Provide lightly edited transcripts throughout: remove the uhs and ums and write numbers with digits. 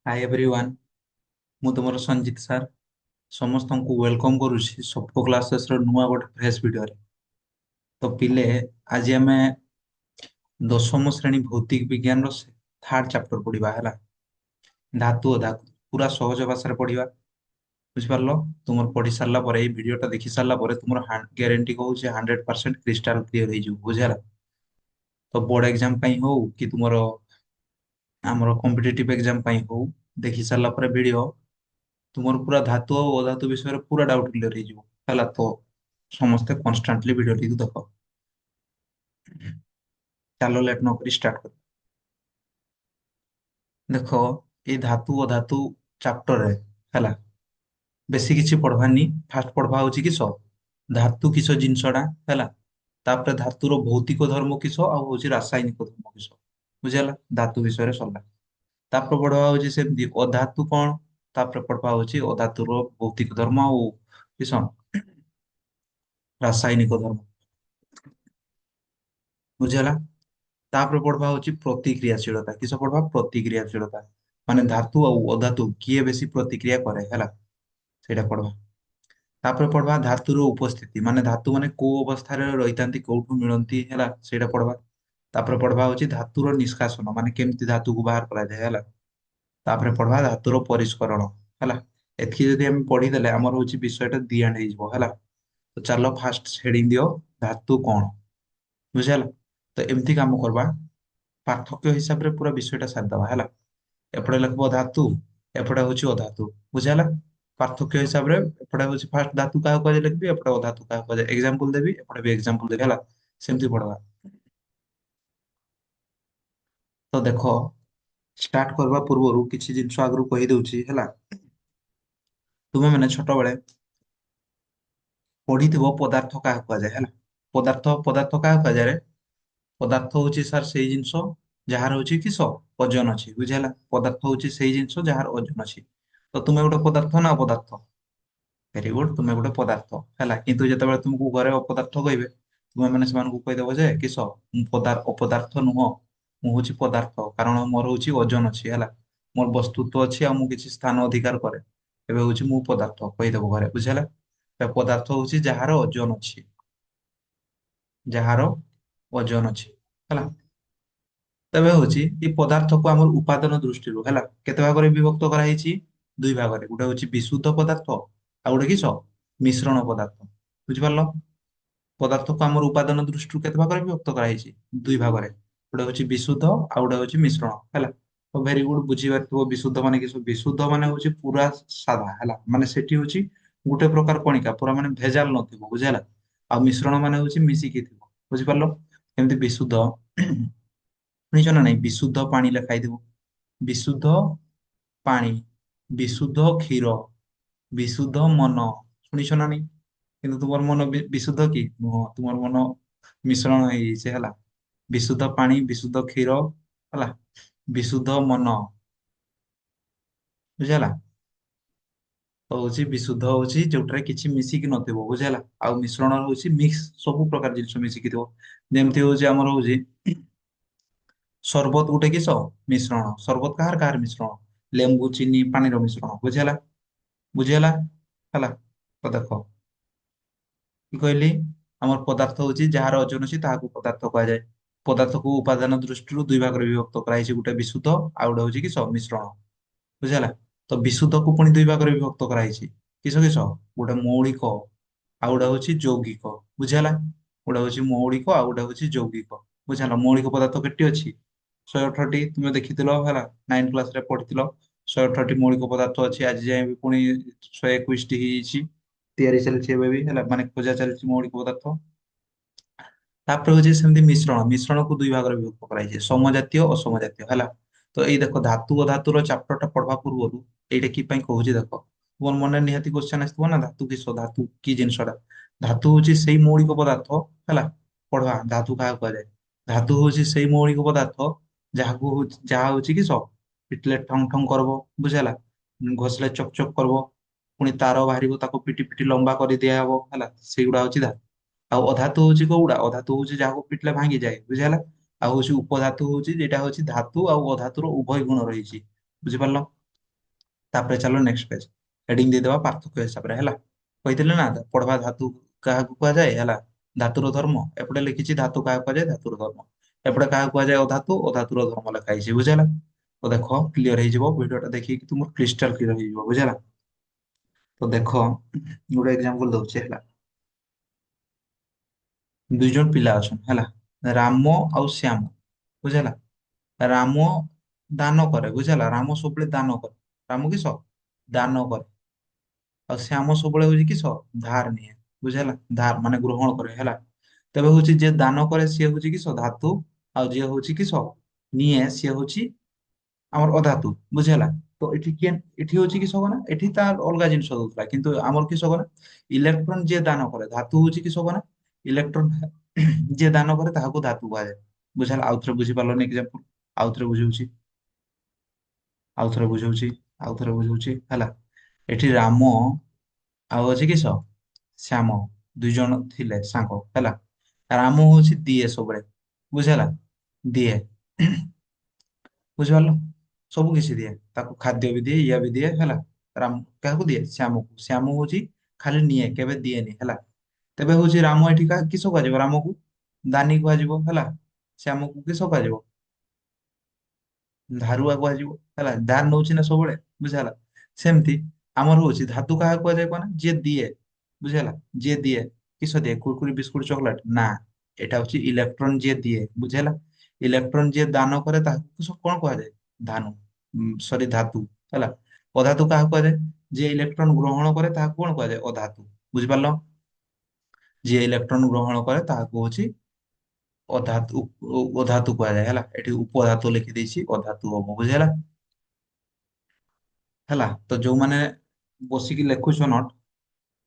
Hi everyone. ମୁଁ ତୁମର Sanjit sir ସମସ୍ତଙ୍କୁ ୱେଲକମ୍ କରୁଛି ସଫ୍ଟଓ କ୍ଲାसेसର ନୂଆ ଗୋଟେ ଫ୍ରେଶ ଭିଡିଓରେ। ତ ପିଲେ ଆଜି ଆମେ ଦଶମ ଶ୍ରେଣୀ ଭୌତିକ ବିଜ୍ଞାନର ଥାର୍ଡ ଚାପ୍ଟର ପଢିବା ହେଲା। ଧାତୁ ଓ ଧାତୁ ପୁରା ସହଜ ଭାଷାରେ ପଢିବା। ବୁଝିପାରିଲ? ତୁମର ପଢି ସାରିଲା ପରେ ଏଇ ଭିଡିଓଟା ଦେଖି ସାରିଲା ପରେ ତୁମର ଗ୍ୟାରେଣ୍ଟି କହୁଛି 100% କ୍ରିଷ୍ଟାଲ କ୍ଲିୟର ହେଇଯିବ। ବୁଝିଲା? ତ ବୋର୍ଡ ଏକ୍ଜାମ ପାଇଁ ହଉ କି ତୁମର ଆମର କମ୍ପିଟେଟିଭ ଏକ୍ଜାମ ପାଇଁ ହଉ, ଦେଖି ସାରିଲା ପରେ ଭିଡିଓ ତୁମର ପୁରା ଧାତୁ ଆଉ ଅଧାତୁ ବିଷୟରେ ପୁରା ଡାଉଟ କ୍ଲିୟର ହେଇଯିବ ହେଲା। ତ ସମସ୍ତେ କନଷ୍ଟାଣ୍ଟଲି ଭିଡିଓଟିକୁ ଦେଖ। ଚାଲ ଲେଟ୍ ନ କରି ଷ୍ଟାର୍ଟ କର। ଦେଖ, ଏଇ ଧାତୁ ଅଧାତୁ ଚାପ୍ଟରରେ ହେଲା ବେଶୀ କିଛି ପଢବାନି। ଫାଷ୍ଟ ପଢବା ହଉଛି କିସ ଧାତୁ କିସ ଜିନିଷଟା ହେଲା। ତାପରେ ଧାତୁର ଭୌତିକ ଧର୍ମ କିସ ଆଉ ହଉଛି ରାସାୟନିକ ଧର୍ମ କିସ। ବୁଝିଗଲା? ଧାତୁ ବିଷୟରେ ସରିଲା। ତାପରେ ପଢବା ହଉଛି ସେମିତି ଅଧାତୁ କଣ, ତାପରେ ପଢବା ହଉଛି ଅଧାତୁର ଭୌତିକ ଧର୍ମ ଆଉ କିସ ରାସାୟନିକ ଧର୍ମ। ବୁଝିଗଲା? ତାପରେ ପଢବା ହଉଛି ପ୍ରତିକ୍ରିୟାଶୀଳତା। କିସ ପଢବା? ପ୍ରତିକ୍ରିୟାଶୀଳତା ମାନେ ଧାତୁ ଆଉ ଅଧାତୁ କିଏ ବେଶୀ ପ୍ରତିକ୍ରିୟା କରେ ହେଲା, ସେଇଟା ପଢବା। ତାପରେ ପଢବା ଧାତୁର ଉପସ୍ଥିତି ମାନେ ଧାତୁ ମାନେ କୋଉ ଅବସ୍ଥାରେ ରହିଥାନ୍ତି, କୋଉଠୁ ମିଳନ୍ତି ହେଲା, ସେଇଟା ପଢବା। ତାପରେ ପଢବା ହଉଛି ଧାତୁର ନିଷ୍କାସନ ମାନେ କେମିତି ଧାତୁକୁ ବାହାର କରାଯାଏ ହେଲା। ତାପରେ ପଢବା ଧାତୁର ପରିଷ୍କରଣ ହେଲା। ଏତିକି ଯଦି ଆମେ ପଢିଦେଲେ ଆମର ହଉଛି ବିଷୟଟା ଦି ଆଣ୍ଡ ହେଇଯିବ ହେଲା। ତ ଚାଲ ଫାଷ୍ଟ ହେଡିଙ୍ଗ ଦିଅ ଧାତୁ କଣ। ବୁଝିହେଲା? ତ ଏମିତି କାମ କରବା, ପାର୍ଥକ୍ୟ ହିସାବରେ ପୁରା ବିଷୟଟା ସାରିଦବା ହେଲା। ଏପଟେ ଲେଖିବ ଧାତୁ, ଏପଟେ ହଉଛି ଅଧାତୁ। ବୁଝିହେଲା? ପାର୍ଥକ୍ୟ ହିସାବରେ ଏପଟେ ହଉଛି ଫାଷ୍ଟ ଧାତୁ କାହାକୁ କୁହାଯାଏ ଲେଖିବି, ଏପଟେ ଅଧାତୁ କାହାକୁ କୁହାଯାଏ ଏକ୍ସାମ୍ପଲ ଦେବି, ଏପଟେ ବି ଏକ୍ସାମ୍ପଲ ଦେବି ହେଲା। ସେମିତି ପଢବା। ତ ଦେଖ, ଷ୍ଟାର୍ଟ କରିବା ପୂର୍ବରୁ କିଛି ଜିନିଷ ଆଗରୁ କହିଦଉଛି ହେଲା। ତୁମେ ମାନେ ଛୋଟବେଳେ ପଢିଥିବ ପଦାର୍ଥ କାହାକୁ କୁହାଯାଏ ହେଲା। ପଦାର୍ଥ ପଦାର୍ଥ କାହାକୁ କୁହାଯାଏ ରେ? ପଦାର୍ଥ ହଉଛି ସାର୍ ସେଇ ଜିନିଷ ଯାହାର ହଉଛି କିସ ଓଜନ ଅଛି। ବୁଝିହେଲା? ପଦାର୍ଥ ହଉଛି ସେଇ ଜିନିଷ ଯାହାର ଓଜନ ଅଛି। ତ ତୁମେ ଗୋଟେ ପଦାର୍ଥ ନା ଅପଦାର୍ଥ? ଭେରି ଗୁଡ, ତୁମେ ଗୋଟେ ପଦାର୍ଥ ହେଲା। କିନ୍ତୁ ଯେତେବେଳେ ତୁମକୁ ଘରେ ଅପଦାର୍ଥ କହିବେ, ତୁମେ ମାନେ ସେମାନଙ୍କୁ କହିଦବ ଯେ କିସ ମୁଁ ଅପଦାର୍ଥ ନୁହଁ, ମୁଁ ହଉଛି ପଦାର୍ଥ, କାରଣ ମୋର ହଉଛି ଓଜନ ଅଛି ହେଲା। ମୋର ବସ୍ତୁତ୍ୱ ଅଛି ଆଉ ମୁଁ କିଛି ସ୍ଥାନ ଅଧିକାର କରେ। ଏବେ ହଉଛି ମୁଁ ପଦାର୍ଥ କହିଦବ ଘରେ। ବୁଝିହେଲା? ପଦାର୍ଥ ହଉଛି ଯାହାର ଓଜନ ଅଛି, ଯାହାର ଓଜନ ଅଛି ହେଲା। ତେବେ ହଉଛି ଏଇ ପଦାର୍ଥକୁ ଆମର ଉପାଦାନ ଦୃଷ୍ଟିରୁ ହେଲା କେତେ ଭାଗରେ ବିଭକ୍ତ କରାଯାଇଛି? ଦୁଇ ଭାଗରେ। ଗୋଟେ ହଉଛି ବିଶୁଦ୍ଧ ପଦାର୍ଥ ଆଉ ଗୋଟେ କିସ ମିଶ୍ରଣ ପଦାର୍ଥ। ବୁଝିପାରିଲ? ପଦାର୍ଥକୁ ଆମର ଉପାଦାନ ଦୃଷ୍ଟିରୁ କେତେ ଭାଗରେ ବିଭକ୍ତ କରାଯାଇଛି? ଦୁଇ ଭାଗରେ। ଗୋଟେ ହଉଛି ବିଶୁଦ୍ଧ ଆଉ ଗୋଟେ ହଉଛି ମିଶ୍ରଣ ହେଲା। ତ ଭେରି ଗୁଡ, ବୁଝିପାରୁଥିବ ବିଶୁଦ୍ଧ ମାନେ କିସ। ବିଶୁଦ୍ଧ ମାନେ ହଉଛି ପୁରା ସାଧା ହେଲା, ମାନେ ସେଠି ହଉଛି ଗୋଟେ ପ୍ରକାର କଣିକା ପୁରା ମାନେ ଭେଜାଲ ନଥିବ। ବୁଝିହେଲା? ଆଉ ମିଶ୍ରଣ ମାନେ ହଉଛି ମିଶିକି ଥିବ। ବୁଝିପାରିଲ? ଏମିତି ବିଶୁଦ୍ଧ ଶୁଣିଛ ନା ନାଇଁ? ବିଶୁଦ୍ଧ ପାଣି ଲେଖା ହେଇଥିବ, ବିଶୁଦ୍ଧ ପାଣି, ବିଶୁଦ୍ଧ କ୍ଷୀର, ବିଶୁଦ୍ଧ ମନ। ଶୁଣିଛ ନା ନାଇଁ? କିନ୍ତୁ ତୁମର ମନ ବିଶୁଦ୍ଧ କି ନୁହଁ, ତୁମର ମନ ମିଶ୍ରଣ ହେଇଯାଇଛି ହେଲା। ବିଶୁଦ୍ଧ ପାଣି, ବିଶୁଦ୍ଧ କ୍ଷୀର ହେଲା, ବିଶୁଦ୍ଧ ମନ। ବୁଝିହେଲା? ତ ହଉଛି ବିଶୁଦ୍ଧ ହଉଛି ଯୋଉଟାରେ କିଛି ମିଶିକି ନଥିବ। ବୁଝିହେଲା? ଆଉ ମିଶ୍ରଣ ହଉଛି ମିକ୍ସ, ସବୁ ପ୍ରକାର ଜିନିଷ ମିଶିକି ଥିବ। ଯେମିତି ହଉଛି ଆମର ହଉଛି ସରବତ ଗୋଟେ କିସ ମିଶ୍ରଣ। ସରବତ କାହାର କାହାର ମିଶ୍ରଣ? ଲେମ୍ବୁ, ଚିନି, ପାଣିର ମିଶ୍ରଣ। ବୁଝିହେଲା? ବୁଝିହେଲା? ହେଲା। ତ ଦେଖ, କି କହିଲି ଆମର ପଦାର୍ଥ ହଉଛି ଯାହାର ଓଜନ ଅଛି ତାହାକୁ ପଦାର୍ଥ କୁହାଯାଏ। ପଦାର୍ଥକୁ ଉପାଦାନ ଦୃଷ୍ଟିରୁ ଦୁଇ ଭାଗରେ ବିଭକ୍ତ କରାଯାଇଛି, ଗୋଟେ ବିଶୁଦ୍ଧ ଆଉ ଗୋଟେ ହଉଛି କିସ ମିଶ୍ରଣ। ବୁଝିହେଲା? ତ ବିଶୁଦ୍ଧକୁ ପୁଣି ଦୁଇ ଭାଗରେ ବିଭକ୍ତ କରାଯାଇଛି। କିସ କିସ? ଗୋଟେ ମୌଳିକ ଆଉ ଗୋଟେ ହଉଛି ଯୌଗିକ। ବୁଝିହେଲା? ଗୋଟେ ହଉଛି ମୌଳିକ ଆଉ ଗୋଟେ ହଉଛି ଯୌଗିକ। ବୁଝିହେଲା? ମୌଳିକ ପଦାର୍ଥ କେତେ ଅଛି? 118ଟି। ତୁମେ ଦେଖିଥିଲ ହେଲା, 9 କ୍ଲାସରେ ପଢିଥିଲ। 118ଟି ମୌଳିକ ପଦାର୍ଥ ଅଛି। ଆଜି ଯାଏଁ ବି ପୁଣି 121ଟି ହେଇଯାଇଛି। ତିଆରି ଚାଲିଛି ଏବେ ବି ହେଲା, ମାନେ ଖୋଜା ଚାଲିଛି ମୌଳିକ ପଦାର୍ଥ। ତାପରେ ହଉଛି ସେମିତି ମିଶ୍ରଣ। ମିଶ୍ରଣକୁ ଦୁଇ ଭାଗରେ ବିଭକ୍ତ କରାଯାଇଛି, ସମଜାତୀୟ ଅସମଜାତୀୟ ହେଲା। ତ ଏଇ ଦେଖ, ଧାତୁ ଅଧାତୁର ଚାପ୍ଟରଟା ପଢବା ପୂର୍ବରୁ ଏଇଟା କି ପାଇଁ କହୁଛି ଦେଖ। ତୁମର ମନରେ ନିହାତି କ୍ୱେଶ୍ଚନ ଆସିଥିବ ନା, ଧାତୁ କିସ, ଧାତୁ କି ଜିନିଷଟା। ଧାତୁ ହଉଛି ସେଇ ମୌଳିକ ପଦାର୍ଥ ହେଲା। ପଢବା ଧାତୁ କାହାକୁ କୁହାଯାଏ। ଧାତୁ ହଉଛି ସେଇ ମୌଳିକ ପଦାର୍ଥ ଯାହା ହଉଛି କିସ ପିଟିଲେ ଠଙ୍ଗ ଠଙ୍ଗ କରବ। ବୁଝିହେଲା? ଘଷିଲେ ଚକ ଚକ କରବ, ପୁଣି ତାର ବାହାରିବ, ତାକୁ ପିଟି ପିଟି ଲମ୍ବା କରି ଦିଆହବ ହେଲା। ସେଇଗୁଡା ହଉଛି ଧାତୁ। ଆଉ ଅଧାତୁ ହଉଛି କୋଉଗୁଡା? ଅଧାତୁ ହଉଛି ଯାହାକୁ ପିଟିଲେ ଭାଙ୍ଗିଯାଏ। ବୁଝିହେଲା? ଆଉ ହଉଛି ଉପଧାତୁ ହଉଛି ଯେଟା ହଉଛି ଧାତୁ ଆଉ ଅଧାତୁର ଉଭୟ ଗୁଣ ରହିଛି। ବୁଝିପାରିଲ? ତାପରେ ଚାଲ ନେକ୍ସଟ ପେଜ, ହେଡିଙ୍ଗ ଦେଇଦେବା ପାର୍ଥକ୍ୟ ହିସାବରେ ହେଲା। କହିଥିଲେ ନା ପଢବା ଧାତୁ କାହାକୁ କୁହାଯାଏ ହେଲା, ଧାତୁର ଧର୍ମ। ଏପଟେ ଲେଖିଛି ଧାତୁ କାହାକୁ କୁହାଯାଏ, ଧାତୁର ଧର୍ମ। ଏପଟେ କାହାକୁ କୁହାଯାଏ ଅଧାତୁ, ଅଧାତୁର ଧର୍ମ ଲେଖା ହେଇଛି, ବୁଝିଲା। ତ ଦେଖ କ୍ଲିୟର ହେଇଯିବ, ଭିଡିଓଟା ଦେଖିକି ତୁମର କ୍ରିଷ୍ଟାଲ କ୍ଲିୟର ହେଇଯିବ, ବୁଝିଲା। ତ ଦେଖ ଗୋଟେ ଏକ୍ସାମ୍ପଲ ଦଉଛି ହେଲା। ଦୁଇ ଜଣ ପିଲା ଅଛନ୍ତି ହେଲା, ରାମ ଆଉ ଶ୍ୟାମ, ବୁଝିଲା। ରାମ ଦାନ କରେ, ବୁଝିଲା। ରାମ ସବୁବେଳେ ଦାନ କରେ। ରାମ କିସ ଦାନ କରେ। ଆଉ ଶ୍ୟାମ ସବୁବେଳେ ହଉଛି କିସ ଧାର ନିଏ, ବୁଝିଲା। ଧାର ମାନେ ଗ୍ରହଣ କରେ ହେଲା। ତେବେ ହଉଛି ଯିଏ ଦାନ କରେ ସିଏ ହଉଛି କିସ ଧାତୁ, ଆଉ ଯିଏ ହଉଛି କିସ ନିଏ ସିଏ ହଉଛି ଆମର ଅଧାତୁ, ବୁଝିହେଲା। ତ ଏଠି କିଏ, ଏଠି ହଉଛି କିସ କନା, ଏଠି ତାର ଅଲଗା ଜିନିଷ ଦଉଥିଲା, କିନ୍ତୁ ଆମର କିସ କନା ଇଲେକ୍ଟ୍ରନ ଯିଏ ଦାନ କରେ, ଧାତୁ ହଉଛି କିସ କନା ଇଲେକ୍ଟ୍ରନ ଯିଏ ଦାନ କରେ ତାହାକୁ ଧାତୁ କୁହାଯାଏ, ବୁଝିହେଲା। ଆଉଥରେ ବୁଝିପାରିଲନି ଏକ୍ସାମ୍ପଲ, ଆଉଥରେ ବୁଝଉଛି, ଆଉଥରେ ବୁଝଉଛି, ଆଉଥରେ ବୁଝଉଛି ହେଲା। ଏଠି ରାମ ଆଉ ଅଛି କିସ ଶ୍ୟାମ, ଦୁଇ ଜଣ ଥିଲେ ସାଙ୍ଗ ହେଲା। ରାମ ହଉଛି ଦିଏ ସବୁବେଳେ, ବୁଝିହେଲା। ଦିଏ ବୁଝିପାରିଲ, ସବୁ କିଛି ଦିଏ, ତାକୁ ଖାଦ୍ୟ ବି ଦିଏ, ଇଏ ବି ଦିଏ ହେଲା। ରାମ କାହାକୁ ଦିଏ, ଶ୍ୟାମକୁ। ଶ୍ୟାମ ହଉଛି ଖାଲି ନିଏ, କେବେ ଦିଏନି ହେଲା। ତେବେ ହଉଛି ରାମ ଏଠି କିସ କୁହାଯିବ, ରାମକୁ ଦାନି କୁହାଯିବ ହେଲା। ଶ୍ୟାମକୁ କିସ କୁହାଯିବ, ଧାରୁଆ କୁହାଯିବ ହେଲା। ଧାର ନଉଛି ନା ସବୁବେଳେ, ବୁଝିହେଲା। ସେମିତି ଆମର ହଉଛି ଧାତୁ କାହାକୁ କୁହାଯାଏ କହନା, ଯିଏ ଦିଏ, ବୁଝିହେଲା। ଯିଏ ଦିଏ, କିସ ଦିଏ, କୁରକୁରି ବିସ୍କୁଟ ଚକୋଲେଟ ନା, ଏଟା ହଉଛି ଇଲେକ୍ଟ୍ରନ ଯିଏ ଦିଏ, ବୁଝିହେଲା। ଇଲେକ୍ଟ୍ରନ ଯିଏ ଦାନ କରେ ତାହାକୁ କଣ କୁହାଯାଏ, ଧାନୁ, ସରି ଧାତୁ ହେଲା। ଅଧାତୁ କାହାକୁ କୁହାଯାଏ, ଯିଏ ଇଲେକ୍ଟ୍ରନ ଗ୍ରହଣ କରେ ତାହାକୁ କଣ କୁହାଯାଏ, ଅଧାତୁ, ବୁଝିପାରିଲ। ଯିଏ ଇଲେକ୍ଟ୍ରନ ଗ୍ରହଣ କରେ ତାହାକୁ ହଉଛି ଅଧାତୁ, ଅଧାତୁ କୁହାଯାଏ ହେଲା। ଏଠି ଉପଧାତୁ ଲେଖିଦେଇଛି, ଅଧାତୁ ହବ, ବୁଝିହେଲା। ହେଲା, ତ ଯୋଉମାନେ ବସିକି ଲେଖୁଛ ନୋଟ,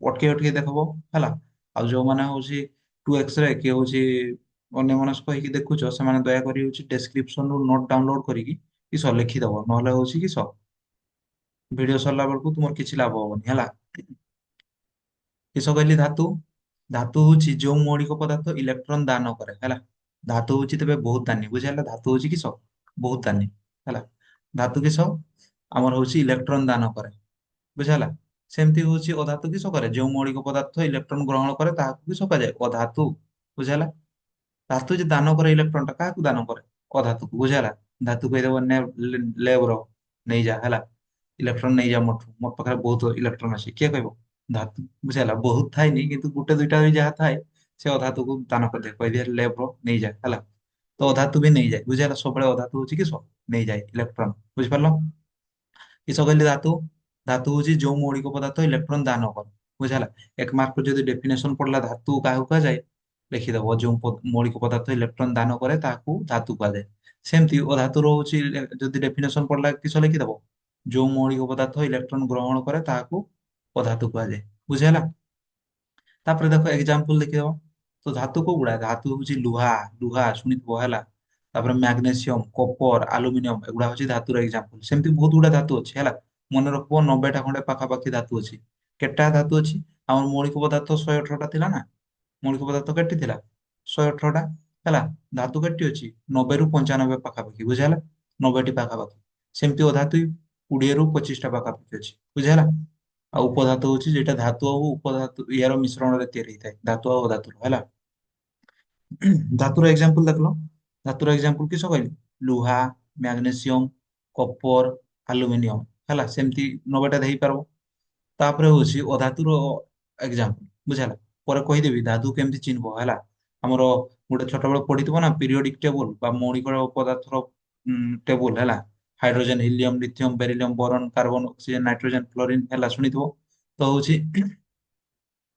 ଅଟକେଇ ଅଟକେଇ ଦେଖବ ହେଲା। ଆଉ ଯୋଉମାନେ ହଉଛି 2x ରେ କି ହଉଛି ଅନ୍ୟମନସ୍କ ହେଇକି ଦେଖୁଛ, ସେମାନେ ଦୟାକରି ହଉଛି ଡେସ୍କ୍ରିପସନରୁ ନୋଟ ଡାଉନଲୋଡ କରିକି କିସ ଲେଖିଦବ, ନହେଲେ ହଉଛି କିସ ଭିଡିଓ ସରିଲା ବେଳକୁ ତୁମର କିଛି ଲାଭ ହବନି ହେଲା। କିସ କହିଲି, ଧାତୁ। ଧାତୁ ହଉଛି ଯୋଉ ମୌଳିକ ପଦାର୍ଥ ଇଲେକ୍ଟ୍ରନ ଦାନ କରେ ହେଲା। ଧାତୁ ହଉଛି ତେବେ ବହୁତ ଦାନୀ, ବୁଝିହେଲା। ଧାତୁ ହଉଛି କିସ ବହୁତ ଦାନୀ ହେଲା। ଧାତୁ କିସ ଆମର ହଉଛି ଇଲେକ୍ଟ୍ରନ ଦାନ କରେ, ବୁଝିହେଲା। ସେମିତି ହଉଛି ଅଧାତୁ କିସ କରେ, ଯୋଉ ମୌଳିକ ପଦାର୍ଥ ଇଲେକ୍ଟ୍ରନ ଗ୍ରହଣ କରେ ତାହାକୁ କିସ କୁହାଯାଏ, ଅଧାତୁ, ବୁଝିହେଲା। ଧାତୁ ଯେ ଦାନ କରେ ଇଲେକ୍ଟ୍ରନ ଟା କାହାକୁ ଦାନ କରେ, ଅଧାତୁକୁ, ବୁଝିହେଲା। ଧାତୁ କହିଦେବ ଲେବର ନେଇଯା ହେଲା, ଇଲେକ୍ଟ୍ରନ ନେଇଯା ମୋଠୁ, ମୋ ପାଖରେ ବହୁତ ଇଲେକ୍ଟ୍ରନ ଅଛି, କିଏ କହିବ, ଧାତୁ, ବୁଝିହେଲା। ବହୁତ ଥାଇନି କିନ୍ତୁ ଗୋଟେ ଦୁଇଟା ବି ଯାହା ଥାଏ ସେ ଅଧାତୁକୁ ଦାନ କରିଦିଏ, କହିଦିଏ ଲେବର ନେଇଯା ହେଲା। ତ ଅଧାତୁ ବି ନେଇଯାଏ, ବୁଝିହେଲା। ସବୁବେଳେ ଅଧାତୁ ହଉଛି କିସ ନେଇଯାଏ ଇଲେକ୍ଟ୍ରନ, ବୁଝିପାରିଲ। କିସ କହିଲି, ଧାତୁ। ଧାତୁ ହଉଛି ଯୋଉ ମୌଳିକ ପଦାର୍ଥ ଇଲେକ୍ଟ୍ରନ ଦାନ କରେ, ବୁଝିହେଲା। ଏକ ମାର୍କ ଯଦି ଡେଫିନେସନ ପଡିଲା ଧାତୁ କାହାକୁ କୁହାଯାଏ, ଲେଖିଦବ ଯୋଉ ମୌଳିକ ପଦାର୍ଥ ଇଲେକ୍ଟ୍ରନ ଦାନ କରେ ତାହାକୁ ଧାତୁ କୁହାଯାଏ। ସେମିତି ଅଧାତୁର ହଉଛି ଯଦି ଡେଫିନେସନ ପଡିଲା କିସ ଲେଖିଦବ, ଯୋଉ ମୌଳିକ ପଦାର୍ଥ ଇଲେକ୍ଟ୍ରନ ଗ୍ରହଣ କରେ ତାହାକୁ ଅଧାତୁ କୁହାଯାଏ, ବୁଝିହେଲା। ତାପରେ ଦେଖ ଏକ୍ସାମ୍ପଲ ଦେଖିଦବ। ତ ଧାତୁ କୋଉ ଗୁଡା, ଧାତୁ ହଉଛି ଲୁହା, ଲୁହା ଶୁଣିଥିବ ହେଲା। ତାପରେ ମ୍ୟାଗ୍ନେସିୟମ, କପର, ଆଲୁମିନିୟମ, ଏଗୁଡା ହଉଛି ଧାତୁର ଏକ୍ସାମ୍ପଲ। ସେମିତି ବହୁତ ଗୁଡା ଧାତୁ ଅଛି ହେଲା। ମନେ ରଖିବ 90ଟା ଖଣ୍ଡେ ପାଖାପାଖି ଧାତୁ ଅଛି। କେତେଟା ଧାତୁ ଅଛି, ଆମର ମୌଳିକ ପଦାର୍ଥ 118ଟା ଥିଲା ନା। ମୌଳିକ ପଦାର୍ଥ କେତେ ଥିଲା, 118ଟା ହେଲା। ଧାତୁ କେତେ ଅଛି, 90ରୁ 95 ପାଖାପାଖି, ବୁଝିହେଲା। 90ଟି ପାଖାପାଖି। ସେମିତି ଅଧାତୁ 20ରୁ 25ଟା ପାଖାପାଖି ଅଛି, ବୁଝିହେଲା। ଆଉ ଉପଧାତୁ ହଉଛି ଯେଟା ଧାତୁ ଆଉ ଉପଧାତୁ ଇହାର ମିଶ୍ରଣରେ ତିଆରି ହେଇଥାଏ, ଧାତୁ ଆଉ ଅଧାତୁ ହେଲା। ଧାତୁର ଏକ୍ସାମ୍ପଲ ଦେଖିଲ, ଧାତୁର ଏକ୍ସାମ୍ପଲ କିସ କହିଲି, ଲୁହା, ମ୍ୟାଗ୍ନେସିୟମ, କପର, ଆଲୁମିନିୟମ ହେଲା। ସେମିତି 90ଟା ଦେଇପାରିବ। ତାପରେ ହଉଛି ଅଧାତୁର ଏକ୍ସାମ୍ପଲ, ବୁଝିହେଲା। ପରେ କହିଦେବି ଧାତୁ କେମିତି ଚିହ୍ନିବ ହେଲା। ଆମର ଗୋଟେ ଛୋଟବେଳେ ପଢିଥିବ ନା ପିରିୟଡିକ ଟେବୁଲ ବା ମୌଳିକ ପଦାର୍ଥର ଟେବୁଲ ହେଲା। Hydrogen, helium, lithium, beryllium, boron, carbon, oxygen, nitrogen, chlorine ହେଲା, ଶୁଣିଥିବ। ତ ହଉଛି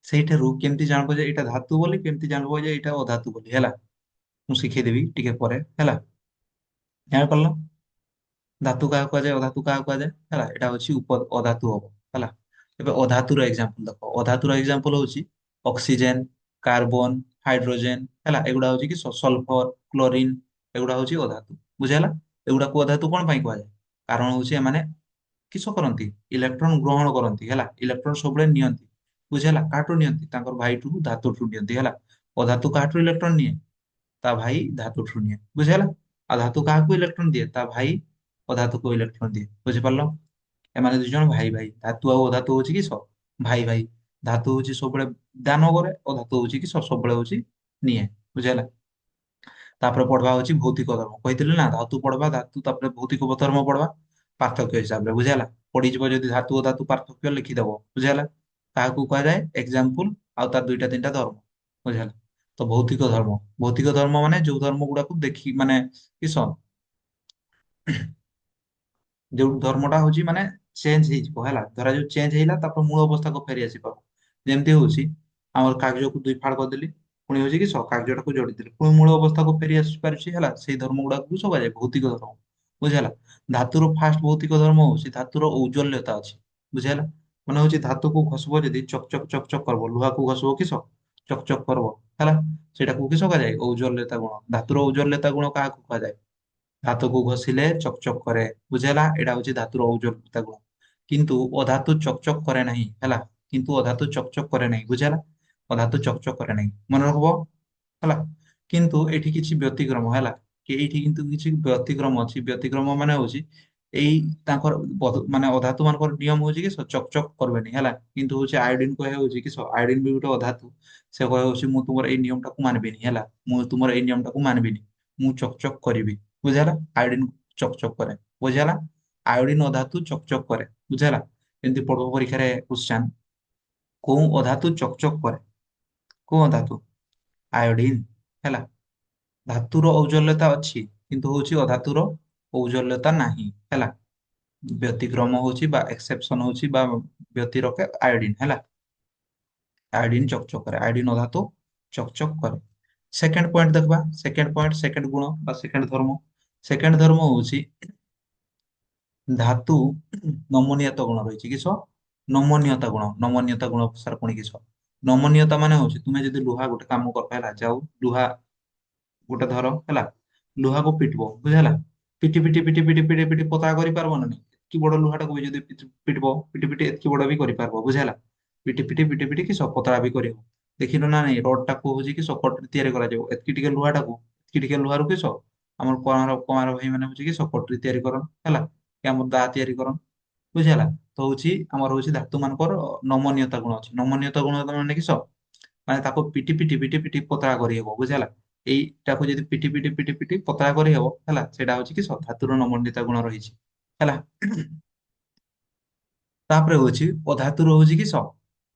ସେଇଠାରୁ କେମିତି ଜାଣିବ ଯେ ଏଇଟା ଧାତୁ ବୋଲି, କେମିତି ଜାଣିବ ଯେ ଏଇଟା ଅଧାତୁ ବୋଲି ହେଲା। ମୁଁ ଶିଖେଇଦେବି ଟିକେ ପରେ ହେଲା। ଜାଣିପାରିଲ, ଧାତୁ କାହାକୁ କୁହାଯାଏ, ଅଧାତୁ କାହାକୁ କୁହାଯାଏ ହେଲା। ଏଇଟା ହଉଛି ଅଧାତୁ ହବ ହେଲା। ଏବେ ଅଧାତୁର ଏକ୍ସାମ୍ପଲ ଦେଖ, ଅଧାତୁର ଏକ୍ସାମ୍ପଲ ହଉଛି ଅକ୍ସିଜେନ, କାର୍ବନ, ହାଇଡ୍ରୋଜେନ ହେଲା। ଏଗୁଡା ହଉଛି କି ସଲଫର, କ୍ଲୋରିନ, ଏଗୁଡା ହଉଛି ଅଧାତୁ, ବୁଝିହେଲା। ଏଗୁଡାକୁ ଅଧାତୁ କଣ ପାଇଁ କୁହାଯାଏ, କାରଣ ହଉଛି ଏମାନେ କିସ କରନ୍ତି, ଇଲେକ୍ଟ୍ରନ ଗ୍ରହଣ କରନ୍ତି ହେଲା। ଇଲେକ୍ଟ୍ରନ ସବୁବେଳେ ନିଅନ୍ତି, ବୁଝିହେଲା। କାହାଠୁ ନିଅନ୍ତି, ତାଙ୍କର ଭାଇଠୁ ଧାତୁଠୁ ନିଅନ୍ତି ହେଲା। ଅଧାତୁ କାହାଠୁ ଇଲେକ୍ଟ୍ରନ ନିଏ, ତା ଭାଇ ଧାତୁଠୁ ନିଏ, ବୁଝିହେଲା। ଆଉ ଧାତୁ କାହାକୁ ଇଲେକ୍ଟ୍ରନ ଦିଏ, ତା ଭାଇ ଅଧାତୁକୁ ଇଲେକ୍ଟ୍ରନ ଦିଏ, ବୁଝିପାରିଲ। ଏମାନେ ଦୁଇ ଜଣ ଭାଇ ଭାଇ। ଧାତୁ ଆଉ ଅଧାତୁ ହଉଛି କିସ ଭାଇ ଭାଇ। ଧାତୁ ହଉଛି ସବୁବେଳେ ଦାନ କରେ, ଅଧାତୁ ହଉଛି କିସ ସବୁବେଳେ ହଉଛି ନିଏ। ବୁଝିହେଲା। ତାପରେ ପଢବା ହଉଛି ଭୌତିକ ଧର୍ମ। କହିଥିଲି ନା ଧାତୁ ପଢବା, ଧାତୁ ତାପରେ ଭୌତିକ ଧର୍ମ ପଢବା ପାର୍ଥକ୍ୟ ହିସାବରେ। ବୁଝିହେଲା। ପଡିଯିବ ଯଦି ଧାତୁ ଓ ଧାତୁ ପାର୍ଥକ୍ୟ ଲେଖିଦବ। ବୁଝିହେଲା। ତାହାକୁ କୁହାଯାଏ ଏକ୍ସାମ୍ପଲ ଆଉ ତାର ଦୁଇଟା ତିନିଟା ଧର୍ମ। ବୁଝିହେଲା। ତ ଭୌତିକ ଧର୍ମ, ଭୌତିକ ଧର୍ମ ମାନେ ଯୋଉ ଧର୍ମ ଗୁଡାକୁ ଦେଖି ମାନେ କିସ ଯୋଉ ଧର୍ମଟା ହଉଛି ମାନେ ଚେଞ୍ଜ ହେଇଯିବ ହେଲା। ଧରା ଯୋଉ ଚେଞ୍ଜ ହେଇଲା ତାପରେ ମୂଳ ଅବସ୍ଥାକୁ ଫେରି ଆସିବ। ଯେମିତି ହଉଛି ଆମର କାଗଜକୁ ଦୁଇ ଫାଳ କରିଦେଲି, ପୁଣି ହଉଛି କି କାଗଜଟାକୁ ଯୋଡିଦେଲି, ପୁଣି ମୂଳ ଅବସ୍ଥାକୁ ଫେରି ଆସିପାରୁଛି ହେଲା। ସେଇ ଧର୍ମ ଗୁଡାକୁ ସବୁ କୁହାଯାଏ ଭୌତିକ ଧର୍ମ। ବୁଝିହେଲା। ଧାତୁର ଫାଷ୍ଟ ଭୌତିକ ଧର୍ମ ହଉଛି ଧାତୁର ଔଜ୍ଜଲ୍ୟତା ଅଛି। ବୁଝିହେଲା। ମାନେ ହଉଛି ଧାତୁକୁ ଘଷିବ ଯଦି ଚକ ଚକ କରିବ, ଲୁହାକୁ ଘଷିବ କିସ ଚକ ଚକ କରିବ ହେଲା। ସେଇଟାକୁ କିସ କୁହାଯାଏ ଔଜ୍ଜଲ୍ୟତା ଗୁଣ। ଧାତୁର ଔଜ୍ଜଲ୍ୟତା ଗୁଣ କାହାକୁ କୁହାଯାଏ? ଧାତୁକୁ ଘଷିଲେ ଚକଚକ କରେ। ବୁଝିହେଲା। ଏଇଟା ହଉଛି ଧାତୁର ଔଜ୍ଜଲ୍ୟତା ଗୁଣ। କିନ୍ତୁ ଅଧାତୁ ଚକଚକ କରେ ନାହିଁ ହେଲା। କିନ୍ତୁ ଅଧାତୁ ଚକଚକ କରେ ନାହିଁ। ବୁଝିହେଲା। ଅଧାତୁ ଚକଚକ କରେ ନାହିଁ ମନେ ରଖିବ ହେଲା। କିନ୍ତୁ ଏଠି କିଛି ବ୍ୟତିକ୍ରମ ହେଲା, କି ଏଇଠି କିନ୍ତୁ କିଛି ବ୍ୟତିକ୍ରମ ଅଛି। ବ୍ୟତିକ୍ରମ ମାନେ ହଉଛି ଏଇ ତାଙ୍କର ମାନେ ଅଧାତୁ ମାନଙ୍କର ନିୟମ ହଉଛି କି ଚକଚକ କରିବେନି ହେଲା। କିନ୍ତୁ ହଉଛି ଆୟୋଡିନ କହିବା ହଉଛି କି ଆୟୋଡିନ ବି ଗୋଟେ ଅଧାତୁ। ସେ କହିବା ହଉଛି ମୁଁ ତୁମର ଏଇ ନିୟମଟାକୁ ମାନିବିନି ହେଲା। ମୁଁ ତୁମର ଏଇ ନିୟମଟାକୁ ମାନିବିନି, ମୁଁ ଚକଚକ କରିବି। ବୁଝିହେଲା। ଆୟୋଡିନ ଚକଚକ କରେ। ବୁଝିହେଲା। ଆୟୋଡିନ ଅଧାତୁ ଚକଚକ କରେ। ବୁଝିହେଲା। ଏମିତି ପଡିବ ପରୀକ୍ଷାରେ କ୍ୱେଶ୍ଚନ, କୋଉ ଅଧାତୁ ଚକଚକ କରେ? କୋଉ ଅଧାତୁ? ଆୟୋଡିନ ହେଲା। ଧାତୁର ଔଜ୍ଜଲ୍ୟତା ଅଛି କିନ୍ତୁ ହଉଛି ଅଧାତୁର ଔଜ୍ଜଲ୍ୟତା ନାହିଁ ହେଲା। ବ୍ୟତିକ୍ରମ ହଉଛି ବା ଏକ୍ସେପସନ ହଉଛି ବା ବ୍ୟତିରକେ ଆୟୋଡିନ ହେଲା। ଆୟୋଡିନ ଚକଚକ କରେ, ଆୟୋଡିନ ଅଧାତୁ ଚକଚକ କରେ। ସେକେଣ୍ଡ ପଏଣ୍ଟ ଦେଖିବା। ସେକେଣ୍ଡ ପଏଣ୍ଟ, ସେକେଣ୍ଡ ଗୁଣ ବା ସେକେଣ୍ଡ ଧର୍ମ। ସେକେଣ୍ଡ ଧର୍ମ ହଉଛି ଧାତୁ ନମନୀୟତା ଗୁଣ ରହିଛି। କିସ? ନମନୀୟତା ଗୁଣ। ନମନୀୟତା ଗୁଣ ସାର ପୁଣି କିସ? ନମନୀୟତା ମାନେ ହଉଛି ତୁମେ ଯଦି ଲୁହା ଗୋଟେ କାମ କର ହେଲା, ଯାଉ ଲୁହା ଗୋଟେ ଧର ହେଲା, ଲୁହାକୁ ପିଟିବ। ବୁଝିହେଲା। ପିଟି ପିଟି ପିଟି ପିଟି ପିଟି ପିଟି ପତଳା କରିପାରିବ ନା ନାଇଁ? କି ବଡ ଲୁହାଟାକୁ ବି ଯଦି ପିଟିବ, ପିଟି ପିଟି ଏତକି ବଡ ବି କରିପାରିବ। ବୁଝିହେଲା। ପିଟି ପିଟି ପିଟି ପିଟି କି ପତଳା ବି କରିବ। ଦେଖିଲ ନା ନାଇଁ ରଡ୍ ଟାକୁ ହଉଛି କି କଟରେ ତିଆରି କରାଯିବ। ଏତକି ଟିକେ ଲୁହାଟାକୁ, ଏତକି ଟିକେ ଲୁହାରୁ କିସ ଆମର କୁମ୍ଭାର କୁମ୍ଭାର ଭାଇ ମାନେ ହଉଛି କି କଟୁରୀ ତିଆରି କରନ୍ ହେଲା, କି ଆମର ଦା ତିଆରି କରନ୍। ବୁଝିହେଲା। ତ ହଉଛି ଆମର ହଉଛି ଧାତୁ ମାନଙ୍କର ନମନୀୟତା ଗୁଣ ଅଛି। ନମନୀୟତା ଗୁଣ ମାନେ କିସ ମାନେ ତାକୁ ପିଟି ପିଟି ପିଟି ପିଟି ପତଳା କରିହବ। ବୁଝିହେଲା। ଏଇଟାକୁ ଯଦି ପିଟି ପିଟି ପିଟି ପିଟି ପତଳା କରିହବ ହେଲା, ସେଇଟା ହଉଛି କି ଧାତୁର ନମନୀୟତା ଗୁଣ ରହିଛି ହେଲା। ତାପରେ ହଉଛି ଅଧାତୁର ହଉଛି କି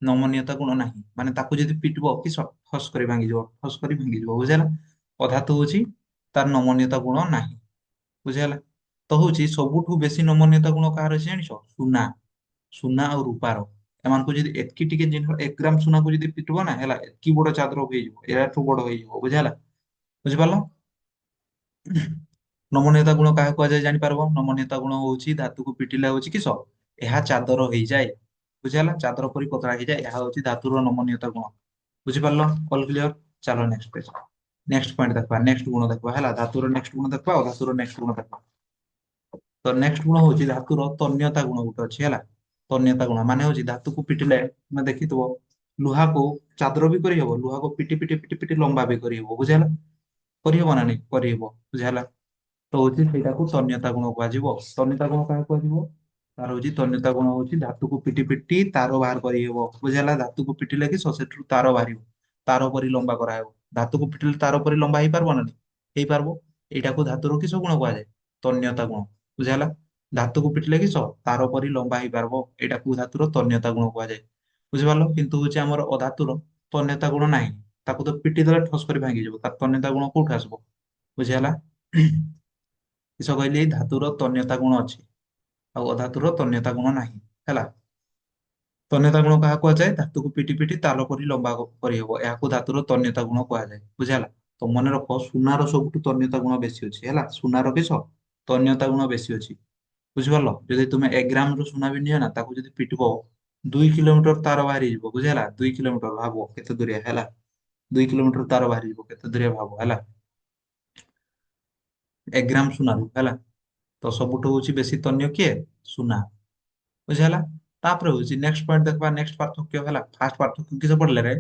ନମନୀୟତା ଗୁଣ ନାହିଁ। ମାନେ ତାକୁ ଯଦି ପିଟିବ କି ଫସ୍ କରି ଭାଙ୍ଗିଯିବ, ଫସ୍ କରି ଭାଙ୍ଗିଯିବ। ବୁଝିହେଲା। ଅଧାତୁ ହଉଛି ତାର ନମନୀୟତା ଗୁଣ ନାହିଁ। ବୁଝିହେଲା। ତ ହଉଛି ସବୁଠୁ ବେଶୀ ନମନୀୟତା ଗୁଣ କାହାର ଅଛି ଜାଣିଛ? ସୁନା। ସୁନା ଆଉ ରୂପାର। ଏମାନଙ୍କୁ ଯଦି ଏତକି ଟିକେ ଜିନିଷ 1 ଗ୍ରାମ ସୁନାକୁ ଯଦି ପିଟିବ ନା ହେଲା, ଏତକି ବଡ ଚାଦର ହେଇଯିବ, ଏହାଠୁ ବଡ ହେଇଯିବ। ବୁଝିହେଲା। ବୁଝିପାରିଲ? ନମନୀୟତା ଗୁଣ କାହାକୁ କୁହାଯାଏ ଜାଣିପାରିବ? ନମନୀୟତା ଗୁଣ ହଉଛି ଧାତୁକୁ ପିଟିଲେ ହଉଛି କିସ ଏହା ଚାଦର ହେଇଯାଏ। ବୁଝିହେଲା। ଚାଦର ପରି ପତଳା ହେଇଯାଏ। ଏହା ହଉଛି ଧାତୁର ନମନୀୟତା ଗୁଣ। ବୁଝିପାରିଲ? All clear? ଚାଲ ନେକ୍ସଟ ପେଜ। ନେକ୍ସଟ ପଏଣ୍ଟ ଦେଖିବା, ନେକ୍ସଟ ଗୁଣ ଦେଖିବା ହେଲା। ଧାତୁର ନେକ୍ସଟ ଗୁଣ ଦେଖିବା, ଅଧାତୁର ନେକ୍ସଟ ଗୁଣ ଦେଖିବା। ତ ନେକ୍ସଟ ଗୁଣ ହଉଛି ଧାତୁର ତନ୍ୟତା ଗୁଣ ଗୋଟେ ଅଛି ହେଲା। ତନ୍ୟତା ଗୁଣ ମାନେ ହଉଛି ଧାତୁକୁ ପିଟିଲେ ତମେ ଦେଖିଥିବ ଲୁହାକୁ ଚାଦର ବି କରିହବ, ଲୁହାକୁ ପିଟି ପିଟି ପିଟି ପିଟି ଲମ୍ବା ବି କରିହବ। ବୁଝିହେଲା। କରିହବ ନା ନାଇଁ? କରିହବ। ବୁଝିହେଲା। ତ ହଉଛି ସେଇଟାକୁ ତନ୍ୟତା ଗୁଣ କୁହାଯିବ। ତନ୍ୟତା ଗୁଣ କାହାକୁ କୁହାଯିବ? ତାର ହଉଛି ତନ୍ୟତା ଗୁଣ ହଉଛି ଧାତୁକୁ ପିଟି ପିଟି ତାର ବାହାର କରିହେବ। ବୁଝିହେଲା। ଧାତୁକୁ ପିଟିଲେ କି ସେଠୁ ତାର ବାହାରିବ, ତାର ପରି ଲମ୍ବା କରାହେବ। ଧାତୁକୁ ପିଟିଲେ ତାର ପରି ଲମ୍ବା ହେଇପାରିବ ନା ନାଇଁ? ହେଇପାରିବ। ଏଇଟାକୁ ଧାତୁର କିସ ଗୁଣ କୁହାଯାଏ? ତନ୍ୟତା ଗୁଣ। ବୁଝିହେଲା। ଧାତୁକୁ ପିଟିଲେ କିସ ତାର ପରି ଲମ୍ବା ହେଇପାରିବ, ଏଇଟାକୁ ଧାତୁର ତନ୍ୟତା ଗୁଣ କୁହାଯାଏ। ବୁଝିପାରିଲ? କିନ୍ତୁ ହଉଛି ଆମର ଅଧାତୁର ତନ୍ୟତା ଗୁଣ ନାହିଁ। ତାକୁ ତ ପିଟି ଦେଲେ ଠସ୍ କରି ଭାଙ୍ଗିଯିବ, ତାର ତନ୍ୟତା ଗୁଣ କୋଉଠୁ ଆସିବ? ବୁଝିହେଲା। କିସ କହିଲି? ଧାତୁର ତନ୍ୟତା ଗୁଣ ଅଛି ଆଉ ଅଧାତୁର ତନ୍ୟତା ଗୁଣ ନାହିଁ ହେଲା। ତନ୍ୟତା ଗୁଣ କାହାକୁ କୁହାଯାଏ? ଧାତୁକୁ ପିଟି ପିଟି ତାର ପରି ଲମ୍ବା କରିହବ, ଏହାକୁ ଧାତୁର ତନ୍ୟତା ଗୁଣ କୁହାଯାଏ। ବୁଝିହେଲା। ତ ମନେ ରଖ ସୁନାର ସବୁଠୁ ତନ୍ୟତା ଗୁଣ ବେଶୀ ଅଛି ହେଲା। ସୁନାର କିସ ତନ୍ୟତା ଗୁଣ ବେଶୀ ଅଛି। ବୁଝିପାରିଲ? ଯଦି ତୁମେ 1 ଗ୍ରାମ ର ସୁନା ବି ନିଅ ନା, ତାକୁ ଯଦି ପିଟିବ 2 କିଲୋମିଟର ତାର ବାହାରିଯିବ। ବୁଝିହେଲା। 2 କିଲୋମିଟର ଭାବ କେତେ ଦୂରିଆ ହେଲା। 2 କିଲୋମିଟର ତାର ବାହାରିଯିବ, କେତେ ଦୂରିଆ ଭାବ ହେଲା। 1 ଗ୍ରାମ ସୁନାରୁ ହେଲା। ତ ସବୁଠୁ ହଉଛି ବେଶୀ ତନ୍ୟ କିଏ? ସୁନା। ବୁଝିହେଲା। ତାପରେ ହଉଛି ନେକ୍ସଟ ପଏଣ୍ଟ ଦେଖିବା, ନେକ୍ସଟ ପାର୍ଥକ୍ୟ ହେଲା। ଫାଷ୍ଟ ପାର୍ଥକ୍ୟ କିସ ପଡିଲା ରେ?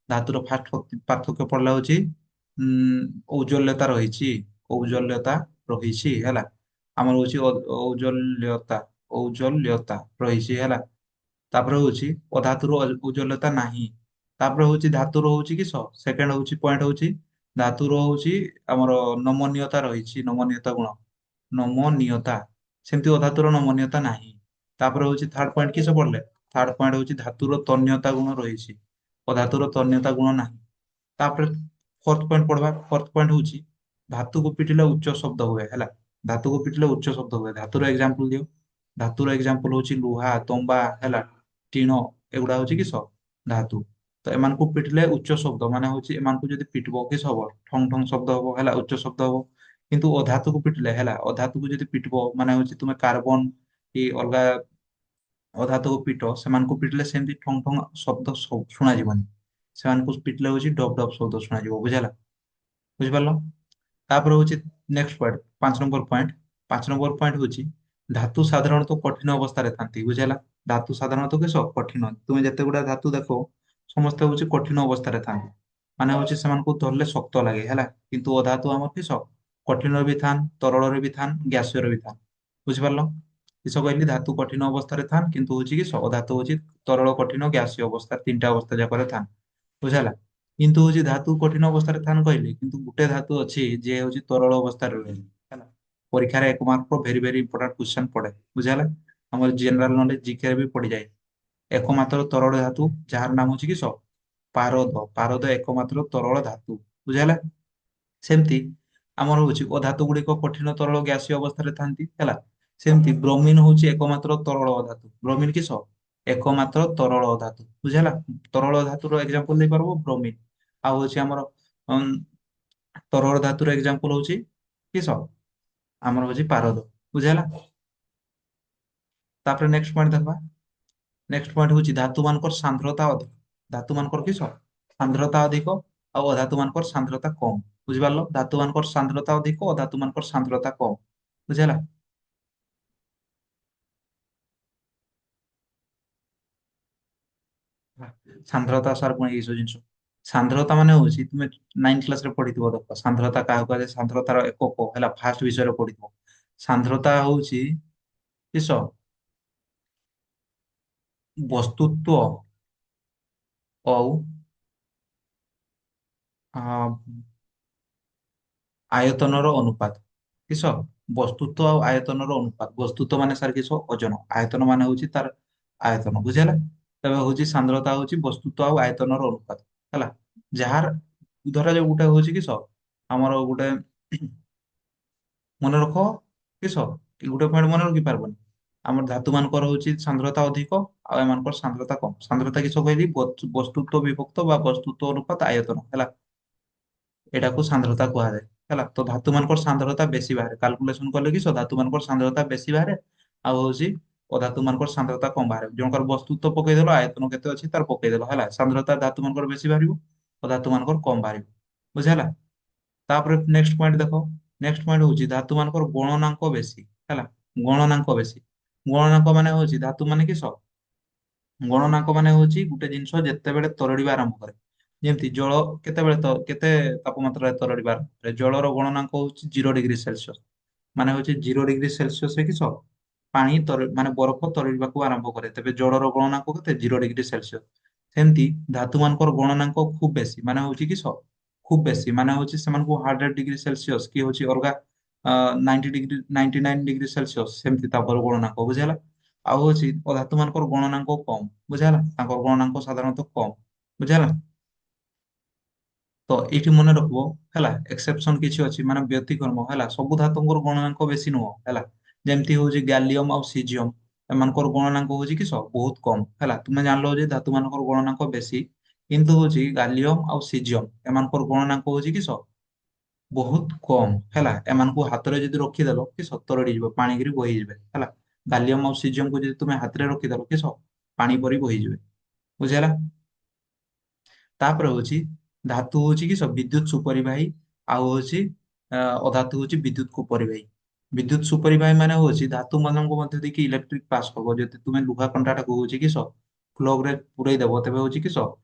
ଧାତୁର ଫାଷ୍ଟ ପାର୍ଥକ୍ୟ ପଡିଲା ହଉଛି ଔଜ୍ଜଲ୍ୟତା ରହିଛି। ଔଜ୍ଜଲ୍ୟତା ରହିଛି ହେଲା। ଆମର ହଉଛି ଔଜ୍ଜଲ୍ୟତା। ଔଜ୍ଜଲ୍ୟତା ରହିଛି ହେଲା। ତାପରେ ହଉଛି ଅଧାତୁର ଉଜ୍ଜ୍ୱଲତା ନାହିଁ। ତାପରେ ହଉଛି ଧାତୁର ହଉଛି କିସ ସେକେଣ୍ଡ ହଉଛି ପଏଣ୍ଟ ହଉଛି ଧାତୁର ହଉଛି ଆମର ନମନୀୟତା ରହିଛି, ନମନୀୟତା ଗୁଣ, ନମନୀୟତା। ସେମିତି ଅଧାତୁର ନମନୀୟତା ନାହିଁ। ତାପରେ ହଉଛି ଥାର୍ଡ ପଏଣ୍ଟ କିସ ପଢିଲେ? ଥାର୍ଡ ପଏଣ୍ଟ ହଉଛି ଧାତୁର ତନ୍ୟତା ଗୁଣ ରହିଛି, ଅଧାତୁର ତନ୍ୟତା ଗୁଣ ନାହିଁ। ତାପରେ ଫୋର୍ଥ ପଏଣ୍ଟ ପଢବା। ଫୋର୍ଥ ପଏଣ୍ଟ ହଉଛି ଧାତୁକୁ ପିଟିଲେ ଉଚ୍ଚ ଶବ୍ଦ ହୁଏ ହେଲା। ଧାତୁକୁ ପିଟିଲେ ଉଚ୍ଚ ଶବ୍ଦ ହୁଏ। ଧାତୁର ଏକ୍ସାମ୍ପଲ ଦିଅ। ଧାତୁର ଏକ୍ସାମ୍ପଲ ହଉଛି ଲୁହା, ତମ୍ବା ହେଲା, ଟିଣ। ଏଗୁଡା ହଉଛି କିସ ଧାତୁ। ତ ଏମାନଙ୍କୁ ପିଟିଲେ ଉଚ୍ଚ ଶବ୍ଦ ମାନେ ହଉଛି ଏମାନଙ୍କୁ ଯଦି ପିଟିବ କିସ ହବ? ଠଙ୍ଗ ଠଙ୍ଗ ଶବ୍ଦ ହବ ହେଲା, ଉଚ୍ଚ ଶବ୍ଦ ହବ। କିନ୍ତୁ ଅଧାତୁକୁ ପିଟିଲେ ହେଲା, ଅଧାତୁକୁ ଯଦି ପିଟିବ ମାନେ ହଉଛି ତୁମେ କାର୍ବନ କି ଅଲଗା ଅଧାତୁକୁ ପିଟ, ସେମାନଙ୍କୁ ପିଟିଲେ ସେମିତି ଠଙ୍ଗ ଠଙ୍ଗ ଶବ୍ଦ ଶୁଣାଯିବନି। ସେମାନଙ୍କୁ ପିଟିଲେ ହଉଛି ଡବ ଡବ ଶବ୍ଦ ଶୁଣାଯିବ। ବୁଝିଲା? ବୁଝିପାରିଲ? ତାପରେ ହଉଛି next point, 5 number point. 5 number point ହଉଛି ଧାତୁ ସାଧାରଣତଃ କଠିନ ଅବସ୍ଥାରେ ଥାନ୍ତି। ବୁଝିଲା? ଧାତୁ ସାଧାରଣତଃ କିସ କଠିନ। ତୁମେ ଯେତେ ଗୁଡା ଧାତୁ ଦେଖ ସମସ୍ତେ ହଉଛି କଠିନ ଅବସ୍ଥାରେ ଥାନ୍ତି। ମାନେ ହଉଛି ସେମାନଙ୍କୁ ଧରିଲେ ଶକ୍ତ ଲାଗେ ହେଲା। କିନ୍ତୁ ଅଧାତୁ ଆମର କିସ କଠିନ ବି ଥାନ୍, ତରଳରେ ବି ଥାନ୍, ଗ୍ୟାସୀୟରେ ବି ଥାନ୍। ବୁଝିପାରିଲ? କିସ କହିଲି? ଧାତୁ କଠିନ ଅବସ୍ଥାରେ ଥାନ୍ କିନ୍ତୁ ହଉଛି କି ଅଧାତୁ ହଉଛି ତରଳ, କଠିନ, ଗ୍ୟାସୀୟ ଅବସ୍ଥା, ତିନିଟା ଅବସ୍ଥା ଯାକରେ ଥାନ୍। ବୁଝିଲା? କିନ୍ତୁ ହଉଛି ଧାତୁ କଠିନ ଅବସ୍ଥାରେ ଥାନ୍ କହିଲି, କିନ୍ତୁ ଗୋଟେ ଧାତୁ ଅଛି ଯିଏ ହଉଛି ତରଳ ଅବସ୍ଥାରେ ରୁହେ ହେଲା। ପରୀକ୍ଷାରେ 1 mark very very important question ପଡେ। ବୁଝିଲା? ଆମର ଜେନେରାଲ ନଲେଜ ଜିକେ ବି ପଡିଯାଏ। একমাত্র তরଳ ଧାତୁ ଯାହାର ନାମ ହଉଛି କିସ ପାରଦ। ପାରଦ ଏକମାତ୍ର ତରଳ ଧାତୁ। ବୁଝିହେଲା? ସେମିତି ଆମର ହଉଛି ଅଧାତୁ ଗୁଡିକ କଠିନ, ତରଳ, ଗ୍ୟାସୀୟ ଅବସ୍ଥାରେ ଥାନ୍ତି ହେଲା। ସେମିତି ବ୍ରୋମିନ ହଉଛି ଏକମାତ୍ର ତରଳ ଧାତୁ। ବ୍ରୋମିନ କିସ ଏକମାତ୍ର ତରଳ ଧାତୁ। ବୁଝିହେଲା? ତରଳ ଧାତୁର ଏକ୍ସାମ୍ପଲ ଦେଇପାରିବ ବ୍ରୋମିନ। ଆଉ ହଉଛି ଆମର ଉଁ, ତରଳ ଧାତୁର ଏକ୍ସାମ୍ପଲ ହଉଛି କିସ ଆମର ହଉଛି ପାରଦ। ବୁଝିହେଲା? ତାପରେ ନେକ୍ସଟ ପଏଣ୍ଟ ଦେଖବା। ନେକ୍ସଟ ପଏଣ୍ଟ ହଉଛି ଧାତୁ ମାନଙ୍କର ସାନ୍ଦ୍ରତା ଅଧିକ। ଧାତୁ ମାନଙ୍କର କିସ ସାନ୍ଦ୍ରତା ଅଧିକ ଆଉ ଅଧାତୁ ମାନଙ୍କର ସାନ୍ଦ୍ରତା କମ। ବୁଝିପାରିଲ? ଧାତୁ ମାନଙ୍କର ସାନ୍ଦ୍ରତା ଅଧିକ, ଅଧାତୁ ମାନଙ୍କର ସାନ୍ଦ୍ରତା କମ। ବୁଝିହେଲା? ସାନ୍ଦ୍ରତା ସାର ପୁଣି ଏଇସବୁ ଜିନିଷ। ସାନ୍ଦ୍ରତା ମାନେ ହଉଛି ତୁମେ 9th କ୍ଲାସ ରେ ପଢିଥିବ ଦେଖ, ସାନ୍ଦ୍ରତା କାହାକୁ କୁହାଯାଏ? ସାନ୍ଦ୍ରତାର ଏକକ ହେଲା, ଫାର୍ଷ୍ଟ ବିଷୟରେ ପଢିଥିବ। ସାନ୍ଦ୍ରତା ହଉଛି କିସ ବସ୍ତୁତ୍ବ ଆଉ ଆ, ଆୟତନର ଅନୁପାତ। କିସ ବସ୍ତୁତ୍ବ ଆଉ ଆୟତନର ଅନୁପାତ। ବସ୍ତୁତ୍ବ ମାନେ ସାର କିସ ଓଜନ, ଆୟତନ ମାନେ ହଉଛି ତାର ଆୟତନ। ବୁଝିହେଲା? ତେବେ ହଉଛି ସାନ୍ଦ୍ରତା ହଉଛି ବସ୍ତୁତ୍ବ ଆଉ ଆୟତନର ଅନୁପାତ ହେଲା। ଯାହାର ଧରାଯାଉ ଗୋଟେ ହଉଛି କିସ ଆମର ଗୋଟେ ମନେ ରଖ କିସ ଗୋଟେ ପଏଣ୍ଟ ମନେ ରଖି ପାରବନି। ଆମର ଧାତୁ ମାନଙ୍କର ହଉଛି ସାନ୍ଦ୍ରତା ଅଧିକ ଆଉ ଏମାନଙ୍କର ସାନ୍ଦ୍ରତା କମ। ସାନ୍ଦ୍ରତା କିସ କହିଲି? ବସ୍ତୁତ୍ବ ବିଭକ୍ତ ବା ବସ୍ତୁତ୍ବ ଅନୁପାତ ଆୟତନ ହେଲା। ଏଟାକୁ ସାନ୍ଦ୍ରତା କୁହାଯାଏ ହେଲା। ତ ଧାତୁ ମାନଙ୍କର ସାନ୍ଦ୍ରତା ବେଶୀ ବାହାରେ। କାଲକୁଲେସନ କଲେ କି ଧାତୁ ମାନଙ୍କର ସାନ୍ଦ୍ରତା ବେଶୀ ବାହାରେ ଆଉ ହଉଛି ଅଧାତୁ ମାନଙ୍କର ସାନ୍ଦ୍ରତା କମ ବାହାରେ। ଜଣଙ୍କର ବସ୍ତୁତ୍ବ ପକେଇଦେଲ, ଆୟତନ କେତେ ଅଛି ତାର ପକେଇଦେଲ ହେଲା। ସାନ୍ଦ୍ରତା ଧାତୁ ମାନଙ୍କର ବେଶୀ ବାହାରିବ, ଅଧାତୁ ମାନଙ୍କର କମ ବାହାରିବ। ବୁଝିହେଲା? ତାପରେ ନେକ୍ସଟ ପଏଣ୍ଟ ଦେଖ। ନେକ୍ସଟ ପଏଣ୍ଟ ହଉଛି ଧାତୁ ମାନଙ୍କର ଗଣନାଙ୍କ ବେଶୀ ହେଲା। ଗଣନାଙ୍କ ବେଶୀ। ଗଣନାଙ୍କ ମାନେ ହଉଛି ଧାତୁ ମାନେ କିସ ଗଣନାଙ୍କ ମାନେ ହଉଛି ଗୋଟେ ଜିନିଷ ଯେତେବେଳେ ତରଳିବା ଆରମ୍ଭ କରେ। ଯେମିତି ଜଳ କେତେବେଳେ କେତେ ତାପମାତ୍ରାରେ ତରଳିବା ଆରମ୍ଭ କରେ? ଜଳର ଗଣନାଙ୍କ ହଉଛି 0 ଡିଗ୍ରୀ ସେଲସିୟସ। ମାନେ ହଉଛି 0 ଡିଗ୍ରୀ ସେଲସିୟସ କିସ ପାଣି ମାନେ ବରଫ ତରଳିବାକୁ ଆରମ୍ଭ କରେ। ତେବେ ଜଳର ଗଣନାଙ୍କ କେତେ? 0 ଡିଗ୍ରୀ ସେଲସିୟସ। ସେମିତି ଧାତୁ ମାନଙ୍କର ଗଣନାଙ୍କ ଖୁବ ବେଶୀ ମାନେ ହଉଛି କିସ ଖୁବ ବେଶୀ ମାନେ ହଉଛି ସେମାନଙ୍କୁ 100 ଡିଗ୍ରୀ ସେଲସିୟସ କି ହଉଛି ଅଲଗା 90 ଡିଗ୍ରୀ 99 ଡିଗ୍ରୀ ସେଲସିୟସ ସେମିତି ତାପରେ ଗଣନାଙ୍କ। ବୁଝିହେଲା? ଆଉ ହଉଛି ଧାତୁ ମାନଙ୍କର ଗଣନାଙ୍କ କମ। ବୁଝିହେଲା? ତାଙ୍କର ଗଣନାଙ୍କ ସାଧାରଣତଃ କମ। ବୁଝିହେଲା? ତ ଏଇଠି ମନେ ରଖିବ ହେଲା, ଏକ୍ସେପସନ କିଛି ଅଛି ମାନେ ବ୍ୟତିକ୍ରମ ହେଲା। ସବୁ ଧାତୁଙ୍କର ଗଣନାଙ୍କ ବେଶୀ ନୁହଁ ହେଲା। ଯେମିତି ହଉଛି ଗାଲିୟମ ଆଉ ସିଜିୟମ, ଏମାନଙ୍କର ଗଣନାଙ୍କ ହଉଛି କିସ ବହୁତ କମ ହେଲା। ତୁମେ ଜାଣିଲ ଯେ ଧାତୁ ମାନଙ୍କର ଗଣନାଙ୍କ ବେଶୀ, କିନ୍ତୁ ହଉଛି ଗାଲିୟମ ଆଉ ସିଜିୟମ ଏମାନଙ୍କର ଗଣନାଙ୍କ ହଉଛି କିସ ବହୁତ କମ ହେଲା। ଏମାନଙ୍କୁ ହାତରେ ଯଦି ରଖିଦେଲ କି ତରଳିଯିବ, ପାଣିକିରି ବୋହିଯିବେ ହେଲା। ଗାଲିୟମ ଆଉ ସିଜିୟମକୁ ଯଦି ତୁମେ ହାତରେ ରଖିଦେଲ କିସ ପାଣି ପରି ବୋହିଯିବେ। ବୁଝିହେଲା? ତାପରେ ହଉଛି ଧାତୁ ହଉଛି କି ବିଦ୍ୟୁତ ସୁପରିବାହୀ ଆଉ ହଉଛି ଅଧାତୁ ହଉଛି ବିଦ୍ୟୁତ କୁପରିବାହୀ। ବିଦ୍ୟୁତ ସୁପରିବାହୀ ମାନେ ହଉଛି ଧାତୁ ମାନଙ୍କ ମଧ୍ୟ ଦେଇକି ଇଲେକ୍ଟ୍ରିକ ପାସ୍ ହବ। ଯଦି ତୁମେ ଲୁହା କଣ୍ଟାଟାକୁ ହଉଛି କିସ ପ୍ଲଗ ରେ ପୁରେଇ ଦବ, ତେବେ ହଉଛି କିସ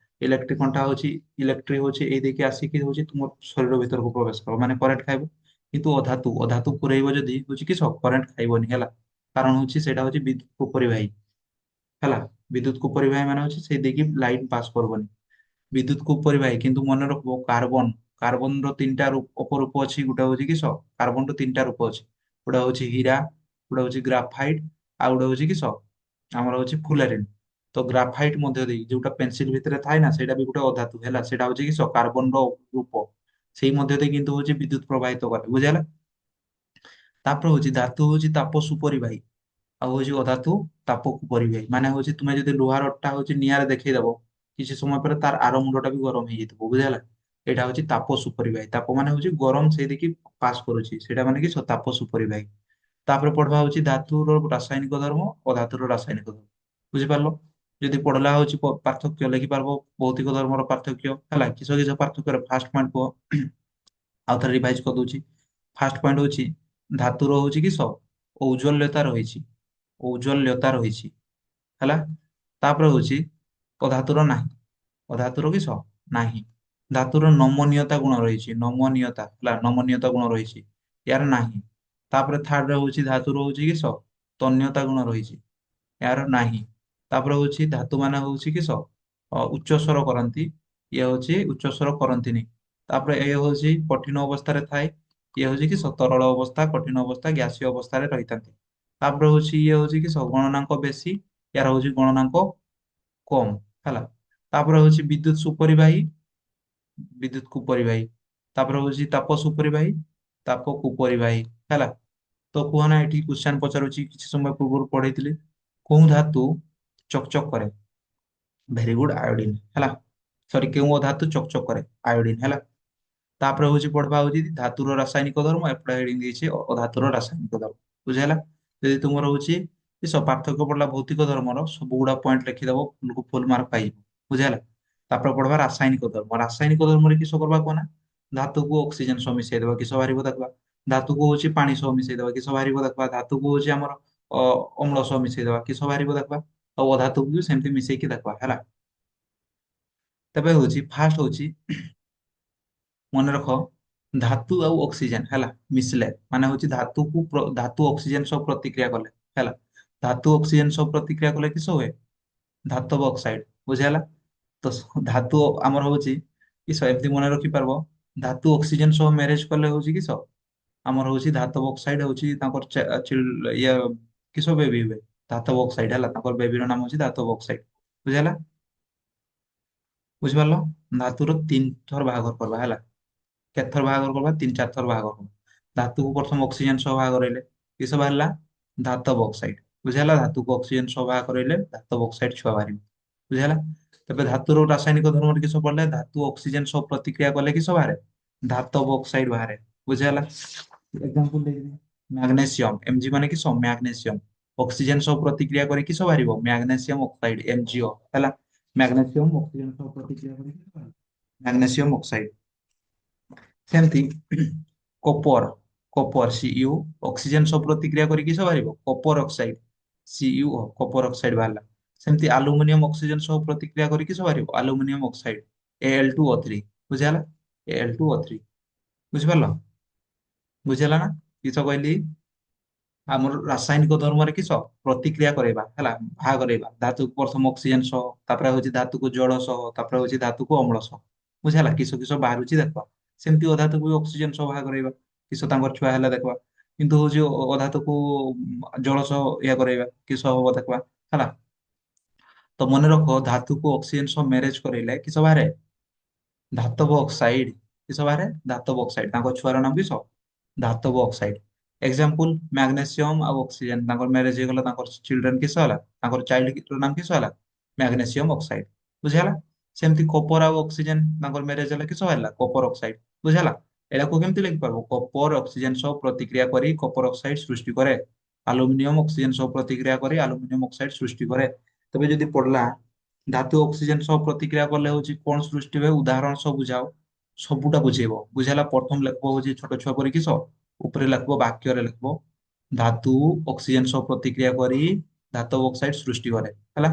ଇଲେକ୍ଟ୍ରିକ କଣ୍ଟା ହଉଛି ଇଲେକ୍ଟ୍ରିକ ହଉଛି ଏଇ ଦେଇକି ଆସିକି ହଉଛି ତୁମ ଶରୀର ଭିତରକୁ ପ୍ରବେଶ କରିବ ମାନେ କରେଣ୍ଟ ଖାଇବ। କିନ୍ତୁ ଅଧାତୁ ପୁରେଇବ ଯଦି ହଉଛି କିସ କରେଣ୍ଟ ଖାଇବନି ହେଲା। କାରଣ ହଉଛି ସେଇଟା ହଉଛି ବିଦ୍ୟୁତ କୁପରିବାହୀ ହେଲା। ବିଦ୍ୟୁତ କୁପରିବାହୀ ମାନେ ହଉଛି ସେଇ ଦେଇକି ଲାଇନ ପାସ୍ କରିବନି। ବିଦ୍ୟୁତ କୁପରିବାହୀ କିନ୍ତୁ ମନେ ରଖିବ କାର୍ବନ, କାର୍ବନ ର ତିନିଟା ଅପରୂପ ଅଛି। ଗୋଟେ ହଉଛି କିସ, କାର୍ବନ ର ତିନିଟା ରୂପ ଅଛି। ଗୋଟେ ହଉଛି ହୀରା, ଗୋଟେ ହଉଛି ଗ୍ରାଫାଇଟ, ଆଉ ଗୋଟେ ହଉଛି କିସ ଆମର ହଉଛି ଫୁଲାରିନ। ତ ଗ୍ରାଫାଇଟ ମଧ୍ୟ ଦେଇ ଯୋଉଟା ପେନସିଲ ଭିତରେ ଥାଏ ନା, ସେଇଟା ବି ଗୋଟେ ଅଧାତୁ ହେଲା। ସେଇଟା ହଉଛି କିସ କାର୍ବନ ର ରୂପ। ସେଇ ମଧ୍ୟ ଦେଇ କିନ୍ତୁ ହଉଛି ବିଦ୍ୟୁତ ପ୍ରବାହିତ କରେ, ବୁଝିହେଲା। ତାପରେ ହଉଛି ଧାତୁ ହଉଛି ତାପ ସୁପରିବାହୀ, ଆଉ ହଉଛି ଅଧାତୁ ତାପକୁ ପରିବାହୀ। ମାନେ ହଉଛି ତୁମେ ଯଦି ଲୁହା ରଡଟା ହଉଛି ନିଆଁରେ ଦେଖେଇଦବ, କିଛି ସମୟ ପରେ ତାର ଆର ମୁଣ୍ଡ ଟା ବି ଗରମ ହେଇଯାଇଥିବ, ବୁଝିହେଲା। ଏଇଟା ହଉଛି ତାପ ସୁପରିବାହୀ। ତାପ ମାନେ ହଉଛି ଗରମ ସେଇଦିକି ପାସ୍ କରୁଛି, ସେଇଟା ମାନେ କି ତାପ ସୁପରିବାହୀ। ତାପରେ ପଢବା ହଉଛି ଧାତୁର ରାସାୟନିକ ଧର୍ମ, ଅଧାତୁର ରାସାୟନିକ ଧର୍ମ। ବୁଝିପାରିଲ। ଯଦି ପଢଲା ହଉଛି ପାର୍ଥକ୍ୟ ଲେଖିପାରିବ, ଭୌତିକ ଧର୍ମର ପାର୍ଥକ୍ୟ ହେଲା। କିସ କିସ ପାର୍ଥକ୍ୟ, ଫାର୍ଷ୍ଟ ପଏଣ୍ଟ କୁହ। ଆଉ ଥରେ ରିଭାଇଜ କରିଦଉଛି। ଫାର୍ଷ୍ଟ ପଏଣ୍ଟ ହଉଛି ଧାତୁର ହଉଛି କିସ ଔଜ୍ୱଲ୍ୟତା ରହିଛି, ଔଜ୍ୱଲ୍ୟତା ରହିଛି ହେଲା। ତାପରେ ହଉଛି ଅଧାତୁର ନାହିଁ, ଅଧାତୁର କିସ ନାହିଁ। ଧାତୁର ନମନୀୟତା ଗୁଣ ରହିଛି, ନମନୀୟତା ହେଲା, ନମନୀୟତା ଗୁଣ ରହିଛି, ୟାର ନାହିଁ। ତାପରେ ଥାର୍ଡ ରେ ହଉଛି ଧାତୁର ହଉଛି କିସ ତନ୍ୟତା ଗୁଣ ରହିଛି, ୟାର ନାହିଁ। ତାପରେ ହଉଛି ଧାତୁ ମାନେ ହଉଛି କିସ ଉଚ୍ଚ ସ୍ୱର କରନ୍ତି, ଇଏ ହଉଛି ଉଚ୍ଚ ସ୍ୱର କରନ୍ତିନି। ତାପରେ ଏ ହଉଛି କଠିନ ଅବସ୍ଥାରେ ଥାଏ, ଇଏ ହଉଛି କି ତରଳ ଅବସ୍ଥା, କଠିନ ଅବସ୍ଥା, ଗ୍ୟାସୀୟ ଅବସ୍ଥାରେ ରହିଥାନ୍ତି। ତାପରେ ହଉଛି ଇଏ ହଉଛି କି ଗଣନାଙ୍କ ବେଶୀ, ୟାର ହଉଛି ଗଣନାଙ୍କ କମ ହେଲା। ତାପରେ ହଉଛି ବିଦ୍ୟୁତ ସୁପରିବାହୀ, ବିଦ୍ୟୁତ କୁପରିବାହୀ। ତାପରେ ହଉଛି ତାପ ସୁପରିବାହୀ, ତାପ କୁପରିବାହୀ ହେଲା। ତ କୁହ ନା, ଏଠି କ୍ୱେଶ୍ଚନ ପଚାରୁଛି, କିଛି ସମୟ ପୂର୍ବରୁ ପଢେଇଥିଲି। କୋଉ ଧାତୁ ଚକଚକ କରେ? ଭେରି ଗୁଡ, ଆୟୋଡିନ ହେଲା। ସରି, କେଉଁ ଧାତୁ ଚକଚକ କରେ? ଆୟୋଡିନ ହେଲା। ତାପରେ ହଉଛି ପଢବା ହଉଛି ଧାତୁର ରାସାୟନିକ ଧର୍ମ, ଏପଟେ ହେଡିଙ୍ଗ ଦେଇଛି ଅଧାତୁର ରାସାୟନିକ ଧର୍ମ, ବୁଝିହେଲା। ଯଦି ତୁମର ହଉଛି କିସ ପାର୍ଥକ୍ୟ ପଡିଲା ଭୌତିକ ଧର୍ମର, ସବୁ ଗୁଡା ପଏଣ୍ଟ ଲେଖିଦବ, ଫୁଲ ମାର୍କ ପାଇବ, ବୁଝିହେଲା। ତାପରେ ପଢବା ରାସାୟନିକ ଧର୍ମ। ରାସାୟନିକ ଧର୍ମରେ କିସ କରବା କୁହନା, ଧାତୁକୁ ଅକ୍ସିଜେନ ସହ ମିଶେଇ ଦେବା, କିସ ବାହାରିବ ଦେଖବା। ଧାତୁକୁ ହଉଛି ପାଣି ସହ ମିଶେଇ ଦେବା, କିସ ବାହାରିବ ଦେଖବା। ଧାତୁକୁ ହଉଛି ଆମର ଅ, ଅମ୍ଳ ସହ ମିଶେଇ ଦେବା, କିସ ବାହାରିବ ଦେଖବା। ଆଉ ଅଧାତୁକୁ ବି ସେମିତି ମିଶେଇକି ଦେଖବା ହେଲା। ତେବେ ହଉଛି ଫାଷ୍ଟ ହଉଛି ମନେ ରଖ, ଧାତୁ ଆଉ ଅକ୍ସିଜେନ ହେଲା ମିଶିଲେ ମାନେ ହଉଛି ଧାତୁ ଅକ୍ସିଜେନ ସହ ପ୍ରତିକ୍ରିୟା କଲେ ହେଲା। ଧାତୁ ଅକ୍ସିଜେନ ସହ ପ୍ରତିକ୍ରିୟା କଲେ କିସ ହୁଏ? ଧାତବ ଅକ୍ସାଇଡ, ବୁଝିହେଲା। ତ ଧାତୁ ଆମର ହଉଛି କିସ, ଏମିତି ମନେ ରଖିପାରିବ। ଧାତୁ ଅକ୍ସିଜେନ ସହ ମ୍ୟାରେଜ କଲେ ହଉଛି କିସ, ଆମର ହଉଛି ଧାତବ ଅକ୍ସାଇଡ ହଉଛି ତାଙ୍କର ଇଏ କିସ ବେବି ହୁଏ, ଧାତବ ଅକ୍ସାଇଡ ହେଲା। ତାଙ୍କର ବେବିର ନାମ ହଉଛି ଧାତବ ଅକ୍ସାଇଡ, ବୁଝିହେଲା। ବୁଝିପାରିଲ। ଧାତୁର ତିନି ଥର ବାହାଘର କରିବା ହେଲା। କେତେ ଥର ବାହାଘର କରିବା? ତିନି ଚାରି ଥର ବାହାଘର କରିବା। ଧାତୁକୁ ପ୍ରଥମ ଅକ୍ସିଜେନ ସହ ବାହାଘର ହେଲେ କିସ ବାହାରିଲା? ଧାତବ ଅକ୍ସାଇଡ, ବୁଝିହେଲା। ଧାତୁକୁ ଅକ୍ସିଜେନ ସହ ବାହାଘର ହେଲେ ଧାତବ ଅକ୍ସାଇଡ ଛୁଆ ବାହାରିବ, ବୁଝିହେଲା। ତେବେ ଧାତୁର ରାସାୟନିକ ଧର୍ମ କିସ ପଡିଲେ, ଧାତୁ ଅକ୍ସିଜେନ ସହ ପ୍ରତିକ୍ରିୟା କଲେ କିସ ବାହାରେ? ଧାତବ ଅକ୍ସାଇଡ ବାହାରେ, ବୁଝିହେଲା। ଏକ୍ସାମ୍ପଲ ଦେଇଦେବି, ମ୍ୟାଗ୍ନେସିୟମ, ଏମଜି ମାନେ କିସ ମ୍ୟାଗ୍ନେସିୟମ। ଅକ୍ସିଜେନ ସହ ପ୍ରତିକ୍ରିୟା କରି କିସ ବାହାରିବ? ମ୍ୟାଗ୍ନେସିୟମ ଅକ୍ସାଇଡ, ଏମଜିଓ ହେଲା। ମ୍ୟାଗ୍ନେସିୟମ ଅକ୍ସିଜେନ ସହ ପ୍ରତିକ୍ରିୟା କରି କିସ ବାହାରିବ? Magnesium oxide. ସେମିତି କପର, କପର ସିୟୁ ଅକ୍ସିଜେନ ସହ ପ୍ରତିକ୍ରିୟା କରି କିସ ବାହାରିବ? କପର ଅକ୍ସାଇଡ, ସିୟୁ କପର ଅକ୍ସାଇଡ ବାହାରିଲା। ସେମିତି ଆଲୁମିନିୟମ ଅକ୍ସିଜେନ ସହ ପ୍ରତିକ୍ରିୟା କରି କିସ ବାହାରିବ? ଆଲୁମିନିୟମ ଅକ୍ସାଇଡ, Al2O3, ବୁଝିହେଲା। Al2O3, ବୁଝିପାରିଲ। ବୁଝିହେଲା ନା? କିସ କହିଲି? ଆମର ରାସାୟନିକ ଧର୍ମରେ କିସ ପ୍ରତିକ୍ରିୟା କରେଇବା ହେଲା, ବାହା କରେଇବା। ଧାତୁକୁ ପ୍ରଥମ ଅକ୍ସିଜେନ ସହ, ତାପରେ ହଉଛି ଧାତୁକୁ ଜଳ ସହ, ତାପରେ ହଉଛି ଧାତୁକୁ ଅମ୍ଳ ସହ, ବୁଝିହେଲା। କିସ କିସ ବାହାରୁଛି ଦେଖବା। ସେମିତି ଅଧାତୁକୁ ବି ଅକ୍ସିଜେନ ସହ ବାହା କରେଇବା, କିସ ତାଙ୍କର ଛୁଆ ହେଲା ଦେଖବା। କିନ୍ତୁ ହଉଛି ଅଧାତୁକୁ ଜଳ ସହ ଇଏ କରେଇବା, କିସ ହବ ଦେଖବା ହେଲା। ତ ମନେ ରଖ, ଧାତୁକୁ ଅକ୍ସିଜେନ ସହ ମ୍ୟାରେଜ କରେଇଲେ କିସ ବାହାରେ? ଧାତବ ଅକ୍ସାଇଡ, କିସ ବାହାରେ? ଧାତବ ଅକ୍ସାଇଡ। ତାଙ୍କ ଛୁଆର ନାମ କିସ? ଧାତବ ଅକ୍ସାଇଡ। ଏକ୍ସାମ୍ପଲ, ମ୍ୟାଗ୍ନେସିୟମ ଆଉ ଅକ୍ସିଜେନ ତାଙ୍କର ମ୍ୟାରେଜ ହେଇଗଲା, ତାଙ୍କର ଚିଲଡ୍ରେନ କିସ ହେଲା? ତାଙ୍କର ଚାଇଲ୍ଡ ନାମ କିସ ହେଲା? ମ୍ୟାଗ୍ନେସିୟମ ଅକ୍ସାଇଡ, ବୁଝିହେଲା। ସେମିତି କପର ଆଉ ଅକ୍ସିଜେନ ତାଙ୍କର ମ୍ୟାରେଜ ହେଲା, କିସ ହେଲା? କପର ଅକ୍ସାଇଡ, ବୁଝିହେଲା। ଏଟାକୁ କେମିତି ଲେଖିପାରିବ? କପର ଅକ୍ସିଜେନ ସହ ପ୍ରତିକ୍ରିୟା କରି କପର ଅକ୍ସାଇଡ ସୃଷ୍ଟି କରେ। ଆଲୁମିନିୟମ ଅକ୍ସିଜେନ ସହ ପ୍ରତିକ୍ରିୟା କରି ଆଲୁମିନିୟମ ଅକ୍ସାଇଡ ସୃଷ୍ଟି କରେ। ତେବେ ଯଦି ପଡିଲା ଧାତୁ ଅକ୍ସିଜେନ ସହ ପ୍ରତିକ୍ରିୟା କଲେ ହଉଛି କଣ ସୃଷ୍ଟି ହୁଏ? ଉଦାହରଣ ସହ ବୁଝାଅ। ସବୁଟା ବୁଝେଇବ, ବୁଝିହେଲା। ପ୍ରଥମ ଲେଖିବ ହଉଛି ଛୋଟ ଛୁଆ ପରି କିସ, ଉପରେ ଲେଖିବ, ବାକ୍ୟରେ ଲେଖିବ, ଧାତୁ ଅକ୍ସିଜେନ ସହ ପ୍ରତିକ୍ରିୟା କରି ଧାତବ ଅକ୍ସାଇଡ ସୃଷ୍ଟି କରେ ହେଲା।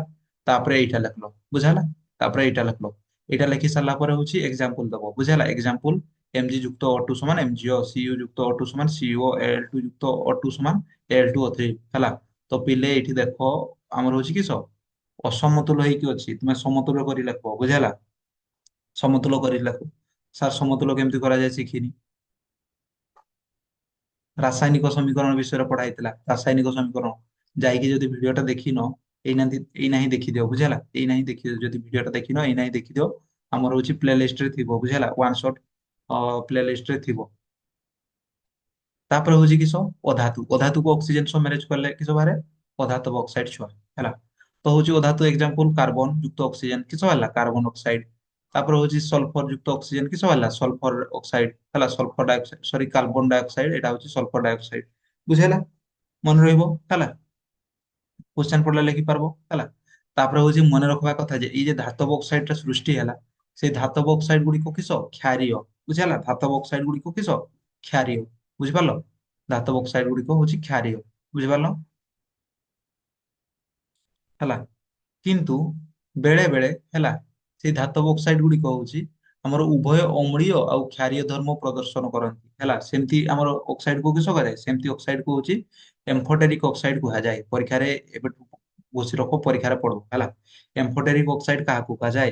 ତାପରେ ଏଇଟା ଲେଖିଲ, ବୁଝିହେଲା। ତାପରେ ଏଇଟା ଲେଖିଲ। ଏଇଟା ଲେଖି ସାରିଲା ପରେ ହଉଛି ଏକ୍ସାମ୍ପଲ ଦବ, ବୁଝିହେଲା। ଏକ୍ସାମ୍ପଲ, ଏମଜି ଯୁକ୍ତ O2 ସମାନ ଏମଜିଓ, ସିୟୁ ଯୁକ୍ତ O2 ସମାନ ସିଓ, Al2 ଯୁକ୍ତ O2 ସମାନ Al2O3 ହେଲା। ତ ପିଲେ ଏଇଠି ଦେଖ ଆମର ହଉଛି କିସ ଅସମତୁଲ ହେଇକି ଅଛି, ତୁମେ ସମତୁଲ କରି ଲେଖ ବୁଝିହେଲା। ସମତୁଲ କରି ଲେଖ। ସାର୍ ସମତୁଲ କେମିତି କରାଯାଏ ଶିଖିନି। ରାସାୟନିକ ସମୀକରଣ ବିଷୟରେ ପଢା ହେଇଥିଲା, ରାସାୟନିକ ସମୀକରଣ। ଯାଇକି ଯଦି ଭିଡିଓଟା ଦେଖିନ, ଏଇନା ହିଁ ଦେଖିଦିଅ ବୁଝିହେଲା, ଏଇନା ହିଁ ଦେଖିଦିଅ, ଯଦି ଭିଡିଓଟା ଦେଖିନ ଏଇନା ହିଁ ଦେଖିଦିଅ। ଆମର ହଉଛି ପ୍ଲେ ଲିଷ୍ଟରେ ଥିବ ବୁଝିହେଲା, ୱାନ୍ ଶଟ ପ୍ଲେ ଲିଷ୍ଟରେ ଥିବ। ତାପରେ ହଉଛି କିସ ଅଧାତୁ, ଅଧାତୁକୁ ଅକ୍ସିଜେନ ସହ ମ୍ୟାରେଜ କଲେ କିସ ବାହାରେ ଅଧାତବ ଅକ୍ସାଇଡ ଛୁଆ ହେଲା। ତ ହଉଛି ଅଧାତୁ ଏକ୍ସାମ୍ପଲ କାର୍ବନ ଯୁକ୍ତ ଅକ୍ସିଜେନ କିସ ହେଲା କାର୍ବନ ଅକ୍ସାଇଡ। ତାପରେ ହଉଛି ସଲଫର ଯୁକ୍ତ ଅକ୍ସିଜେନ କିସ ହେଲା ସଲଫର ଅକ୍ସାଇଡ ହେଲା, ସଲଫର ଡାଇଅକ୍ସାଇଡ ସରି କାର୍ବନ ଡାଇଅକ୍ସାଇଡ, ଏଟା ହଉଛି ସଲଫର ଡାଇଅକ୍ସାଇଡ ବୁଝିହେଲା। ମନେ ରହିବ ହେଲା, କ୍ୱେଶ୍ଚନ ପଡିଲେ ଲେଖିପାରିବ ହେଲା। ତାପରେ ହଉଛି ମନେ ରଖିବା କଥା ଯେ ଏଇ ଯେ ଧାତବ ଅକ୍ସାଇଡ ଟା ସୃଷ୍ଟି ହେଲା, ସେଇ ଧାତବ ଅକ୍ସାଇଡ ଗୁଡିକ କିସ କ୍ଷାରୀୟ ବୁଝିହେଲା, ଧାତବ ଅକ୍ସାଇଡ ଗୁଡିକ କିସ କ୍ଷାରୀୟ ବୁଝିପାରିଲ। ଧାତବ ଅକ୍ସାଇଡ ଗୁଡିକ ହଉଛି କ୍ଷାରୀୟ ବୁଝିପାରିଲ ହେଲା। କିନ୍ତୁ ବେଳେ ବେଳେ ହେଲା ସେଇ ଧାତବ ଅକ୍ସାଇଡ ଗୁଡିକ ହଉଛି ଆମର ଉଭୟ ଅମ୍ଳୀୟ ଆଉ କ୍ଷାରୀୟ ଧର୍ମ ପ୍ରଦର୍ଶନ କରନ୍ତି ହେଲା। ସେମିତି ଆମର ଅକ୍ସାଇଡ କୁ କିସ କରେ, ସେମିତି ଅକ୍ସାଇଡ କୁ ହଉଛି ଏମ୍ଫୋଟେରିକ ଅକ୍ସାଇଡ କୁହାଯାଏ। ପରୀକ୍ଷାରେ ଏବେଠୁ ଘୋଷି ରଖ, ପରୀକ୍ଷାରେ ପଡୁ ହେଲା। ଏମ୍ଫୋଟେରିକ ଅକ୍ସାଇଡ କାହାକୁ କୁହାଯାଏ,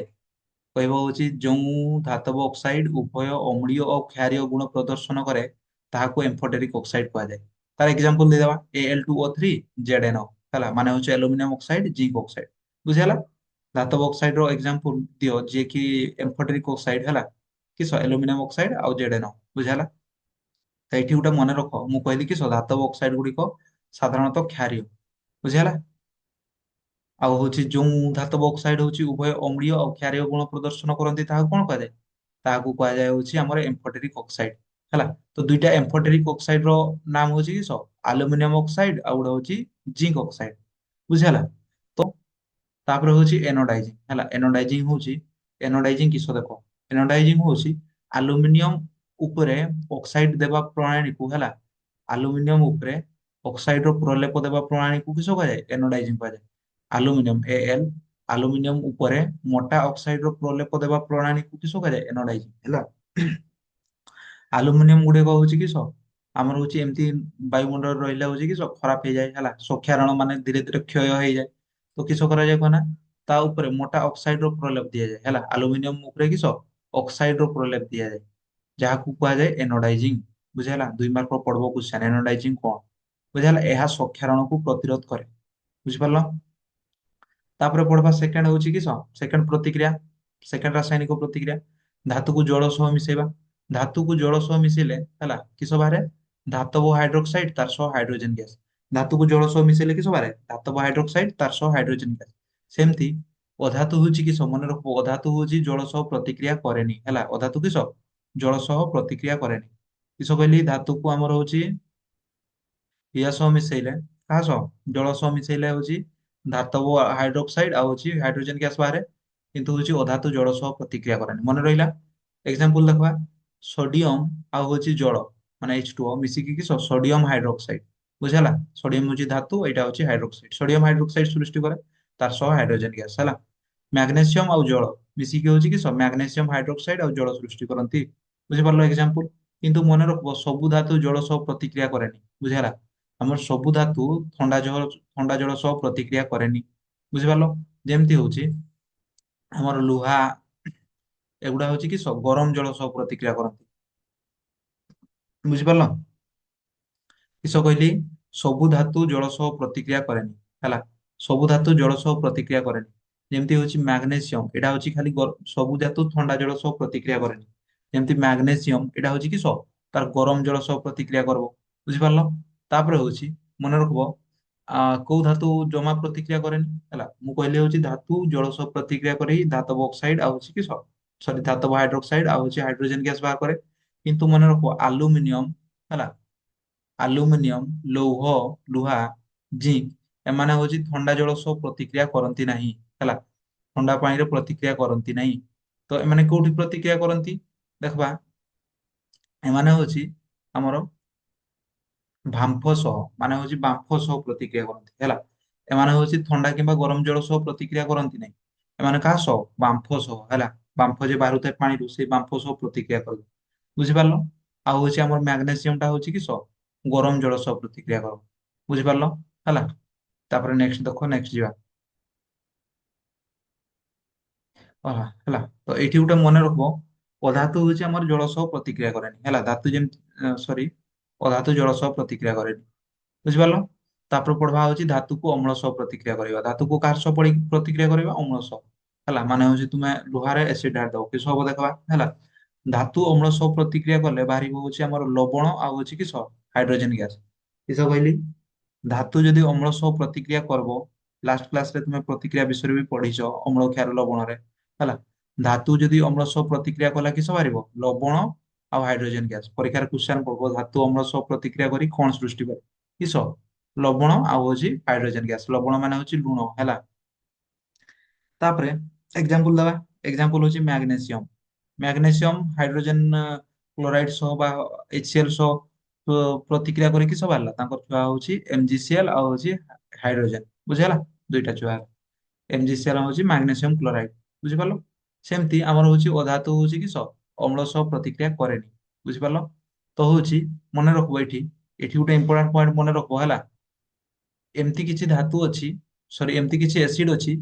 କହିବ ହଉଛି ଯୋଉ ଧାତବ ଅକ୍ସାଇଡ ଉଭୟ ଅମ୍ଳୀୟ ଓ କ୍ଷାରୀୟ ଗୁଣ ପ୍ରଦର୍ଶନ କରେ ତାହାକୁ ଏମ୍ଫୋଟେରିକ ଅକ୍ସାଇଡ କୁହାଯାଏ। ତାର ଏକ୍ସାମ୍ପଲ ଦେଇଦବା Al2O3 ZnO ହେଲା, ମାନେ ହଉଛି ଆଲୁମିନିୟମ ଅକ୍ସାଇଡ ଜିଙ୍କ ଅକ୍ସାଇଡ ବୁଝିହେଲା। ଧାତବ ଅକ୍ସାଇଡ ର ଏକ୍ସାମ୍ପଲ ଦିଅ ଯିଏ କି ଏମ୍ଫୋଟେରିକ ଅକ୍ସାଇଡ ହେଲା, କିସ ଆଲୁମିନିୟମ ଅକ୍ସାଇଡ ଆଉ ZnO ବୁଝିହେଲା। ତ ଏଇଠି ଗୋଟେ ମନେ ରଖ, ମୁଁ କହିଲି କି ଧାତବ ଅକ୍ସାଇଡ ଗୁଡିକ ସାଧାରଣତଃ କ୍ଷାରୀୟ ବୁଝିହେଲା। ଆଉ ହଉଛି ଯୋଉ ଧାତବ ଅକ୍ସାଇଡ ହଉଛି ଉଭୟ ଅମ୍ଳୀୟ ଆଉ କ୍ଷାରୀୟ ଗୁଣ ପ୍ରଦର୍ଶନ କରନ୍ତି ତାହାକୁ କଣ କୁହାଯାଏ, ତାହାକୁ କୁହାଯାଏ ହଉଛି ଆମର ଏମ୍ଫୋଟେରିକ ଅକ୍ସାଇଡ ହେଲା। ତ ଦୁଇଟା ଏମ୍ଫୋଟେରିକ ଅକ୍ସାଇଡ ର ନାମ ହଉଛି କିସ ଆଲୁମିନିୟମ ଅକ୍ସାଇଡ ଆଉ ଗୋଟେ ହଉଛି ଜିଙ୍କ ଅକ୍ସାଇଡ ବୁଝିହେଲା। ତ ତାପରେ ହଉଛି ଏନୋଡାଇଜିଂ ହେଲା, ଏନୋଡାଇଜିଂ ହଉଛି ଏନୋଡାଇଜିଂ କିସ ଦେଖ, ଏନୋଡାଇଜିଂ ହଉଛି ଆଲୁମିନିୟମ ଉପରେ ଅକ୍ସାଇଡ ଦେବା ପ୍ରଣାଳୀକୁ ହେଲା, ଆଲୁମିନିୟମ ଉପରେ ଅକ୍ସାଇଡ ର ପ୍ରଲେପ ଦେବା ପ୍ରଣାଳୀକୁ କିସ କୁହାଯାଏ ଏନୋଡାଇଜିଂ କୁହାଯାଏ। ଆଲୁମିନିୟମ Al ଆଲୁମିନିୟମ ଉପରେ ମୋଟା ଅକ୍ସାଇଡ ର ପ୍ରଲେପ ଦେବା ପ୍ରଣାଳୀକୁ କିସ କୁହାଯାଏ ଏନୋଡାଇଜିଂ ହେଲା। ଆଲୁମିନିୟମ ଗୁଡିକ ହଉଛି କିସ ଆମର ହଉଛି ଏମିତି ବାୟୁମଣ୍ଡଳରେ ରହିଲେ ହଉଛି କିସ ଖରାପ ହେଇଯାଏ ହେଲା, ସକ୍ଷାରଣ ମାନେ ଧୀରେ ଧୀରେ କ୍ଷୟ ହେଇଯାଏ। ତ କିସ କରାଯାଏ କହନା, ତା ଉପରେ ମୋଟା ଅକ୍ସାଇଡ ର ପ୍ରଲେପ ଦିଆଯାଏ ହେଲା, ଆଲୁମିନିୟମ ଉପରେ କିସ ଅକ୍ସାଇଡ ର ପ୍ରଲେପ ଦିଆଯାଏ, ଯାହାକୁ କୁହାଯାଏ ଏନୋଡାଇଜିଂ ବୁଝିହେଲା। 2 ମାର୍କ ପଡବ କ୍ୱେଶ୍ଚନ ଏନୋଡାଇଜିଂ କଣ ବୁଝିହେଲା। ଏହା ସକ୍ଷାରଣକୁ ପ୍ରତିରୋଧ କରେ ବୁଝିପାରିଲ। ତାପରେ ପଢବା ସେକେଣ୍ଡ ହଉଛି କିସ ସେକେଣ୍ଡ ପ୍ରତିକ୍ରିୟା, ସେକେଣ୍ଡ ରାସାୟନିକ ପ୍ରତିକ୍ରିୟା, ଧାତୁକୁ ଜଳ ସହ ମିଶେଇବା। ଧାତୁକୁ ଜଳ ସହ ମିଶେଇଲେ ହେଲା କିସ ବାହାରେ ଧାତବ ହାଇଡ୍ରୋକ୍ସାଇଡ ତାର ସହ ହାଇଡ୍ରୋଜେନ ଗ୍ୟାସ। ଧାତୁକୁ ଜଳ ସହ ମିଶେଇଲେ କିସ ବାହାରେ ଧାତବ ହାଇଡ୍ରୋକ୍ସାଇଡ ତାର ସହ ହାଇଡ୍ରୋଜେନ ଗ୍ୟାସ। ସେମିତି ଅଧାତୁ ହଉଛି କିସ ମନେ ରଖ, ଅଧାତୁ ହଉଛି ଜଳ ସହ ପ୍ରତିକ୍ରିୟା କରେନି ହେଲା, ଅଧାତୁ କିସ ଜଳ ସହ ପ୍ରତିକ୍ରିୟା କରେନି। କିସ କହିଲି ଧାତୁକୁ ଆମର ହଉଛି ଇଆ ସହ ମିଶେଇଲେ, କାହା ସହ ଜଳ ସହ ମିଶେଇଲେ ହଉଛି ଧାତବ ହାଇଡ୍ରୋକ୍ସାଇଡ ଆଉ ହଉଛି ହାଇଡ୍ରୋଜେନ ଗ୍ୟାସ ବାହାରେ, କିନ୍ତୁ ହଉଛି ଅଧାତୁ ଜଳ ସହ ପ୍ରତିକ୍ରିୟା କରେନି ମନେ ରହିଲା। ଏକ୍ସାମ୍ପଲ ଦେଖବା, ସୋଡିୟମ ଆଉ ହଉଛି ଜଳ ମାନେ H2O ମିଶିକି କି ସୋଡିୟମ ହାଇଡ୍ରୋକ୍ସାଇଡ ବୁଝିହେଲା। ସୋଡିୟମ ହଉଛି ଧାତୁ, ଏଇଟା ହଉଛି ହାଇଡ୍ରୋକ୍ସାଇଡ, ସୋଡିୟମ ହାଇଡ୍ରୋକ୍ସାଇଡ ସୃଷ୍ଟି કરે ତାର ସହ ହାଇଡ୍ରୋଜେନ ଗ୍ୟାସ ହେଲା। ମ୍ୟାଗ୍ନେସିୟମ ଆଉ ଜଳ ମିଶିକି ହଉଛି କି ମ୍ୟାଗ୍ନେସିୟମ ହାଇଡ୍ରୋକ୍ସାଇଡ ଆଉ ଜଳ ସୃଷ୍ଟି କରନ୍ତି ବୁଝିପାରିଲ ଏକ୍ସାମ୍ପଲ। କିନ୍ତୁ ମନେ ରଖିବ ସବୁ ଧାତୁ ଜଳ ସହ ପ୍ରତିକ୍ରିୟା କରେନି ବୁଝିହେଲା। ଆମର ସବୁ ଧାତୁ ଥଣ୍ଡା ଜଳ ସହ ପ୍ରତିକ୍ରିୟା କରେନି ବୁଝିପାରିଲ। ଯେମିତି ହଉଛି ଆମର ଲୁହା ଏଗୁଡା ହଉଛି କି ଗରମ ଜଳ ସହ ପ୍ରତିକ୍ରିୟା କରନ୍ତି ବୁଝିପାରିଲ। କିସ କହିଲି ସବୁ ଧାତୁ ଜଳ ସହ ପ୍ରତିକ୍ରିୟା କରେନି ହେଲା, ସବୁ ଧାତୁ ଜଳ ସହ ପ୍ରତିକ୍ରିୟା କରେନି। ଯେମିତି ହଉଛି ମ୍ୟାଗ୍ନେସିୟମ, ଏଇଟା ହଉଛି ଖାଲି ସବୁ ଧାତୁ ଥଣ୍ଡା ଜଳ ସହ ପ୍ରତିକ୍ରିୟା କରେନି। ଯେମିତି ମ୍ୟାଗ୍ନେସିୟମ ଏଇଟା ହଉଛି କି ତାର ଗରମ ଜଳ ସହ ପ୍ରତିକ୍ରିୟା କରିବ ବୁଝିପାରିଲ। ତାପରେ ହଉଛି ମନେ ରଖିବ କୋଉ ଧାତୁ ଜମା ପ୍ରତିକ୍ରିୟା କରେନି ହେଲା, ମୁଁ କହିଲି ହଉଛି ଧାତୁ ଜଳ ସହ ପ୍ରତିକ୍ରିୟା କରି ଧାତବ ଅକ୍ସାଇଡ ଆଉ ହଉଛି କି ସରି ଧାତବ ହାଇଡ୍ରୋକ୍ସାଇଡ ଆଉ ହଉଛି ହାଇଡ୍ରୋଜେନ ଗ୍ୟାସ ବାହାର କରେ। କିନ୍ତୁ ମନେ ରଖିବ ଆଲୁମିନିୟମ ହେଲା, ଆଲୁମିନିୟମ ଲୌହ ଲୁହା ଜିଙ୍କ ଏମାନେ ହଉଛି ଥଣ୍ଡା ଜଳ ସହ ପ୍ରତିକ୍ରିୟା କରନ୍ତି ନାହିଁ ହେଲା, ଥଣ୍ଡା ପାଣିରେ ପ୍ରତିକ୍ରିୟା କରନ୍ତି ନାହିଁ। ତ ଏମାନେ କୋଉଠି ପ୍ରତିକ୍ରିୟା କରନ୍ତି ଦେଖବା, ଏମାନେ ହଉଛି ଆମର ବାମ୍ଫ ସହ ମାନେ ହଉଛି ବାମ୍ଫ ସହ ପ୍ରତିକ୍ରିୟା କରନ୍ତି ହେଲା। ଏମାନେ ହଉଛି ଥଣ୍ଡା କିମ୍ବା ଗରମ ଜଳ ସହ ପ୍ରତିକ୍ରିୟା କରନ୍ତି ନାହିଁ, ଏମାନେ କାହା ସହ ବାମ୍ଫ ସହ ହେଲା, ବାମ୍ଫ ଯେ ବାହାରୁଥାଏ ପାଣିରୁ ସେଇ ବାମ୍ଫ ସହ ପ୍ରତିକ୍ରିୟା କରନ୍ତି ବୁଝିପାରିଲ। ଆଉ ହଉଛି ଆମର ମ୍ୟାଗ୍ନେସିୟମ ଟା ହଉଛି କି ଗରମ ଜଳ ସହ ପ୍ରତିକ୍ରିୟା କର ବୁଝିପାରିଲ ହେଲା। ତାପରେ ନେକ୍ସଟ ଦେଖ, ନେକ୍ସଟ ଯିବା। ହେଲା, ତ ଏଇଠି ଗୋଟେ ମନେ ରଖିବ, ଅଧାତୁ ହଉଛି ଆମର ଜଳ ସହ ପ୍ରତିକ୍ରିୟା କରେନି। ହେଲା, ଧାତୁ ଯେମିତି, ସରି, ଅଧାତୁ ଜଳ ସହ ପ୍ରତିକ୍ରିୟା କରେନି। ବୁଝିପାରିଲ? ତାପରେ ପଢବା ହଉଛି ଧାତୁକୁ ଅମ୍ଳ ସହ ପ୍ରତିକ୍ରିୟା କରିବା। ଧାତୁକୁ କାହାର ସହ ପ୍ରତିକ୍ରିୟା କରିବା? ଅମ୍ଳ ସହ। ହେଲା, ମାନେ ହଉଛି ତୁମେ ଲୁହାରେ ଏସିଡ ଢାଳି ଦବ, କିସ ହବ ଦେଖବା। ହେଲା, ଧାତୁ ଅମ୍ଳ ସହ ପ୍ରତିକ୍ରିୟା କଲେ ବାହାରିବ ହଉଛି ଆମର ଲବଣ ଆଉ ହଉଛି କିସ, ହାଇଡ୍ରୋଜେନ ଗ୍ୟାସ। କିସ କହିଲି? ଧାତୁ ଯଦି ଅମ୍ଳ ସହ ପ୍ରତିକ୍ରିୟା କରବ, ଲାଷ୍ଟ କ୍ଲାସରେ ତୁମେ ପ୍ରତିକ୍ରିୟା ବିଷୟରେ ବି ପଢିଛ, ଅମ୍ଳ କ୍ଷାର ଲବଣରେ। ହେଲା, ଧାତୁ ଯଦି ଅମ୍ଳ ସହ ପ୍ରତିକ୍ରିୟା କଲା କିସ ବାହାରିବ? ଲବଣ ଆଉ ହାଇଡ୍ରୋଜେନ ଗ୍ୟାସ। ପରୀକ୍ଷାର କ୍ୱେଶ୍ଚନ ପଡିବ, ଧାତୁ ଅମ୍ଳ ସହ ପ୍ରତିକ୍ରିୟା କରି କଣ ସୃଷ୍ଟି କରେ? କିସ? ଲବଣ ଆଉ ହଉଛି ହାଇଡ୍ରୋଜେନ ଗ୍ୟାସ। ଲବଣ ମାନେ ହଉଛି ଲୁଣ। ହେଲା, ତାପରେ ଏକ୍ସାମ୍ପଲ ଦେବା। ଏକ୍ସାମ୍ପଲ ହଉଛି ମ୍ୟାଗ୍ନେସିୟମ। ମ୍ୟାଗ୍ନେସିୟମ ହାଇଡ୍ରୋଜେନ କ୍ଲୋରାଇଡ ସହ ବା HCl ସହ ପ୍ରତିକ୍ରିୟା କରିକି ସବୁ ବାହାରିଲା। ତାଙ୍କର ଛୁଆ ହଉଛି MgCl ଆଉ ହଉଛି ହାଇଡ୍ରୋଜେନ। ବୁଝିହେଲା? ଦୁଇଟା ଛୁଆ। MgCl ହଉଛି ମାଗ୍ନେସିୟମ କ୍ଲୋରାଇଡ। ବୁଝିପାରିଲ? ସେମିତି ଆମର ହଉଛି ଅଧାତୁ ହଉଛି କିସ, ଅମ୍ଳ ସହ ପ୍ରତିକ୍ରିୟା କରେନି। ବୁଝିପାରିଲ? ତ ହଉଛି ମନେ ରଖିବ ଏଠି, ଏଠି ଗୋଟେ ଇମ୍ପୋର୍ଟାଣ୍ଟ ପଏଣ୍ଟ ମନେ ରଖିବ। ହେଲା, ଏମିତି କିଛି ଧାତୁ ଅଛି, ସରି, ଏମିତି କିଛି ଏସିଡ ଅଛି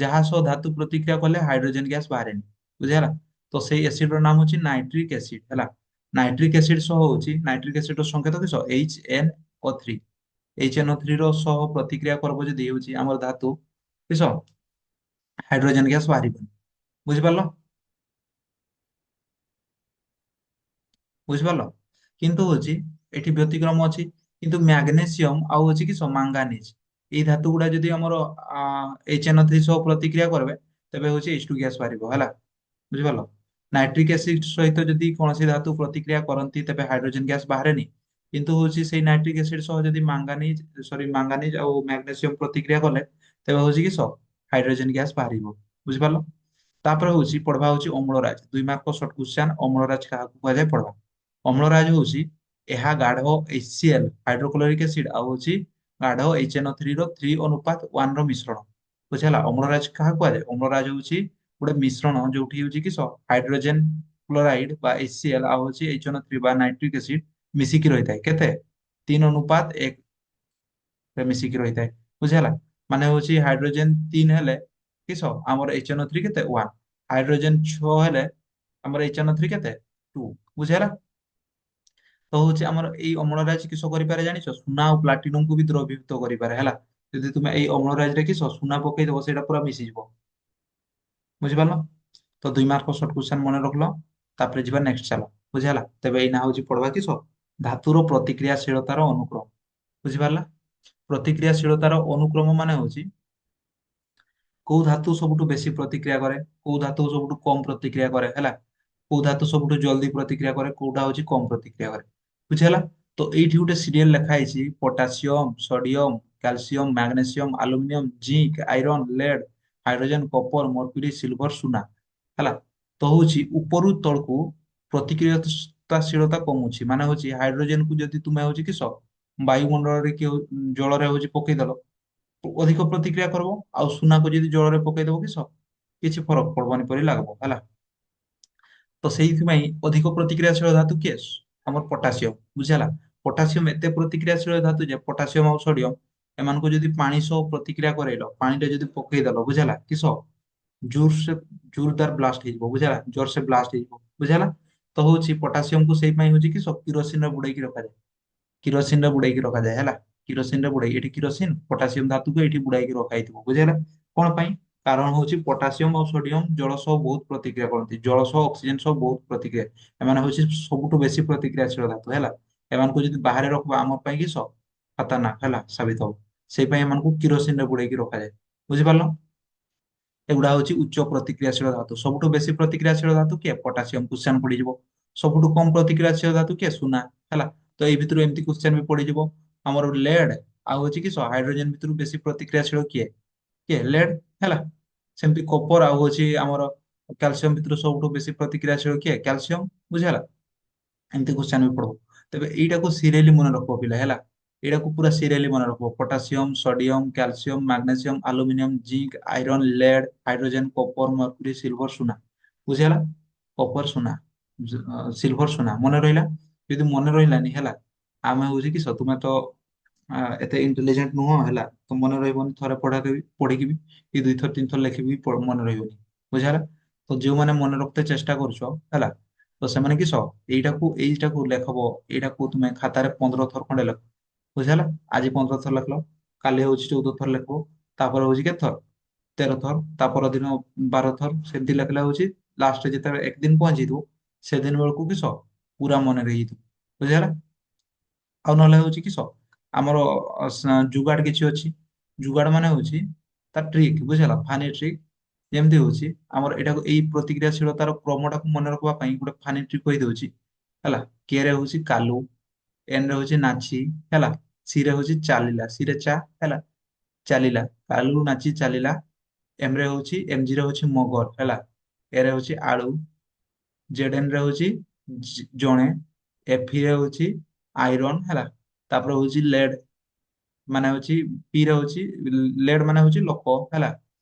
ଯାହା ସହ ଧାତୁ ପ୍ରତିକ୍ରିୟା କଲେ ହାଇଡ୍ରୋଜେନ ଗ୍ୟାସ ବାହାରେନି। ବୁଝିହେଲା? ତ ସେଇ ଏସିଡ ର ନାମ ହଉଛି ନାଇଟ୍ରିକ ଏସିଡ। ହେଲା, ନାଇଟ୍ରିକ ଏସିଡ ସହ ହଉଛି, ନାଇଟ୍ରିକ ଏସିଡ ର ସଂକେତ କିସ? HNO3। HNO3 ର ସହ ପ୍ରତିକ୍ରିୟା କରବ ଯଦି ହଉଛି ଆମର ଧାତୁ, କିସ, ହାଇଡ୍ରୋଜେନ ଗ୍ୟାସ ବାହାରିବନି। ବୁଝିପାରିଲ? ବୁଝିପାରିଲ? କିନ୍ତୁ ହଉଛି ଏଠି ବ୍ୟତିକ୍ରମ ଅଛି। କିନ୍ତୁ ମ୍ୟାଗ୍ନେସିୟମ ଆଉ ହଉଛି କି ମାଙ୍ଗାନିଜ, ଏଇ ଧାତୁ ଗୁଡା ଯଦି ଆମର HNO3 ସହ ପ୍ରତିକ୍ରିୟା କରିବେ, ତେବେ ହଉଛି H2 ଗ୍ୟାସ ବାହାରିବ। ହେଲା, ବୁଝିପାରିଲ? ନାଇଟ୍ରିକ ଏସିଡ ସହିତ ଯଦି କୌଣସି ଧାତୁ ପ୍ରତିକ୍ରିୟା କରନ୍ତି, ତେବେ ହାଇଡ୍ରୋଜେନ ଗ୍ୟାସ ବାହାରେନି। କିନ୍ତୁ ହଉଛି ସେଇ ନାଇଟ୍ରିକ ଏସିଡ ସହ ଯଦି ମାଙ୍ଗାନିଜ ଆଉ ମ୍ୟାଗ୍ନେସିୟମ ପ୍ରତିକ୍ରିୟା କଲେ, ତେବେ ହଉଛି କି ହାଇଡ୍ରୋଜେନ ଗ୍ୟାସ ବାହାରିବ। ବୁଝିପାରିଲ? ତାପରେ ହଉଛି ପଢବା ହଉଛି ଅମ୍ଳରାଜ। 2 ମାର୍କ ସର୍ଟ କ୍ୱେଶ୍ଚନ, ଅମ୍ଳରାଜ କାହାକୁ କୁହାଯାଏ ପଢବା। ଅମ୍ଳରାଜ ହଉଛି, ଏହା ଗାଢ HCl ହାଇଡ୍ରୋକ୍ଲୋରିକ ଏସିଡ ଆଉ ହଉଛି ଗାଢ HNO3 ର 3:1 ର ମିଶ୍ରଣ। ବୁଝିହେଲା? ଅମ୍ଳରାଜ କାହାକୁ କୁହାଯାଏ? ଅମ୍ଳରାଜ ହଉଛି ଗୋଟେ ମିଶ୍ରଣ ଯୋଉଠି ହଉଛି କି ହାଇଡ୍ରୋଜେନ କ୍ଲୋରାଇଡ ବା HCl ଆଉ ହଉଛି HNO3 ବା ନାଇଟ୍ରିକ ଏସିଡ ମିଶିକି ରହିଥାଏ। କେତେ? 3:1 ରେ ମିଶିକି ରହିଥାଏ। ବୁଝିହେଲା? ମାନେ ହଉଛି ହାଇଡ୍ରୋଜେନ 3 ହେଲେ କିସ, ଆମର HNO3 କେତେ? 1। ହାଇଡ୍ରୋଜେନ 6 ହେଲେ ଆମର HNO3 କେତେ? 2। ବୁଝିହେଲା? ତ ହଉଛି ଆମର ଏଇ ଅମ୍ଳରାଜି କିସ କରିପାରେ ଜାଣିଛ? ସୁନା ଆଉ ପ୍ଲାଟିନମକୁ ବି ଦ୍ରବୀଭୂତ କରିପାରେ। ହେଲା, ଯଦି ତୁମେ ଏଇ ଅମ୍ଳରାଜିରେ କିସ ସୁନା ପକେଇଦବ, ସେଇଟା ପୁରା ମିଶିଯିବ। ବୁଝିପାରିଲ? ତ 2 ମାର୍କ ସର୍ଟ କ୍ୱେଶ୍ଚନ ମନେ ରଖିଲ। ତାପରେ ଯିବା ନେକ୍ସଟ, ଚାଲ। ବୁଝିହେଲା? ତେବେ ଏଇନା ହଉଛି ପଢବା କିସ, ଧାତୁର ପ୍ରତିକ୍ରିୟାଶୀଳତାର ଅନୁକ୍ରମ। ବୁଝିପାରିଲା? ପ୍ରତିକ୍ରିୟାଶୀଳତାର ଅନୁକ୍ରମ ମାନେ ହଉଛି କୋଉ ଧାତୁ ସବୁଠୁ ବେଶୀ ପ୍ରତିକ୍ରିୟା କରେ, କୋଉ ଧାତୁ ସବୁଠୁ କମ ପ୍ରତିକ୍ରିୟା କରେ। ହେଲା, କୋଉ ଧାତୁ ସବୁଠୁ ଜଲ୍ଦି ପ୍ରତିକ୍ରିୟା କରେ, କୋଉଟା ହଉଛି କମ ପ୍ରତିକ୍ରିୟା କରେ। ବୁଝିହେଲା? ତ ଏଇଠି ଗୋଟେ ସିରିଏଲ ଲେଖା ହେଇଛି, potassium, sodium, calcium, magnesium, aluminium, zinc, iron, lead, hydrogen, copper, mercury, silver, ସୁନା। ହେଲା, ତ ହଉଛି ଉପରୁ ତଳକୁ ପ୍ରତିକ୍ରିୟାଶୀଳତା କମୁଛି। ମାନେ ହଉଛି ହାଇଡ୍ରୋଜେନକୁ ଯଦି ତୁମେ ହଉଛି କିସ ବାୟୁମଣ୍ଡଳରେ କି ଜଳରେ ହଉଛି ପକେଇଦେଲ, ଅଧିକ ପ୍ରତିକ୍ରିୟା କରିବ। ଆଉ ସୁନାକୁ ଯଦି ଜଳରେ ପକେଇଦବ କିସ, କିଛି ଫରକ ପଡବନି ପରି ଲାଗବ। ହେଲା, ତ ସେଇଥିପାଇଁ ଅଧିକ ପ୍ରତିକ୍ରିୟାଶୀଳ ଧାତୁ କିଏ? ଆମର ପଟାସିୟମ। ବୁଝିହେଲା? ପଟାସିୟମ ଏତେ ପ୍ରତିକ୍ରିୟାଶୀଳ ଧାତୁ ଯେ ପଟାସିୟମ ଆଉ ସୋଡିୟମ ଏମାନଙ୍କୁ ଯଦି ପାଣି ସହ ପ୍ରତିକ୍ରିୟା କରେଇଲ, ପାଣିରେ ଯଦି ପକେଇଦେଲ, ବୁଝିହେଲା, କିସ ଜୋରସେ, ଜୋରଦାର ବ୍ଲାଷ୍ଟ ହେଇଯିବ। ବୁଝିହେଲା? ଜୋରସେ ବ୍ଲାଷ୍ଟ ହେଇଯିବ। ବୁଝିହେଲା? ତ ହଉଛି ପଟାସିୟମକୁ ସେଇ ପାଇଁ ହଉଛି କିସ କିରୋସିନରେ ବୁଡେଇକି ରଖାଯାଏ। କିରୋସିନରେ ବୁଡେଇକି ରଖାଯାଏ। ହେଲା, କିରୋସିନରେ ବୁଡେଇ, ଏଠି କିରୋସିନ ପଟାସିୟମ ଧାତୁକୁ ଏଠି ବୁଡାଇକି ରଖାଇଥିବ। ବୁଝିହେଲା? କଣ ପାଇଁ? କାରଣ ହଉଛି ପଟାସିୟମ ଆଉ ସୋଡିୟମ ଜଳ ସହ ବହୁତ ପ୍ରତିକ୍ରିୟା କରନ୍ତି। ଜଳ ସହ ଅକ୍ସିଜେନ ସହ ବହୁତ ପ୍ରତିକ୍ରିୟା, ଏମାନେ ହଉଛି ସବୁଠୁ ବେଶୀ ପ୍ରତିକ୍ରିୟାଶୀଳ ଧାତୁ। ହେଲା, ଏମାନଙ୍କୁ ଯଦି ବାହାରେ ରଖିବା, ଆମ ପାଇଁ କିସ ଖତରନାକ, ହେଲା, ସାବିତ ହବ। ସେଇ ପାଇଁ ଏମାନଙ୍କୁ କିରୋସିନରେ ବୁଡେଇକି ରଖାଯାଏ। ବୁଝିପାରିଲ? ଏଗୁଡା ହଉଛି ଉଚ୍ଚ ପ୍ରତିକ୍ରିୟାଶୀଳ ଧାତୁ। ସବୁଠୁ ବେଶୀ ପ୍ରତିକ୍ରିୟାଶୀଳ ଧାତୁ କିଏ? ପଟାସିୟମ। କ୍ୱେଶ୍ଚନ ପଡିଯିବ। ସବୁଠୁ କମ ପ୍ରତିକ୍ରିୟାଶୀଳ ଧାତୁ କିଏ? ସୁନା। ହେଲା, ତ ଏଇ ଭିତରୁ ଏମିତି କ୍ୱେଶ୍ଚନ ବି ପଡିଯିବ। ଆମର ଲେଡ ଆଉ ହଉଛି କି ହାଇଡ୍ରୋଜେନ ଭିତରୁ ବେଶୀ ପ୍ରତିକ୍ରିୟାଶୀଳ କିଏ? କିଏ? ଲେଡ। ହେଲା, ସେମିତି କପର ଆଉ ହଉଛି ଆମର କ୍ୟାଲସିୟମ ଭିତରୁ ସବୁଠୁ ବେଶୀ ପ୍ରତିକ୍ରିୟାଶୀଳ କିଏ? କ୍ୟାଲସିୟମ। ବୁଝିହେଲା? ଏମିତି କ୍ୱେଶ୍ଚନ ବି ପଡବ। ତେବେ ଏଇଟାକୁ ସିରିୟଲି ମନେ ରଖିବ ପିଲା। ହେଲା, ଏଇଟାକୁ ପୁରା ସିରିୟଲି ମନେ ରଖିବ। Potassium, sodium, calcium, magnesium, aluminium, zinc, iron, lead, hydrogen, copper, mercury, silver, ସୁନା। ବୁଝିହେଲା? କପର, ସୁନା, ସିଲଭର, ସୁନା ମନେ ରହିଲା। ଯଦି ମନେ ରହିଲାନି, ହେଲା, ଆମେ ହଉଛି କି ତୁମେ ତ ଏତେ ଇଣ୍ଟେଲିଜେଣ୍ଟ ନୁହଁ ହେଲା ତ ମନେ ରହିବନି ଥରେ ପଢିକି ବି କି ଦୁଇ ଥର ତିନି ଥର ଲେଖିବି ବି ମନେ ରହିବନି ବୁଝିଲା। ତ ଯୋଉମାନେ ମନେ ରଖତେ ଚେଷ୍ଟା କରୁଛ ହେଲା ତ ସେମାନେ କିସ ଏଇଟାକୁ ଲେଖବ ଏଇଟାକୁ ତୁମେ ଖାତାରେ 15 ଥର ଖଣ୍ଡେ ଲେଖ ବୁଝିଲା। ଆଜି 15 ଥର ଲେଖିଲ କାଲି ହଉଛି 14 ଥର ଲେଖିବ ତାପରେ ହଉଛି କେତେ ଥର 13 ଥର ତାପର ଦିନ 12 ଥର ସେମିତି ଲେଖିଲା ହଉଛି ଲାଷ୍ଟରେ ଯେତେବେଳେ ଏକ ଦିନ ପହଞ୍ଚିଥିବ ସେଦିନ ବେଳକୁ କିସ ପୁରା ମନେ ରହିଯାଇଥିବ ବୁଝିଲା। ଆଉ ନହେଲେ ହଉଛି କିସ ଆମର ଯୁଗାଡ କିଛି ଅଛି। ଯୁଗାଡ ମାନେ ହଉଛି ତା ଟ୍ରିକ୍ ବୁଝିଲା ଫାନି ଟ୍ରିକ୍। ଯେମିତି ହଉଛି ଆମର ଏଇଟାକୁ ଏଇ ପ୍ରତିକ୍ରିୟାଶୀଳତାର କ୍ରମଟାକୁ ମନେ ରଖିବା ପାଇଁ ଗୋଟେ ଫାନି ଟ୍ରିକ୍ କହିଦଉଛି ହେଲା। କେ ରେ ହଉଛି କାଲୁ, ଏନ ରେ ହଉଛି ନାଛି ହେଲା, ସି ରେ ହଉଛି ଚାଲିଲା, ସି ରେ ଚା ହେଲା ଚାଲିଲା, କାଲୁ ନାଚି ଚାଲିଲା। ଏମ ରେ ହଉଛି ଏମଜି ରେ ହଉଛି ମଗର ହେଲା, ଏ ରେ ହଉଛି ଆଳୁ, ଜେଡେନ ରେ ହଉଛି ଜଣେ, ଏଫ ରେ ହଉଛି ଆଇରନ୍ ହେଲା, ତାପରେ ହଉଛି ଲେଡ ମାନେ ହଉଛି ପି ରେ ହଉଛି ଲେଡ ମାନେ ହଉଛି ଲୋକ ହେଲା।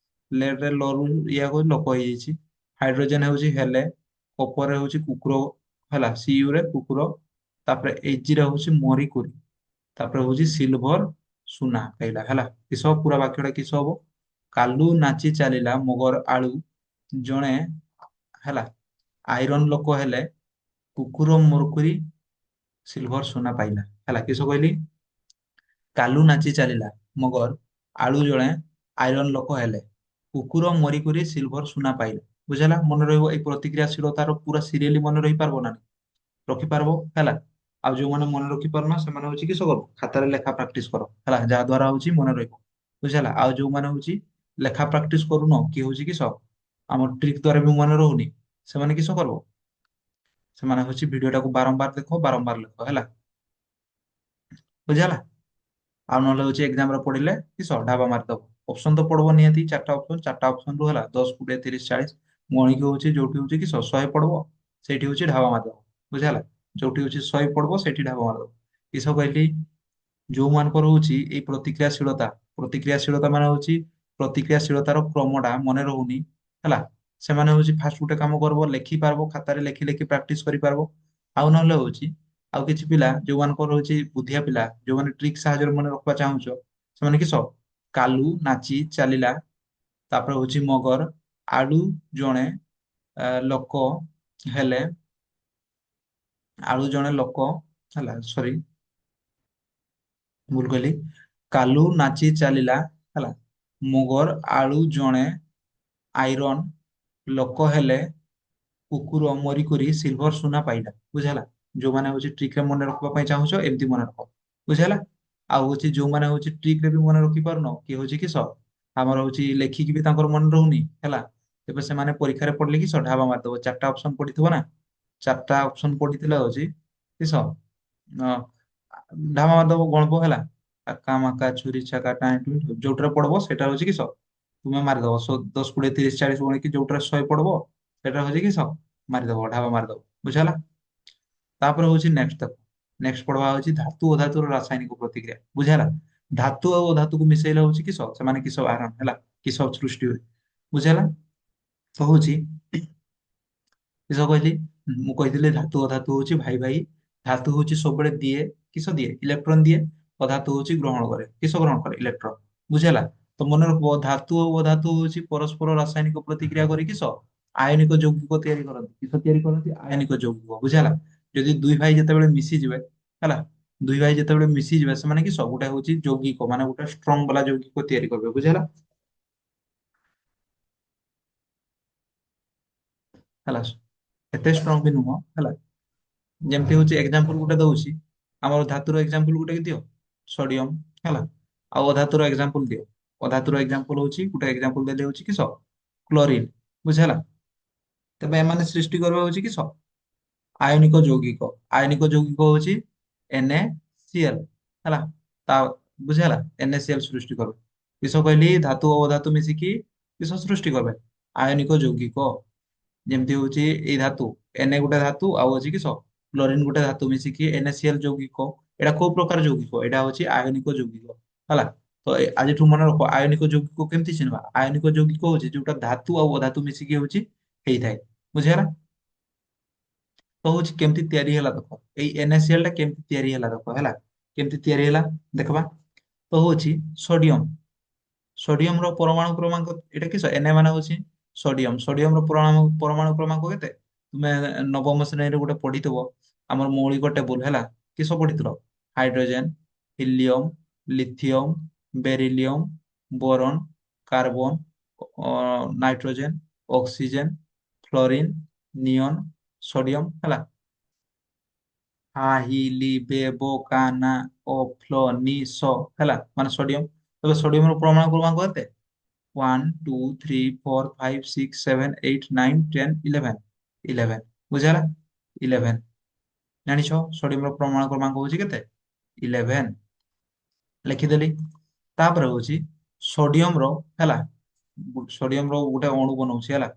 ଲେଡ ରେ ଲରୁ ଇଆ ହଉଛି ଲୋକ ହେଇଯାଇଛି। ହାଇଡ୍ରୋଜେନ ହେଉଛି ହେଲେ, କପର ରେ ହଉଛି କୁକୁର ହେଲା, ସିୟୁ ରେ କୁକୁର, ତାପରେ ଏଚ ରେ ହଉଛି ମରିକୁରି, ତାପରେ ହଉଛି ସିଲଭର ସୁନା ପାଇଲା ହେଲା। କିସ ହବ ପୁରା ବାକ୍ୟଟା କିସ ହବ? କାଲୁ ନାଚି ଚାଲିଲା ମଗର ଆଳୁ ଜଣେ ହେଲା, ଆଇରନ୍ ଲୋକ ହେଲେ, କୁକୁର ମରକୁରୀ ସିଲଭର ସୁନା ପାଇଲା ହେଲା। କିସ କହିଲି? କାଲୁ ନାଚି ଚାଲିଲା ମଗର ଆଳୁ ଜଣେ ଆଇରନ୍ ଲୋକ ହେଲେ, କୁକୁର ମରିକରି ସିଲଭର ସୁନା ପାଇଲା ବୁଝିଲା। ମନେ ରହିବ ଏଇ ପ୍ରତିକ୍ରିୟାଶୀଳତାର ପୁରା ସିରିଏଲି ମନେ ରହିପାରିବ ନା ରଖିପାରିବ ହେଲା। ଆଉ ଯୋଉମାନେ ମନେ ରଖିପାରୁନ ସେମାନେ ହଉଛି କି ସବୁ ଖାତାରେ ଲେଖା ପ୍ରାକ୍ଟିସ କର ହେଲା, ଯାହା ଦ୍ଵାରା ହଉଛି ମନେ ରହିବ ବୁଝିଲା। ଆଉ ଯୋଉମାନେ ହଉଛି ଲେଖା ପ୍ରାକ୍ଟିସ କରୁନ କି ହଉଛି କିସ ଆମର ଟ୍ରିକ୍ ଦ୍ଵାରା ବି ମନେ ରହୁନି ସେମାନେ କିସ କରିବ? ସେମାନେ ହଉଛି ଭିଡିଓଟାକୁ ବାରମ୍ବାର ଦେଖ ବାରମ୍ବାର ଲେଖ ହେଲା ବୁଝିଲା। ଆଉ ନହେଲେ ହଉଛି ଏକ୍ସାମରେ ପଢିଲେ କିସ ଢାବା ମାରିଦବ। ଅପସନ ତ ପଡବ ନିହାତି ଚାରିଟା ଅପସନ ରୁ ହେଲା 10 20 30 40 ଗଣିକି ହଉଛି ଯୋଉଠି ହଉଛି କି 100 ପଡବ ସେଇଠି ହଉଛି ଢାବା ମାରିଦବ ବୁଝିଲା। ଯୋଉଠି ହଉଛି 100 ପଡବ ସେଇଠି ଢାବା ମାରିଦବ। କିସ କହିଲି? ଯୋଉମାନଙ୍କର ହଉଛି ଏଇ ପ୍ରତିକ୍ରିୟାଶୀଳତା ମାନେ ହଉଛି ପ୍ରତିକ୍ରିୟାଶୀଳତାର କ୍ରମଟା ମନେ ରହୁନି ହେଲା, ସେମାନେ ହଉଛି ଫାଷ୍ଟ ଗୋଟେ କାମ କରିବ ଲେଖିପାରିବ ଖାତାରେ ଲେଖି ଲେଖି ପ୍ରାକ୍ଟିସ କରିପାରିବ। ଆଉ ନହେଲେ ହଉଛି ଆଉ କିଛି ପିଲା ଯୋଉମାନଙ୍କର ହଉଛି ବୁଦ୍ଧିଆ ପିଲା ଯୋଉମାନେ ଟ୍ରିକ୍ ସାହାଯ୍ୟରେ ମନେ ରଖିବା ଚାହୁଁଛ ସେମାନେ କିସ କାଲୁ ନାଚି ଚାଲିଲା, ତାପରେ ହଉଛି ମଗର ଆଳୁ ଜଣେ ଲୋକ ହେଲେ, ଆଳୁ ଜଣେ ଲୋକ ହେଲା ସରି ଭୁଲ କହିଲି। କାଲୁ ନାଚି ଚାଲିଲା ହେଲା, ମଗର ଆଳୁ ଜଣେ ଆଇରନ୍ ଲୋକ ହେଲେ, କୁକୁର ମରିକରି ସିଲଭର ସୁନା ପାଇଲା ବୁଝିହେଲା। ଯୋଉମାନେ ହଉଛି ଟ୍ରିକ୍ ରେ ମନେ ରଖିବା ପାଇଁ ଚାହୁଁଛ ଏମିତି ମନେ ରଖ ବୁଝିହେଲା। ଆଉ ହଉଛି ଯୋଉମାନେ ହଉଛି ଟ୍ରିକ୍ ରେ ବି ମନେ ରଖି ପାରୁନ କି ହଉଛି କିସ ଆମର ହଉଛି ଲେଖିକି ବି ତାଙ୍କର ମନେ ରହୁନି ହେଲା, ତେବେ ସେମାନେ ପରୀକ୍ଷାରେ ପଢିଲେ କିସ ଢାବା ମାରିଦବ। ଚାରିଟା ଅପସନ ପଡିଥିବ ନା, ଚାରିଟା ଅପସନ ପଡିଥିଲେ ହଉଛି କିସ ଢାବା ମାରିଦବ ଗଣପ ହେଲା। ଆକା ମାକା ଛୁରୀ ଛାକା ଟାଇଁ ଟୁଇଁ ଯୋଉଟାରେ ପଡବ ସେଇଟା ହଉଛି କିସ ତୁମେ ମାରିଦବ। 10 20 30 40 ଗଣିକି ଯୋଉଟାରେ 100 ପଡବ ସେଇଟା ହଉଛି କିସ ମାରିଦବ ଢାବା ମାରିଦବ ବୁଝିହେଲା। ତାପରେ ହଉଛି ନେକ୍ସଟ ପଢବା ହଉଛି ଧାତୁ ଓ ଧାତୁର ରାସାୟନିକ ପ୍ରତିକ୍ରିୟା ବୁଝିହେଲା। ଧାତୁ ଆଉ ଅଧାତୁକୁ ମିଶେଇଲେ ହଉଛି କିସ ସେମାନେ କିସ ଆହରଣ ହେଲା କିସ ସୃଷ୍ଟି ହୁଏ ବୁଝିହେଲା। ତ ହଉଛି କିସ କହିଲି? ମୁଁ କହିଥିଲି ଧାତୁ ଅଧାତୁ ହଉଛି ଭାଇ ଭାଇ। ଧାତୁ ହଉଛି ସବୁବେଳେ ଦିଏ କିସ ଦିଏ ଇଲେକ୍ଟ୍ରନ ଦିଏ, ଅଧାତୁ ହଉଛି ଗ୍ରହଣ କରେ କିସ ଗ୍ରହଣ କରେ ଇଲେକ୍ଟ୍ରନ ବୁଝିହେଲା। ତ ମନେ ରଖିବ ଧାତୁ ଆଉ ଅଧାତୁ ହଉଛି ପରସ୍ପର ରାସାୟନିକ ପ୍ରତିକ୍ରିୟା କରି କିସ ଆୟନିକ ଯୌଗିକ ତିଆରି କରନ୍ତି। କିସ ତିଆରି କରନ୍ତି? ଆୟନିକ ଯୌଗିକ ବୁଝିହେଲା। ଯଦି ଦୁଇ ଭାଇ ଯେତେବେଳେ ମିଶିଯିବେ ହେଲା, ଦୁଇ ଭାଇ ଯେତେବେଳେ ମିଶିଯିବେ ସେମାନେ କିସ ଗୋଟେ ହଉଛି ଯୌଗିକ ମାନେ ଗୋଟେ ଷ୍ଟ୍ରଙ୍ଗ ବାଲା ଯୌଗିକ ତିଆରି କରିବେ ବୁଝିହେଲା। ହେଲା ଏତେ ଷ୍ଟ୍ରଙ୍ଗ ବି ନୁହଁ ହେଲା। ଯେମିତି ହଉଛି ଏକ୍ସାମ୍ପଲ ଗୋଟେ ଦଉଛି, ଆମର ଧାତୁର ଏକ୍ସାମ୍ପଲ ଗୋଟେ ଦିଅ ସୋଡିୟମ ହେଲା। ଆଉ ଅଧାତୁର ଏକ୍ସାମ୍ପଲ ଦିଅ। ଅଧାତୁର ଏକ୍ସାମ୍ପଲ ହଉଛି ଗୋଟେ ଏକ୍ସାମ୍ପଲ ଦେଲେ ହଉଛି କିସ କ୍ଲୋରିନ ବୁଝିହେଲା। ତେବେ ଏମାନେ ସୃଷ୍ଟି କରିବା ହଉଛି କିସ ଆୟନିକ ଯୌଗିକ। ଆୟନିକ ଯୌଗିକ ହଉଛି NaCl ହେଲା। ତା ବୁଝିହେଲା NaCl ସୃଷ୍ଟି କରିବେ। କିସ କହିଲି ଧାତୁ ଓ ଅଧାତୁ ମିଶିକି କିସ ସୃଷ୍ଟି କରିବେ ଆୟନିକ ଯୌଗିକ। ଯେମିତି ହଉଛି ଏଇ ଧାତୁ ଗୋଟେ ଧାତୁ ଆଉ ଅଛି କିସ କ୍ଲୋରିନ ଗୋଟେ ଧାତୁ ମିଶିକି NaCl ଯୌଗିକ। ଏଇଟା କୋଉ ପ୍ରକାର ଯୌଗିକ? ଏଇଟା ହଉଛି ଆୟନିକ ଯୌଗିକ ହେଲା। ତ ଆଜିଠୁ ମନେ ରଖ ଆୟନିକ ଯୌଗିକ କେମିତି ଚିହ୍ନିବା? ଆୟନିକ ଯୌଗିକ ହଉଛି ଯୋଉଟା ଧାତୁ ଆଉ ଅଧାତୁ ମିଶିକି ହଉଛି ହେଇଥାଏ ବୁଝିହେଲା। ତ ହଉଛି କେମିତି ତିଆରି ହେଲା ଦେଖ, ଏଇ NaCl ଟା କେମିତି ତିଆରି ହେଲା ଦେଖ ହେଲା। କେମିତି ତିଆରି ହେଲା ଦେଖବା। ତ ହଉଛି ସୋଡିୟମ। ସୋଡିୟମ ର ପରମାଣୁ କ୍ରମାଙ୍କ ଏଇଟା କିସ Na ମାନେ ହଉଛି ସୋଡିୟମ। ସୋଡିୟମ ର ପରମାଣୁ କ୍ରମାଙ୍କ କେତେ? ତୁମେ ନବମ ଶ୍ରେଣୀରେ ଗୋଟେ ପଢିଥିବ ଆମର ମୌଳିକ ଟେବୁଲ ହେଲା। କିସ ପଢିଥିଲ? Hydrogen, helium, lithium, beryllium, boron, carbon, nitrogen, oxygen, fluorine, neon, sodium ହେଲା। Ha, He, Li, Be, Bo, Ka, Na, O, Phlo, Ni, So ହେଲା ମାନେ ସୋଡିୟମ। ତେବେ ସୋଡିୟମ ର ପରମାଣୁ କ୍ରମାଙ୍କ କେତେ? 1 2 3 4 5 6 7 8 9 10 11 11 ବୁଝିଲା। 11 ଜାଣିଛ ସୋଡିୟମ ର ପରମାଣୁ କ୍ରମାଙ୍କ ହଉଛି କେତେ? 11 ଲେଖିଦେଲି। ତାପରେ ହଉଛି ସୋଡିୟମ ର ହେଲା, ସୋଡିୟମ ର ଗୋଟେ ଅଣୁ ବନଉଛି ହେଲା।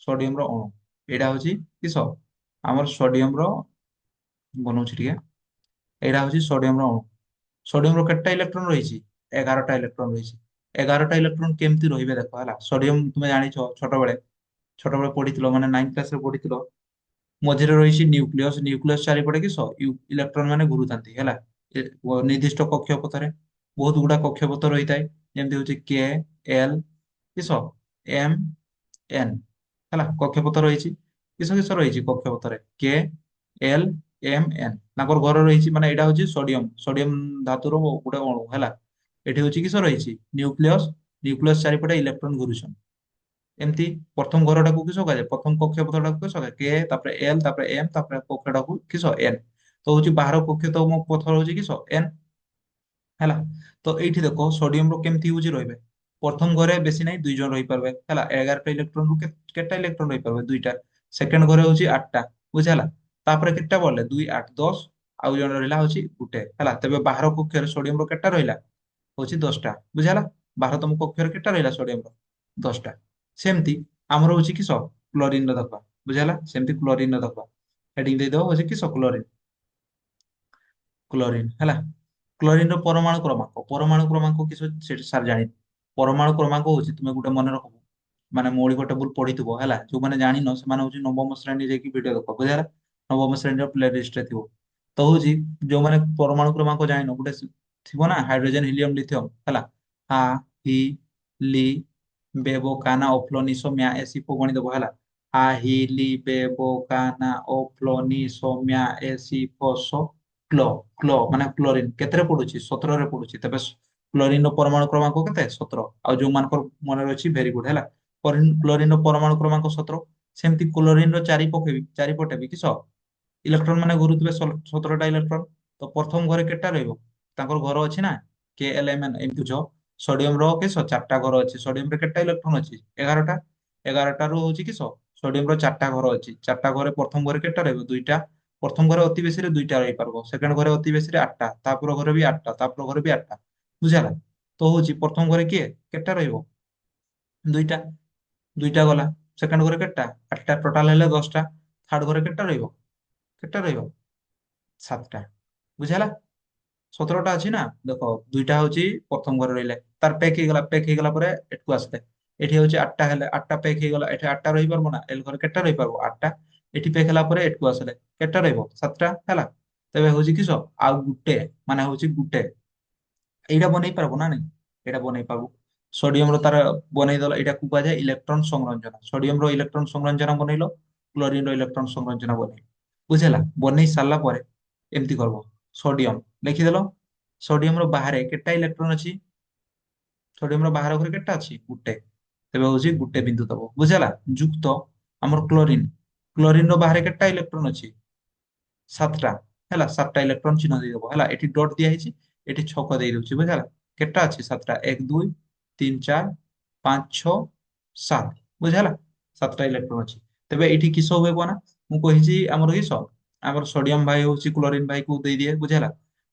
ସୋଡିୟମ ର ଅଣୁ ଏଇଟା ହଉଛି କିସ? ଆମର ସୋଡିୟମ ର ବନଉଛି ଟିକେ। ଏଇଟା ହଉଛି ସୋଡିୟମ ର ଅଣୁ। ସୋଡିୟମ ର କେତେଟା ଇଲେକ୍ଟ୍ରନ ରହିଛି? 11ଟା ଇଲେକ୍ଟ୍ରନ ରହିଛି। 11ଟା ଇଲେକ୍ଟ୍ରନ କେମିତି ରହିବେ ଦେଖ ହେଲା। ସୋଡିୟମ ତୁମେ ଜାଣିଛ ଛୋଟବେଳେ ପଢିଥିଲ ମାନେ 9th କ୍ଲାସ ରେ ପଢିଥିଲ। ମଝିରେ ରହିଛି ନ୍ୟୁକ୍ଲିୟସ। ନ୍ୟୁକ୍ଲିୟସ ଚାରିପଟେ କିସ ଇଲେକ୍ଟ୍ରନ ମାନେ ଘୁରୁଥାନ୍ତି ହେଲା। ନିର୍ଦ୍ଦିଷ୍ଟ କକ୍ଷପଥରେ ବହୁତ ଗୁଡା କକ୍ଷପଥ ରହିଥାଏ। ଯେମିତି ହଉଛି କେ, ଏଲ, କିସ ଏମ, ଏନ ହେଲା। କକ୍ଷପଥ ରହିଛି। କିସ କିସ ରହିଛି କକ୍ଷପଥରେ? କେ, ଏଲ, ଏମ, ଏନ। ତାଙ୍କର ଘର ରହିଛି ମାନେ ଏଇଟା ହଉଛି ସୋଡିୟମ। ସୋଡିୟମ ଧାତୁର ଗୋଟେ ଅଣୁ ହେଲା। ଏଠି ହଉଛି କିସ ରହିଛି? ନ୍ୟୁକ୍ଲିୟସ। ନ୍ୟୁକ୍ଲିୟସ ଚାରିପଟେ ଇଲେକ୍ଟ୍ରନ ଘୁରୁଛନ୍ତି। ଏମିତି ପ୍ରଥମ ଘରଟାକୁ କିସ କୁହାଯାଏ? ପ୍ରଥମ କକ୍ଷପଥଟାକୁ କିସ କୁହାଯାଏ? କେ, ତାପରେ ଏଲ, ତାପରେ ଏମ, ତାପରେ କକ୍ଷଟାକୁ କିସ ଏନ। ତ ହଉଛି ବାହାର କକ୍ଷତମ ପଥ ହଉଛି କିସ ଏନ ହେଲା। ତ ଏଇଠି ଦେଖ ସୋଡିୟମ ର କେମିତି ହଉଛି ରହିବେ। ପ୍ରଥମ ଘରେ ବେଶୀ ନାହିଁ, 2 ଜଣ ରହିପାରିବେ ହେଲା। 11ଟା ଇଲେକ୍ଟ୍ରନ ରୁ କେତେଟା ଇଲେକ୍ଟ୍ରନ ରହିପାରିବେ? 2ଟା। ସେକେଣ୍ଡ ଘରେ ହଉଛି 8ଟା ବୁଝି ହେଲା। ତାପରେ କେତେଟା ବଢିଲେ? 2 8 10, ଆଉ ଜଣେ ରହିଲା ହଉଛି ଗୋଟେ ହେଲା। ତେବେ ବାହାର କକ୍ଷରେ ସୋଡିୟମ ର କେତେଟା ରହିଲା? ହଉଛି 10ଟା ବୁଝି ହେଲା। ବାରତମ କକ୍ଷରେ କେତେଟା ରହିଲା ସୋଡିୟମ ର? 10ଟା। ସେମିତି ଆମର ହଉଛି କିସ କ୍ଲୋରିନ ର ଦବା ବୁଝି ହେଲା। ସେମିତି କ୍ଲୋରିନ ର ଦବା ହେଡିଙ୍ଗ ଦେଇଦବ ହଉଛି କିସ କ୍ଲୋରିନ। କ୍ଲୋରିନ ହେଲା। କ୍ଲୋରିନ ର ପରମାଣୁ କ୍ରମାଙ୍କ, ପରମାଣୁ କ୍ରମାଙ୍କ କିସ ସେଠି ସାର ଜାଣିନି। ପରମାଣୁ କ୍ରମାଙ୍କ ହଉଛି ତୁମେ ଗୋଟେ ମନେ ରଖ, ମାନେ ମୌଳିକ ଟେବୁଲ ପଢିଥିବ ହେଲା। ଯୋଉମାନେ ଜାଣିନ ସେମାନେ ହଉଛି ନବମ ଶ୍ରେଣୀ ଯାଇକି ଭିଡିଓ ଦେଖ ବୁଝିଲା। ନବମ ଶ୍ରେଣୀର ପ୍ଲେ ଲିଷ୍ଟ ରେ ଥିବ। ତ ହଉଛି ଯୋଉମାନେ ପରମାଣୁ କ୍ରମାଙ୍କ ଜାଣିନ, ଗୋଟେ ଥିବ ନା ହାଇଡ୍ରୋଜେନ, ହିଲିୟମ, ଲିଥିୟମ ହେଲା। ହା, ହି, ଲି, ବେବୋ, କାନା, ଅଫ୍ଲୋ, ନିଶୋ, ମ୍ୟା, ଏସି, ପୋ ଗଣିଦେବ ହେଲା। ହା, ହି, ଲି, ବେବୋ, କାନା, ଅଫ୍ଲୋ, ନିଶୋ, ମ୍ୟା, ଏସି, ପୋ, ସୋ, କ୍ଲୋ। କ୍ଲୋ ମାନେ କ୍ଲୋରିନ କେତେରେ ପଡୁଛି? 17ରେ ପଡୁଛି। ତେବେ କ୍ଲୋରିନ ର ପରମାଣୁ କ୍ରମାଙ୍କ କେତେ? 17। ଆଉ ଯୋଉମାନଙ୍କର ମନରେ ଅଛି ଭେରି ଗୁଡ ହେଲା। କ୍ଲୋରିନ ର ପରମାଣୁ କ୍ରମାଙ୍କ 17। ସେମିତି କ୍ଲୋରିନ ର ଚାରିପଟେ ବି କିସ ଇଲେକ୍ଟ୍ରନ ମାନେ ଘୁରୁଥିବେ 17ଟା ଇଲେକ୍ଟ୍ରନ। ତ ପ୍ରଥମ ଘରେ କେତେଟା ରହିବ? ତାଙ୍କର ଘର ଅଛି ନା କେ ଏଲ ଏମ ଏନ ଏମିତି ବୁଝ। ସୋଡିୟମ ର କିସ 4ଟା ଘର ଅଛି। ସୋଡିୟମ ରେ କେତେଟା ଇଲେକ୍ଟ୍ରନ ଅଛି? 11ଟା। 11ଟା ରୁ ହଉଛି କିସ ସୋଡିୟମ ର 4ଟା ଘର ଅଛି। 4ଟା ଘରେ ପ୍ରଥମ ଘରେ କେତେଟା ରହିବ? 2ଟା। ପ୍ରଥମ ଘରେ ଅତି ବେଶୀରେ 2ଟା ରହିପାରିବ। ସେକେଣ୍ଡ ଘରେ ଅତି ବେଶୀରେ 8ଟା। ତାପରେ ଘରେ ବି 8ଟା। ତାପରେ ଘରେ ବି 8ଟା ବୁଝିଲା। ତ ହଉଛି ପ୍ରଥମ ଘରେ କିଏ କେତେଟା ରହିବ? 2ଟା। 2ଟା ଗଲା। ସେକେଣ୍ଡ ଘରେ କେତେଟା? 8ଟା। ଟୋଟାଲ ହେଲେ 10ଟା। ଥାର୍ଡ ଘରେ କେତେଟା ରହିବ? କେତେଟା ରହିବ? 7ଟା ବୁଝିଲା। 17ଟା ଅଛି ନା ଦେଖ। 2ଟା ହଉଛି ପ୍ରଥମ ଘରେ ରହିଲେ, ତାର ପେକ୍ ହେଇଗଲା। ପେକ୍ ହେଇଗଲା ପରେ ଏଠକୁ ଆସିଲେ। ଏଠି ହଉଛି 8ଟା ହେଲେ, 8ଟା ପେକ୍ ହେଇଗଲା। ଏଠି 8ଟା ରହିପାରିବ ନା? ଏଲ ଘରେ କେତେଟା ରହିପାରିବ? 8ଟା। ଏଠି ପେକ୍ ହେଲା ପରେ ଏଠକୁ ଆସିଲେ କେତେଟା ରହିବ? 7ଟା ହେଲା। ତେବେ ହଉଛି କିସ ଆଉ ଗୋଟେ ମାନେ ହଉଛି ଗୋଟେ ଏଇଟା ବନେଇ ପାରବ ନା ନାଇଁ? ଏଇଟା ବନେଇ ପାରବ। ସୋଡିୟମ ର ତାର ବନେଇଦେଲ। ଏଇଟାକୁ କୁହାଯାଏ ଇଲେକ୍ଟ୍ରନ ସଂରଞ୍ଚନା। ସୋଡିୟମ ର ଇଲେକ୍ଟ୍ରନ ସଂରଞ୍ଚନା ବନେଇଲ, କ୍ଲୋରିନ ର ଇଲେକ୍ଟ୍ରନ ସଂରଞ୍ଚନା ବନେଇଲ ବୁଝିଲା। ବନେଇ ସାରିଲା ପରେ ଏମିତି କରିବ। ସୋଡିୟମ ଲେଖିଦେଲ। ସୋଡିୟମ ର ବାହାରେ କେତେଟା ଇଲେକ୍ଟ୍ରନ ଅଛି? ସୋଡିୟମ ର ବାହାର ଘରେ କେତେଟା ଅଛି? ଗୋଟେ। ତେବେ ହଉଛି ଗୋଟେ ବିନ୍ଦୁ ଦବ ବୁଝିଲା। ଯୁକ୍ତ ଆମର କ୍ଲୋରିନ। କ୍ଲୋରିନ ର ବାହାରେ କେତେଟା ଇଲେକ୍ଟ୍ରନ ଅଛି? 7ଟା ହେଲା। 7ଟା ଇଲେକ୍ଟ୍ରନ ଚିହ୍ନ ଦେଇଦବ ହେଲା। ଏଠି ଡଟ ଦିଆହେଇଛି, ଏଠି ଛକ ଦେଇ ଦଉଛି ବୁଝିଲା। କେତେଟା ଅଛି? 7ଟା। 1 2 3 4 5 6 7 ବୁଝିଲା। 7ଟା ଇଲେକ୍ଟ୍ରନ ଅଛି। ତେବେ ଏଇଠି କିସ ହୁଏ କହନା? ମୁଁ କହିଛି ଆମର କିସ ଆମର ସୋଡିୟମ ଭାଇ ହଉଛି କ୍ଲୋରିନ ଭାଇ କୁ ଦେଇଦିଏ ବୁଝିଲା।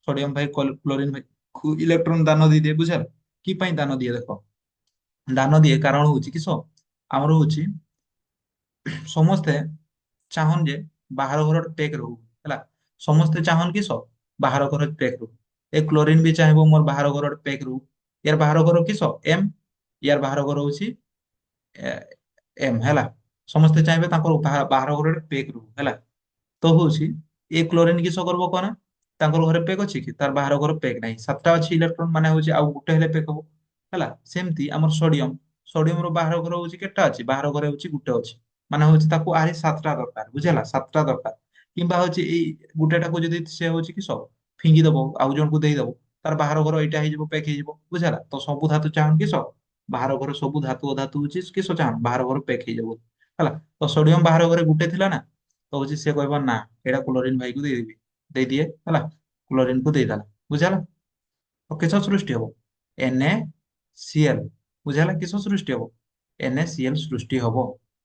ସୋଡିୟମ ଭାଇ କ୍ଲୋରିନ ଭାଇ କୁ ଇଲେକ୍ଟ୍ରନ ଦାନ ଦେଇଦିଏ ବୁଝିଲା। କି ପାଇଁ ଦାନ ଦିଏ ଦେଖ। ଦାନ ଦିଏ କାରଣ ହଉଛି କିସ ଆମର ହଉଛି ସମସ୍ତେ ଚାହନ୍ ଯେ ବାହାର ଘର ଟେକ୍ ରହୁ ହେଲା। ସମସ୍ତେ ଚାହନ୍ କିସ ବାହାର ଘର ଟେକ୍ ରହୁ। ଏ କ୍ଲୋରିନ ବି ଚାହିଁବ ମୋର ବାହାର ଘର ଟେକ୍ ରହୁ। ୟାର ବାହାର ଘର କିସ ଏମ୍, ୟାର ବାହାର ଘର ହଉଛି ଏମ୍ ହେଲା। ସମସ୍ତେ ଚାହିଁବେ ତାଙ୍କର ବାହାର ଘର ପେକ୍ ରହୁ ହେଲା। ତ ହଉଛି ଏ କ୍ଲୋରିନ କିସ କରିବ କହନା? ତାଙ୍କର ଘରେ ପେକ୍ ଅଛି କି ତାର ବାହାର ଘର ପେକ୍ ନାହିଁ, ସାତଟା ଅଛି ଇଲେକ୍ଟ୍ରନ ମାନେ ହଉଛି ଆଉ ଗୋଟେ ହେଲେ ପେକ୍ ହବ। ହେଲା ସେମିତି ଆମର ସୋଡିୟମ, ସୋଡିୟମ ର ବାହାର ଘର ହଉଛି କେତେଟା ଅଛି, ବାହାର ଘରେ ହଉଛି ଗୋଟେ ଅଛି, ମାନେ ହଉଛି ତାକୁ ଆହୁରି ସାତଟା ଦରକାର ବୁଝିହେଲା, ସାତଟା ଦରକାର। କିମ୍ବା ହଉଛି ଏଇ ଗୋଟେଟାକୁ ଯଦି ସେ ହଉଛି କି ସବୁ ଫିଙ୍ଗି ଦବ ଆଉ ଜଣକୁ ଦେଇଦବ, ତାର ବାହାର ଘର ଏଇଟା ହେଇଯିବ ପେକ୍ ହେଇଯିବ ବୁଝିହେଲା। ତ ସବୁ ଧାତୁ ଚାହୁଁ କିସ ବାହାର ଘର, ସବୁ ଧାତୁ ଅଧାତୁ ହଉଛି କିସ ଚାହୁଁ ବାହାର ଘର ପେକ୍ ହେଇଯିବ ହେଲା। ତ ସୋଡିୟମ ବାହାର ଘରେ ଗୋଟେ ଥିଲା ନା, ତ ହଉଛି ସେ କହିବ ନା ଏଇଟା କ୍ଲୋରିନ ଭାଇକୁ ଦେଇଦେବି, ଦେଇଦିଏ ହେଲା, କ୍ଲୋରିନ କୁ ଦେଇଦେଲା ବୁଝିହେଲା। ତ କିସ ସୃଷ୍ଟି ହବ NaCl ବୁଝିହେଲା, କିସ ସୃଷ୍ଟି ହବ NaCl ସୃଷ୍ଟି ହବ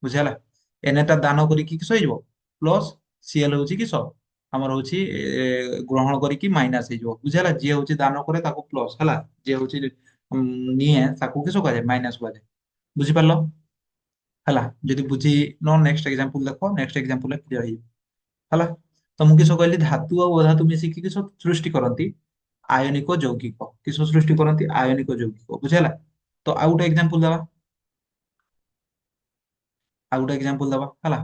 ବୁଝିହେଲା। Na ଟା ଦାନ କରିକି କିସ ହେଇଯିବ ପ୍ଲସ୍, Cl ହଉଛି କିସ ଆମର ହଉଛି ଗ୍ରହଣ କରିକି ମାଇନାସ ହେଇଯିବ ବୁଝିହେଲା। ଯିଏ ହଉଛି ଦାନ କରେ ତାକୁ ପ୍ଲସ୍ ହେଲା, ଯିଏ ହଉଛି ନିଏ ତାକୁ କିସ କୁହାଯାଏ ମାଇନାସ କୁହାଯାଏ। ବୁଝିପାରିଲ ହେଲା। ଯଦି ବୁଝି ନ ନେକ୍ସଟ ଏକ୍ସାମ୍ପଲ ଦେଖ, ନେକ୍ସଟ ଏକ୍ସାମ୍ପଲ କ୍ଲିୟର ହେଇଯିବ ହେଲା। ତ ମୁଁ କିସ କହିଲି ଧାତୁ ଆଉ ଅଧାତୁ ମିଶିକି କିସ ସୃଷ୍ଟି କରନ୍ତି ଆୟନିକ ଯୌଗିକ, କିସ ସୃଷ୍ଟି କରନ୍ତି ଆୟନିକ ଯୌଗିକ ବୁଝିହେଲା। ତ ଆଉ ଗୋଟେ ଏକ୍ସାମ୍ପଲ ଦବା, ଆଉ ଗୋଟେ ଏକ୍ସାମ୍ପଲ ଦବା ହେଲା।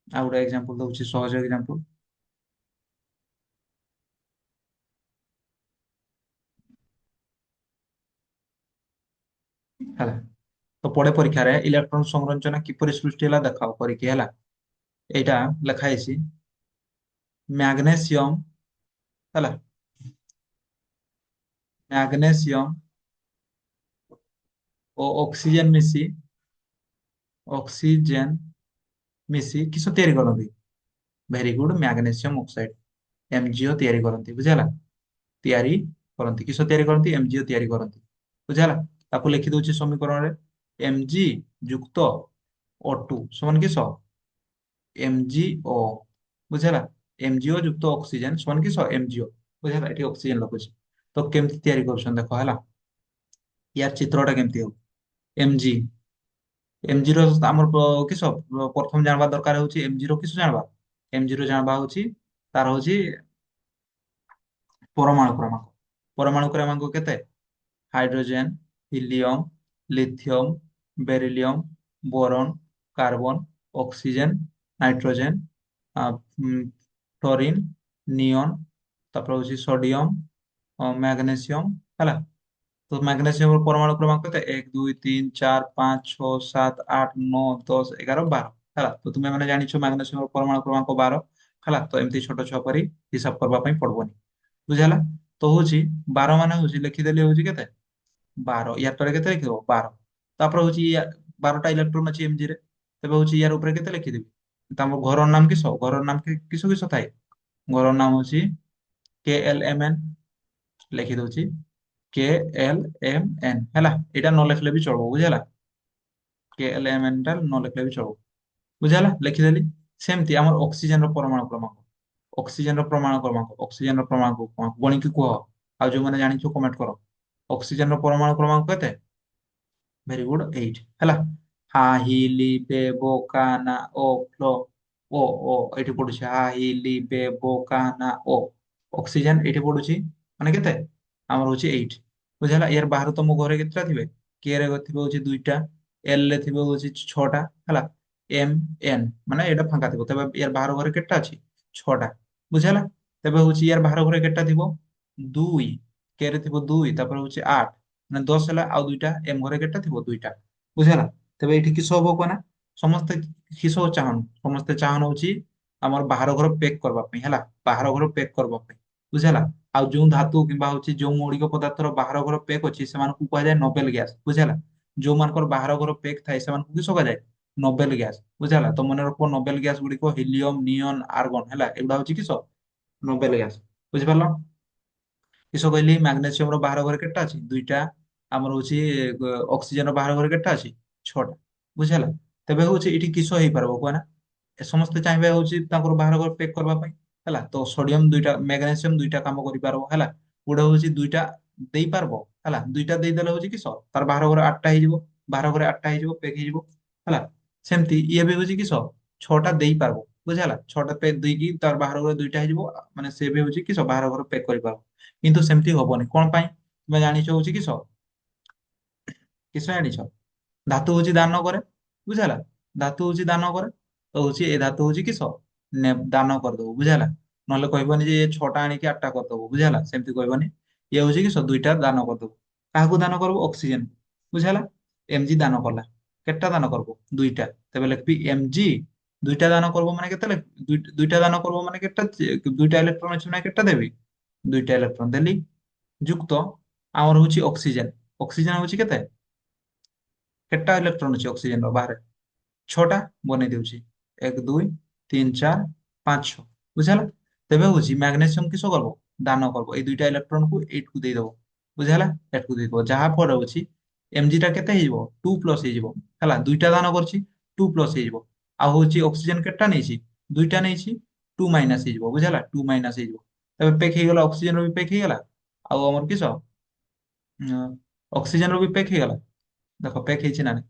ଆଉ ଗୋଟେ ଏକ୍ସାମ୍ପଲ ଦଉଛି ସହଜ ଏକ୍ସାମ୍ପଲ ହେଲା। ତ ପଡେ ପରୀକ୍ଷାରେ ଇଲେକ୍ଟ୍ରନ ସଂରଚନା କିପରି ସୃଷ୍ଟି ହେଲା ଦେଖାଅ କରିକି ହେଲା। ଏଇଟା ଲେଖା ହେଇଛି ମ୍ୟାଗ୍ନେସିୟମ ହେଲା, ମ୍ୟାଗ୍ନେସିୟମ ଓ ଅକ୍ସିଜେନ ମିଶି, ଅକ୍ସିଜେନ ମିଶି କିସ ତିଆରି କରନ୍ତି very good magnesium oxide MgO ତିଆରି କରନ୍ତି ବୁଝିହେଲା। ତିଆରି କରନ୍ତି କିସ ତିଆରି କରନ୍ତି MgO ତିଆରି କରନ୍ତି ବୁଝିହେଲା। ତାକୁ ଲେଖି ଦଉଛି ସମୀକରଣରେ Mg ଯୁକ୍ତ O2 ସମାନ କିସ MgO ବୁଝିହେଲା। MgO ଯୁକ୍ତ ଅକ୍ସିଜେନ ସମାନ କିସ MgO ବୁଝିହେଲା, ଏଠି ଅକ୍ସିଜେନ ଲଖୁଛି। ତ କେମିତି ତିଆରି କରୁଛନ୍ତି ଦେଖ ହେଲା, ୟାର ଚିତ୍ରଟା କେମିତି ହବ Mg, MG ର ଆମର କିସ ପ୍ରଥମ ଜାଣବା ଦରକାର ହଉଛି MG ର କିସ ଜାଣବା, MG ର ଜାଣବା ହଉଛି ତାର ହଉଛି ପରମାଣୁ କ୍ରମାଙ୍କ, ପରମାଣୁ କ୍ରମାଙ୍କ କେତେ hydrogen, helium, lithium, beryllium, boron, carbon, oxygen, nitrogen, fluorine, neon, ତାପରେ ହଉଛି ସୋଡିୟମ, ମ୍ୟାଗ୍ନେସିୟମ ହେଲା। ତ ମ୍ୟାଗ୍ନେସିୟମ ର ପରମାଣୁ କ୍ରମାଙ୍କ କେତେ 1 2 3 4 5 6 7 8 9 10 11 12 ହେଲା। ତ ତୁମେ ମାନେ ଜାଣିଛ ମ୍ୟାଗ୍ନେସିୟମ ର ପରମାଣୁ କ୍ରମାଙ୍କ 12 ହେଲା। ତ ଏମିତି ଛୋଟ ଛୁଆ କରି ହିସାବ କରିବା ପାଇଁ ପଡବନି ବୁଝିହେଲା। ତ ହଉଛି 12 ମାନେ ହଉଛି ଲେଖିଦେଲି ହଉଛି କେତେ 12, ୟାର ତଳେ କେତେ ଲେଖିବ 12। ତାପରେ ହଉଛି 12ଟା ଇଲେକ୍ଟ୍ରନ ଅଛି ଏମଜି ରେ, ତେବେ ହଉଛି ୟାର ଉପରେ କେତେ ଲେଖିଦେବି ତମ ଘରର ନାମ କିସ, ଘରର ନାମ କିସ କିସ ଥାଏ, ଘରର ନାମ ହଉଛି KLMN, ଲେଖି ଦଉଛି KLMN ହେଲା। ଏଇଟା ନ ଲେଖିଲେ ବି ଚଳିବ ବୁଝିହେଲା, KLMN ଟା ନ ଲେଖିଲେ ବି ଚଳିବ ବୁଝିହେଲା, ଲେଖିଦେଲି। ସେମିତି ଆମର ଅକ୍ସିଜେନ ର ପରମାଣୁ କ୍ରମାଙ୍କ, ଅକ୍ସିଜେନ ର ପ୍ରମାଣ କ୍ରମାଙ୍କ, ଅକ୍ସିଜେନ ର ପ୍ରମାଣ ଗଣିକି କୁହ, ଆଉ ଯୋଉମାନେ ଜାଣିଛ କମେଣ୍ଟ କର। ଅକ୍ସିଜେନ ର ପରମାଣୁ କ୍ରମାଙ୍କ କେତେ ଭେରି ଗୁଡ 8 ହେଲା। ହା ହି ଲି ବେ ବୋ କା ନା ଓ ଫ୍ଲୋ ଓ ଓ ଏଇଠି ପଡୁଛି ହା ହି ଲି ବେ ବୋ କା ନା ଓ, ଅକ୍ସିଜେନ ଏଇଠି ପଡୁଛି ମାନେ କେତେ ଆମର ହଉଛି 8 ବୁଝିହେଲା। ୟାର ବାହାରୁ ତମ ଘରେ କେତେଟା ଥିବେ, କେ ରେ ଥିବେ ହଉଛି 2ଟା, ଏଲ ରେ ଥିବେ ହଉଛି 6ଟା ହେଲା, ଏମ ଏନ ମାନେ ଏଇଟା ଫାଙ୍କା ଥିବ, ତେବେ ୟାର ବାହାର ଘରେ କେତେଟା ଅଛି 6ଟା ବୁଝିହେଲା। ତେବେ ହଉଛି ୟାର ବାହାର ଘରେ କେତେଟା ଥିବ 2, କେ ରେ ଥିବ 2 ତାପରେ ହଉଛି 8 ମାନେ 10 ହେଲା, ଆଉ 2ଟା ଏମ ଘରେ କେତେଟା ଥିବ 2ଟା ବୁଝିହେଲା। ତେବେ ଏଇଠି କିସ ହବ କହନା, ସମସ୍ତେ କିସ ଚାହନ, ସମସ୍ତେ ଚାହନ ହଉଛି ଆମର ବାହାର ଘର ପେକ୍ କରିବା ପାଇଁ ହେଲା, ବାହାର ଘର ପେକ୍ କରିବା ପାଇଁ ବୁଝିହେଲା। ଆଉ ଯୋଉ ଧାତୁ କିମ୍ବା ହଉଛି ଯୋଉ ମୌଳିକ ପଦାର୍ଥର ବାହାର ଘର ପେକ୍ ଅଛି ସେମାନଙ୍କୁ କୁହାଯାଏ ନୋବେଲ ଗ୍ୟାସ ବୁଝିହେଲା। ଯୋଉମାନଙ୍କର ବାହାର ଘର ପେକ୍ ଥାଏ ସେମାନଙ୍କୁ କିସ କୁହାଯାଏ ନୋବେଲ ଗ୍ୟାସ ବୁଝିହେଲା। ତ ମନେ ରଖିବ ନୋବେଲ ଗ୍ୟାସ ଗୁଡିକ ହିଲିୟମ, ନିଅନ, ଆର୍ଗନ ହେଲା, ଏଗୁଡା ହଉଛି କିସ ନୋବେଲ ଗ୍ୟାସ ବୁଝିପାରିଲ। କିସ କହିଲି ମ୍ୟାଗ୍ନେସିୟମ ର ବାହାର ଘରେ କେତେଟା ଅଛି 2ଟା, ଆମର ହଉଛି ଅକ୍ସିଜେନ ର ବାହାର ଘରେ କେତେଟା ଅଛି 6ଟା ବୁଝିହେଲା। ତେବେ ହଉଛି ଏଇଠି କିସ ହେଇପାରିବ କୁହ ନା, ଏ ସମସ୍ତେ ଚାହିଁବେ ହଉଛି ତାଙ୍କର ବାହାର ଘର ପେକ୍ କରିବା ପାଇଁ ହେଲା। ତ ସୋଡିୟମ 2ଟା, ମ୍ୟାଗ୍ନେସିୟମ 2ଟା କାମ କରିପାରିବ ହେଲା। ଗୋଟେ ହଉଛି 2ଟା ଦେଇପାରିବ ହେଲା, 2ଟା ଦେଇଦେଲେ ହଉଛି କିସ ତାର ବାହାର ଘରେ 8ଟା ହେଇଯିବ, ବାହାର ଘରେ 8ଟା ହେଇଯିବ ପେକ୍ ହେଇଯିବ ହେଲା। ସେମିତି ଇଏ ବି ହଉଛି କିସ 6ଟା ଦେଇପାରିବ ବୁଝିହେଲା, 6ଟା ପେକ୍ ଦେଇକି ତାର ବାହାର ଘରେ 2ଟା ହେଇଯିବ, ମାନେ ସେ ବି ହଉଛି କିସ ବାହାର ଘର ପେକ୍ କରିପାରିବ। କିନ୍ତୁ ସେମିତି ହବନି କଣ ପାଇଁ ତୁମେ ଜାଣିଛ ହଉଛି କିସ, କିସ ଜାଣିଛ ଧାତୁ ହଉଛି ଦାନ କରେ ବୁଝିହେଲା। ଧାତୁ ହଉଛି ଦାନ କରେ। ତ ହଉଛି ଏ ଧାତୁ ହଉଛି କିସ ଦାନ କରିଦବ ବୁଝିଲା। ନହେଲେ କହିବନି ଯେ ଏ ଛଅଟା ଆଣିକି ଆଠଟା କରିଦବ ବୁଝିଲା, ସେମିତି କହିବନି। ଇଏ ହଉଛି କିସ ଦୁଇଟା ଦାନ କରିଦବ। କାହାକୁ ଦାନ କରିବ? ଅକ୍ସିଜେନ ବୁଝିଲା। ଏମଜି ଦାନ କଲା। କେତେଟା ଦାନ କରିବ? ଦୁଇଟା। ତେବେ ଲେଖିବି ଏମଜି ଦୁଇଟା ଦାନ କରିବ ମାନେ କେତେ ଦୁଇଟା ଦାନ କରିବ ମାନେ କେତେଟା? ଦୁଇଟା ଇଲେକ୍ଟ୍ରନ ଅଛି ମାନେ କେତେଟା ଦେବି? ଦୁଇଟା ଇଲେକ୍ଟ୍ରନ ଦେଲି। ଯୁକ୍ତ ଆମର ହଉଛି ଅକ୍ସିଜେନ। ଅକ୍ସିଜେନ ହଉଛି କେତେ? କେତେଟା ଇଲେକ୍ଟ୍ରନ ଅଛି ଅକ୍ସିଜେନ ର ବାହାରେ? ଛଅଟା। ବନେଇ ଦେଉଛି। ଏକ ଦୁଇ ତିନି ଚାରି ପାଞ୍ଚ ଛଅ ବୁଝିଲା। ତେବେ ହଉଛି ମ୍ୟାଗ୍ନେସିୟମ କିସ କରିବ? ଦାନ କରିବ। ଏଇ ଦୁଇଟା ଇଲେକ୍ଟ୍ରନ କୁ ଏଇଟକୁ ଦେଇଦବ ବୁଝିଲା। ଏଠକୁ ଦେଇଦବ ଯାହା ଫଳରେ ହଉଛି ଏମଜି ଟା କେତେ ହେଇଯିବ? 2+ ହେଇଯିବ ହେଲା। ଦୁଇଟା ଦାନ କରିଛି, 2+ ହେଇଯିବ। ଆଉ ହଉଛି ଅକ୍ସିଜେନ କେତେଟା ନେଇଛି? ଦୁଇଟା ନେଇଛି, 2- ହେଇଯିବ ବୁଝିଲା। 2- ହେଇଯିବ। ତେବେ ପେକ୍ ହେଇଗଲା। ଅକ୍ସିଜେନ ର ବି ପେକ୍ ହେଇଗଲା। ଆଉ ଆମର କିସ ଅକ୍ସିଜେନ ର ବି ପେକ୍ ହେଇଗଲା। ଦେଖ ପେକ୍ ହେଇଛି ନା ନାଇଁ?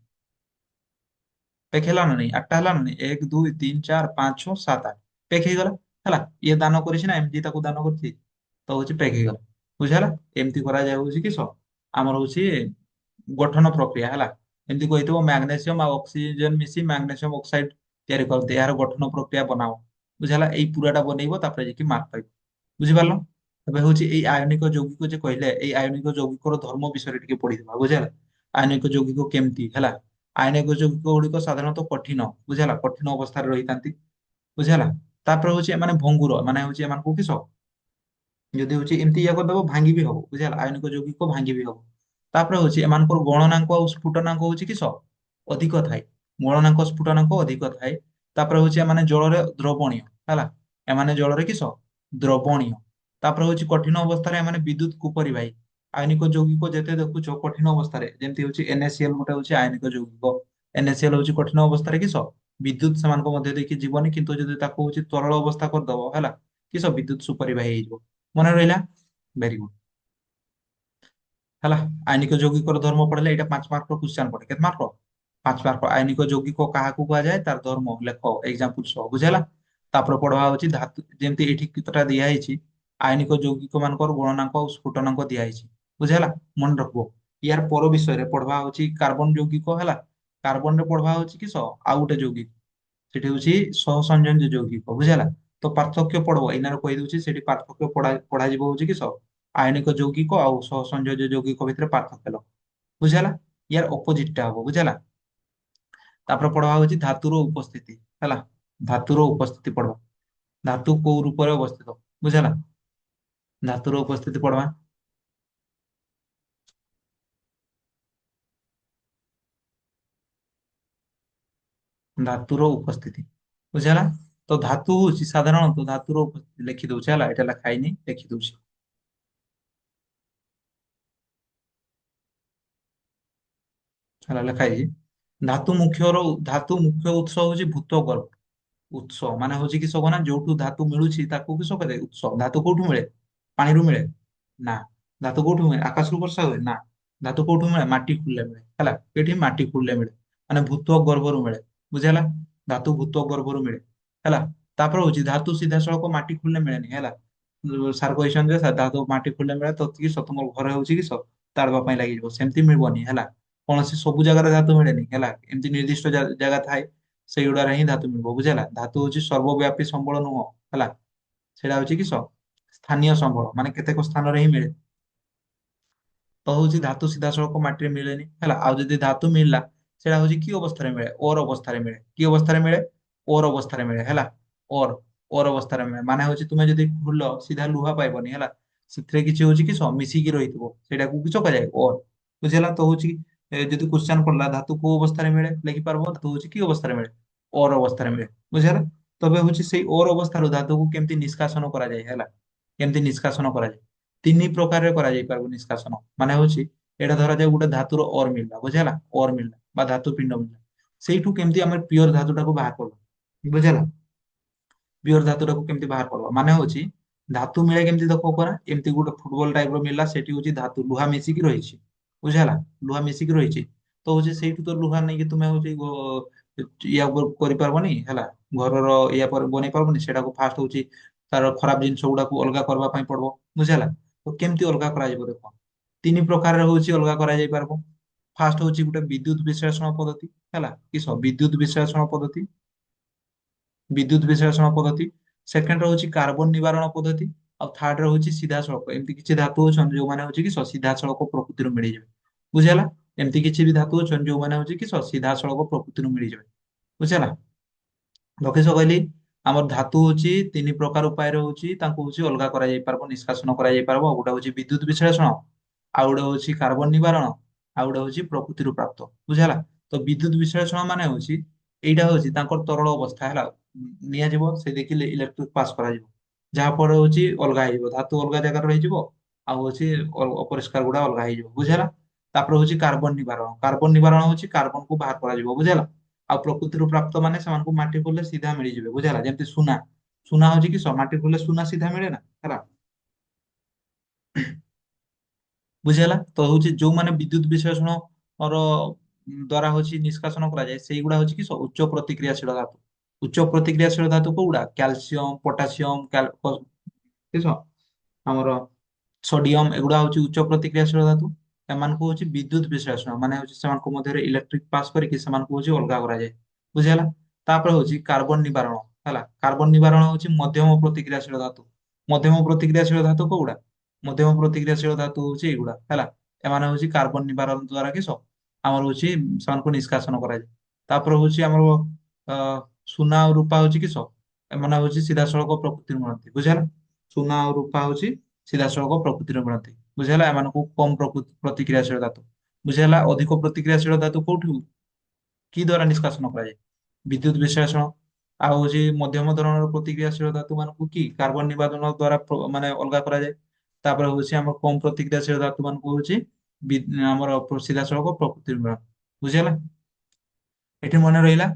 ପେକ୍ ହେଲା ନା ନାଇଁ? ଆଠଟା ହେଲା ନା ନାଇଁ? ଏକ ଦୁଇ ତିନି ଚାରି ପାଞ୍ଚ ଛଅ ସାତ ଆଠ ପେକ୍ ହେଇଗଲା ହେଲା। ଇଏ ଦାନ କରିଛି ନା ଏମଜି ତାକୁ ଦାନ କରିଛି, ତ ହଉଛି ପେକ୍ ହେଇଗଲା ବୁଝିଲା। ଏମିତି କରାଯାଏ ହଉଛି କିସ ଆମର ହଉଛି ଗଠନ ପ୍ରକ୍ରିୟା ହେଲା। ଏମିତି କହିଥିବ ମ୍ୟାଗ୍ନେସିୟମ ଆଉ ଅକ୍ସିଜେନ ମିଶି ମ୍ୟାଗ୍ନେସିୟମ ଅକ୍ସାଇଡ ତିଆରି କରନ୍ତି, ଏହାର ଗଠନ ପ୍ରକ୍ରିୟା ବନାଅ ବୁଝିଲା। ଏଇ ପୁରାଟା ବନେଇବ ତାପରେ ଯାଇକି ମାର୍କ ପାଇବ। ବୁଝିପାରିଲ? ଏବେ ହଉଛି ଏଇ ଆୟନିକ ଯୌଗିକ ଯେ କହିଲେ, ଏଇ ଆୟନିକ ଯୌଗିକର ଧର୍ମ ବିଷୟରେ ଟିକେ ପଢିଦବା ବୁଝିଲା। ଆୟନିକ ଯୌଗିକ କେମିତି ହେଲା? ଆୟନିକ ଯୌଗିକ ଗୁଡିକ ସାଧାରଣତଃ କଠିନ ବୁଝିଲା, କଠିନ ଅବସ୍ଥାରେ ରହିଥାନ୍ତି ବୁଝିଲା। ତାପରେ ହଉଛି ଏମାନେ ଭଙ୍ଗୁର, ମାନେ ହଉଛି ଏମାନଙ୍କୁ କିସ ଯଦି ହଉଛି ଏମିତି ଇଏ କରିଦବ ଭାଙ୍ଗି ବି ହବ ବୁଝିଲା। ଆୟନିକ ଯୌଗିକ ଭାଙ୍ଗି ବି ହବ। ତାପରେ ହଉଛି ଏମାନଙ୍କର ଗଳନାଙ୍କ ଆଉ ସ୍ଫୁଟନାଙ୍କ ହଉଛି କିସ ଅଧିକ ଥାଏ। ଗଳନାଙ୍କ ସ୍ଫୁଟନାଙ୍କ ଅଧିକ ଥାଏ। ତାପରେ ହଉଛି ଏମାନେ ଜଳରେ ଦ୍ରବଣୀୟ ହେଲା। ଏମାନେ ଜଳରେ କିସ ଦ୍ରବଣୀୟ। ତାପରେ ହଉଛି କଠିନ ଅବସ୍ଥାରେ ଏମାନେ ବିଦ୍ୟୁତ କୁପରିବାହୀ। ଆୟନିକ ଯୌଗିକ ଯେତେ ଦେଖୁଛ କଠିନ ଅବସ୍ଥାରେ, ଯେମିତି ହଉଛି NaCl ଗୋଟେ ହଉଛି ଆୟନିକ ଯୌଗିକ। NaCl ହଉଛି କଠିନ ଅବସ୍ଥାରେ କିସ ବିଦ୍ୟୁତ ସେମାନଙ୍କ ମଧ୍ୟ ଦେଇକି ଯିବନି, କିନ୍ତୁ ଯଦି ତାକୁ ହଉଛି ତରଳ ଅବସ୍ଥା କରିଦବ ହେଲା, କିସ ବିଦ୍ୟୁତ ସୁପରିବାହୀ ହେଇଯିବ। ମନେ ରହିଲା? ଭେରି ଗୁଡ ହେଲା। ଆୟନିକ ଯୌଗିକର ଧର୍ମ ପଢିଲେ ଏଇଟା 5 ମାର୍କର କ୍ୱେଶ୍ଚନ ପଡେ। କେତେ ମାର୍କ? 5 ମାର୍କ। ଆୟନିକ ଯୌଗିକ କାହାକୁ କୁହାଯାଏ? ତାର ଧର୍ମ ଲେଖ ଏକ୍ସାମ୍ପଲ ସହ ବୁଝିଲା। ତାପରେ ପଢବା ହଉଛି ଧାତୁ, ଯେମିତି ଏଇଠି କେତେଟା ଦିଆହେଇଛି ଆୟନିକ ଯୌଗିକ ମାନଙ୍କର ଗଳନାଙ୍କ ଆଉ ସ୍ଫୁଟନାଙ୍କ ଦିଆହେଇଛି ବୁଝିଲା। ମନେ ରଖିବ। ୟାର ପର ବିଷୟରେ ପଢବା ହଉଛି କାର୍ବନ ଯୌଗିକ ହେଲା। କାର୍ବନରେ ପଢବା ହଉଛି କିସ ଆଉ ଗୋଟେ ଯୌଗିକ, ସେଠି ହଉଛି ସହସଂଯୋଜ୍ୟ ଯୌଗିକ ବୁଝିଲା। ତ ପାର୍ଥକ୍ୟ ପଢବ ଏଇନାର କହିଦଉଛି, ସେଠି ପାର୍ଥକ୍ୟ ପଢାଯିବ ହଉଛି କିସ ଆୟନିକ ଯୌଗିକ ଆଉ ସହସଂଯୋଜ୍ୟ ଯୌଗିକ ଭିତରେ ପାର୍ଥକ୍ୟ ଲ ବୁଝିଲା। ୟାର ଅପୋଜିଟ ଟା ହବ ବୁଝିଲା। ତାପରେ ପଢବା ହଉଛି ଧାତୁର ଉପସ୍ଥିତି ହେଲା। ଧାତୁର ଉପସ୍ଥିତି ପଢବା। ଧାତୁ କୋଉ ରୂପରେ ଅବସ୍ଥିତ ବୁଝିଲା। ଧାତୁର ଉପସ୍ଥିତି ପଢବା। ଧାତୁର ଉପସ୍ଥିତି ବୁଝିଲା। ତ ଧାତୁ ହଉଛି ସାଧାରଣତଃ ଧାତୁର ଉପସ୍ଥିତି ଲେଖି ଦଉଛି ହେଲା। ଏଇଟା ଲେଖା ହେଇନି, ଲେଖି ଦଉଛି ହେଲା। ଲେଖା ହେଇଛି ଧାତୁ ମୁଖ୍ୟ ଉତ୍ସ ହଉଛି ଭୂତ ଗର୍ଭ। ଉତ୍ସ ମାନେ ହଉଛି କି ସବୁ ନା ଯୋଉଠୁ ଧାତୁ ମିଳୁଛି ତାକୁ କି ସବୁ ଉତ୍ସ। ଧାତୁ କୋଉଠୁ ମିଳେ? ପାଣିରୁ ମିଳେ ନା। ଧାତୁ କୋଉଠୁ ମିଳେ? ଆକାଶରୁ ବର୍ଷା ହୁଏ ନା। ଧାତୁ କୋଉଠୁ ମିଳେ? ମାଟି ଖୋଳିଲେ ମିଳେ ହେଲା। ଏଠି ମାଟି ଖୋଳିଲେ ମିଳେ, ମାନେ ଭୂତ ଗର୍ଭରୁ ମିଳେ ବୁଝିହେଲା। ଧାତୁ ଭୂତ ଗର୍ଭରୁ ମିଳେ ହେଲା। ତାପରେ ହଉଛି ଧାତୁ ସିଧାସଳଖ ମାଟି ଖୋଳିଲେ ମିଳେନି ହେଲା। ସାର୍ କହିଛନ୍ତି ଯେ ଧାତୁ ମାଟି ଖୋଳିଲେ ମିଳେ, ତ କି ତମ ଘରେ ହଉଛି କି ତାଡବା ପାଇଁ ଲାଗିଯିବ, ସେମିତି ମିଳିବନି ହେଲା। କୌଣସି ସବୁ ଜାଗାରେ ଧାତୁ ମିଳେନି ହେଲା। ଏମିତି ନିର୍ଦ୍ଦିଷ୍ଟ ଜାଗା ଥାଏ, ସେଇଗୁଡାରେ ହିଁ ଧାତୁ ମିଳିବ ବୁଝିଲା। ଧାତୁ ହଉଛି ସର୍ବବ୍ୟାପୀ ସମ୍ବଳ ନୁହଁ ହେଲା। ସେଇଟା ହଉଛି କି ସ୍ଥାନୀୟ ସମ୍ବଳ, ମାନେ କେତେକ ସ୍ଥାନରେ ହିଁ ମିଳେ। ତ ହଉଛି ଧାତୁ ସିଧାସଳଖ ମାଟିରେ ମିଳେନି ହେଲା। ଆଉ ଯଦି ଧାତୁ ମିଳିଲା, ସେଇଟା ହଉଛି କି ଅବସ୍ଥାରେ ମିଳେ? ଓର ଅବସ୍ଥାରେ ମିଳେ। କି ଅବସ୍ଥାରେ ମିଳେ? ଓର ଅବସ୍ଥାରେ ମିଳେ ହେଲା। ଓର ଓର ଅବସ୍ଥାରେ ମିଳେ, ମାନେ ହଉଛି ତୁମେ ଯଦି ଖୋଲ ସିଧା ଲୁହା ପାଇବନି ହେଲା। ସେଥିରେ କିଛି ହଉଛି କି ମିଶିକି ରହିଥିବ, ସେଇଟାକୁ କିସ କୁହାଯାଏ? ଓର ବୁଝିହେଲା। ତ ହଉଛି ଯଦି କ୍ୱେଶ୍ଚନ ପଡିଲା ଧାତୁ କୋଉ ଅବସ୍ଥାରେ ମିଳେ, ଲେଖିପାରିବ ଧାତୁ ହଉଛି କି ଅବସ୍ଥାରେ ମିଳେ? ଓର ଅବସ୍ଥାରେ ମିଳେ ବୁଝିହେଲା। ତବେ ହଉଛି ସେଇ ଓର ଅବସ୍ଥାରୁ ଧାତୁକୁ କେମିତି ନିଷ୍କାସନ କରାଯାଏ ହେଲା। କେମିତି ନିଷ୍କାସନ କରାଯାଏ? ତିନି ପ୍ରକାରରେ କରାଯାଇ ପାରିବ ନିଷ୍କାସନ। ମାନେ ହଉଛି ଏଇଟା ଧରାଯାଉ ଗୋଟେ ଧାତୁର ଅର ମିଳିଲା ବୁଝିହେଲା। ଅର ମିଳିଲା ବା ଧାତୁ ପିଣ୍ଡ ମିଳିଲା, ସେଇଠୁ କେମିତି ଆମେ ପିଓର ଧାତୁଟାକୁ ବାହାର କରିବା ବୁଝିହେଲା। ପିଓର ଧାତୁଟାକୁ କେମିତି ବାହାର କରିବା ମାନେ ହଉଛି ଧାତୁ ମିଳେ କେମିତି ଦେଖ କରା। ଏମିତି ଗୋଟେ ଫୁଟବଲ ଟାଇପ ର ମିଳିଲା, ସେଠି ହଉଛି ଧାତୁ ଲୁହା ମିଶିକି ରହିଛି ବୁଝିହେଲା। ଲୁହା ମିଶିକି ରହିଛି, ତ ହଉଛି ସେଇଠୁ ତ ଲୁହା ନେଇକି ତୁମେ ହଉଛି ଇଏ କରିପାରିବନି ହେଲା। ଘରର ଇଏ ବନେଇ ପାରିବନି। ସେଟାକୁ ଫାଷ୍ଟ ହଉଛି ତାର ଖରାପ ଜିନିଷ ଗୁଡାକୁ ଅଲଗା କରିବା ପାଇଁ ପଡବ ବୁଝିହେଲା। ତ କେମିତି ଅଲଗା କରାଯିବ ଦେଖ, ତିନି ପ୍ରକାରରେ ହଉଛି ଅଲଗା କରାଯାଇ ପାରିବ। फास्ट हूँ गोटे विद्युत विश्लेषण पद्धति है किस विद्युत विश्लेषण पद्धति विद्युत विश्लेषण पद्धति सेकेंड रहुची कार्बन निवारण पद्धति और थर्ड रहुची सीधा सड़क एमती किसी धातु अच्छा जो मैंने हूँ कि सीधा सड़क प्रकृति मिल जाए बुझेगा एमती किसी भी धातु अच्छा जो मैंने हूँ कि सीधा सड़क प्रकृति मिल जाए बुझेगा लक्षित कहली आमर धातु हूँ तीन प्रकार उपाय हूँ अलग करा निष्कासन करा गोटे हूँ विद्युत विश्लेषण आउ गोटे हूँ कार्बन निवारण आउ गोटे हूँ प्रकृति प्राप्त बुझेगा तो विद्युत विश्लेषण माने हूँ एटा हूँ तरल अवस्था है नियाजिब से देखिले इलेक्ट्रिक पास करा जहाँफल हूँ अलग हो धातु अलग जगार रही अपरिष्कार गुड़ा अलग हो बुझेगा तापर हूँ कार्बन निवारण हूँ कार्बन को बाहर करा बुझेगा आ प्रकृति प्राप्त माने से माटी खोले सीधा मिल जाए बुझेगा जमी सुना सुना हूँ कि माटी खोले सुना सीधा मिले ना है बुझेगा तो हूँ जो मैंने विद्युत विश्लेषण और द्वारा हूँ निष्कासन कराए सेगुड़ा हूँ कि उच्च प्रतिक्रियाशील धातु उच्च प्रतिक्रियाशील धातु कौड़ा कैल्शियम पोटासियम ठीक आमर सोडियम एगुड़ा हूँ उच्च प्रतिक्रियाशील धातु एମାନଙ୍କୁ हूँ विद्युत विश्लेषण माने हूँ इलेक्ट्रिक पास करके हूँ अलगा कराए बुझेगा तापर हूँ कार्बन निवारण है कार्बन निवारण हूँ मध्यम प्रतिक्रियाशील धातु मध्यम प्रतिक्रियाशील धातु कौड़ा मध्यम प्रतिक्रियाशील धातु हूँ एगुड़ा है एमाने हूँ कार्बन निवारण द्वारा किस आमर हूँ निष्कासन कराए तापर हूँ आमर सुना और रूपा हूँ किस एमाने हूँ सीधा सड़क प्रकृति मिलती बुझेगा सुना और रूपा हूँ सीधा सड़क प्रकृति मिलती बुझेगा एम कम प्रकृति प्रतिक्रियाशील धातु बुझेगा अधिक प्रतिक्रियाशील धातु कौटू कि द्वारा निष्कासन कराए विद्युत विश्लेषण आ हूँ मध्यम धरण प्रतिक्रियाशील धातु मानक कि कार्बन निवारण द्वारा माने अलग कराए तापर हूँ आम कम प्रतिक्रियाशील धातु मानक हूँ आमर सीधा सड़क प्रकृति मिलन बुझेगा एठी मन रहा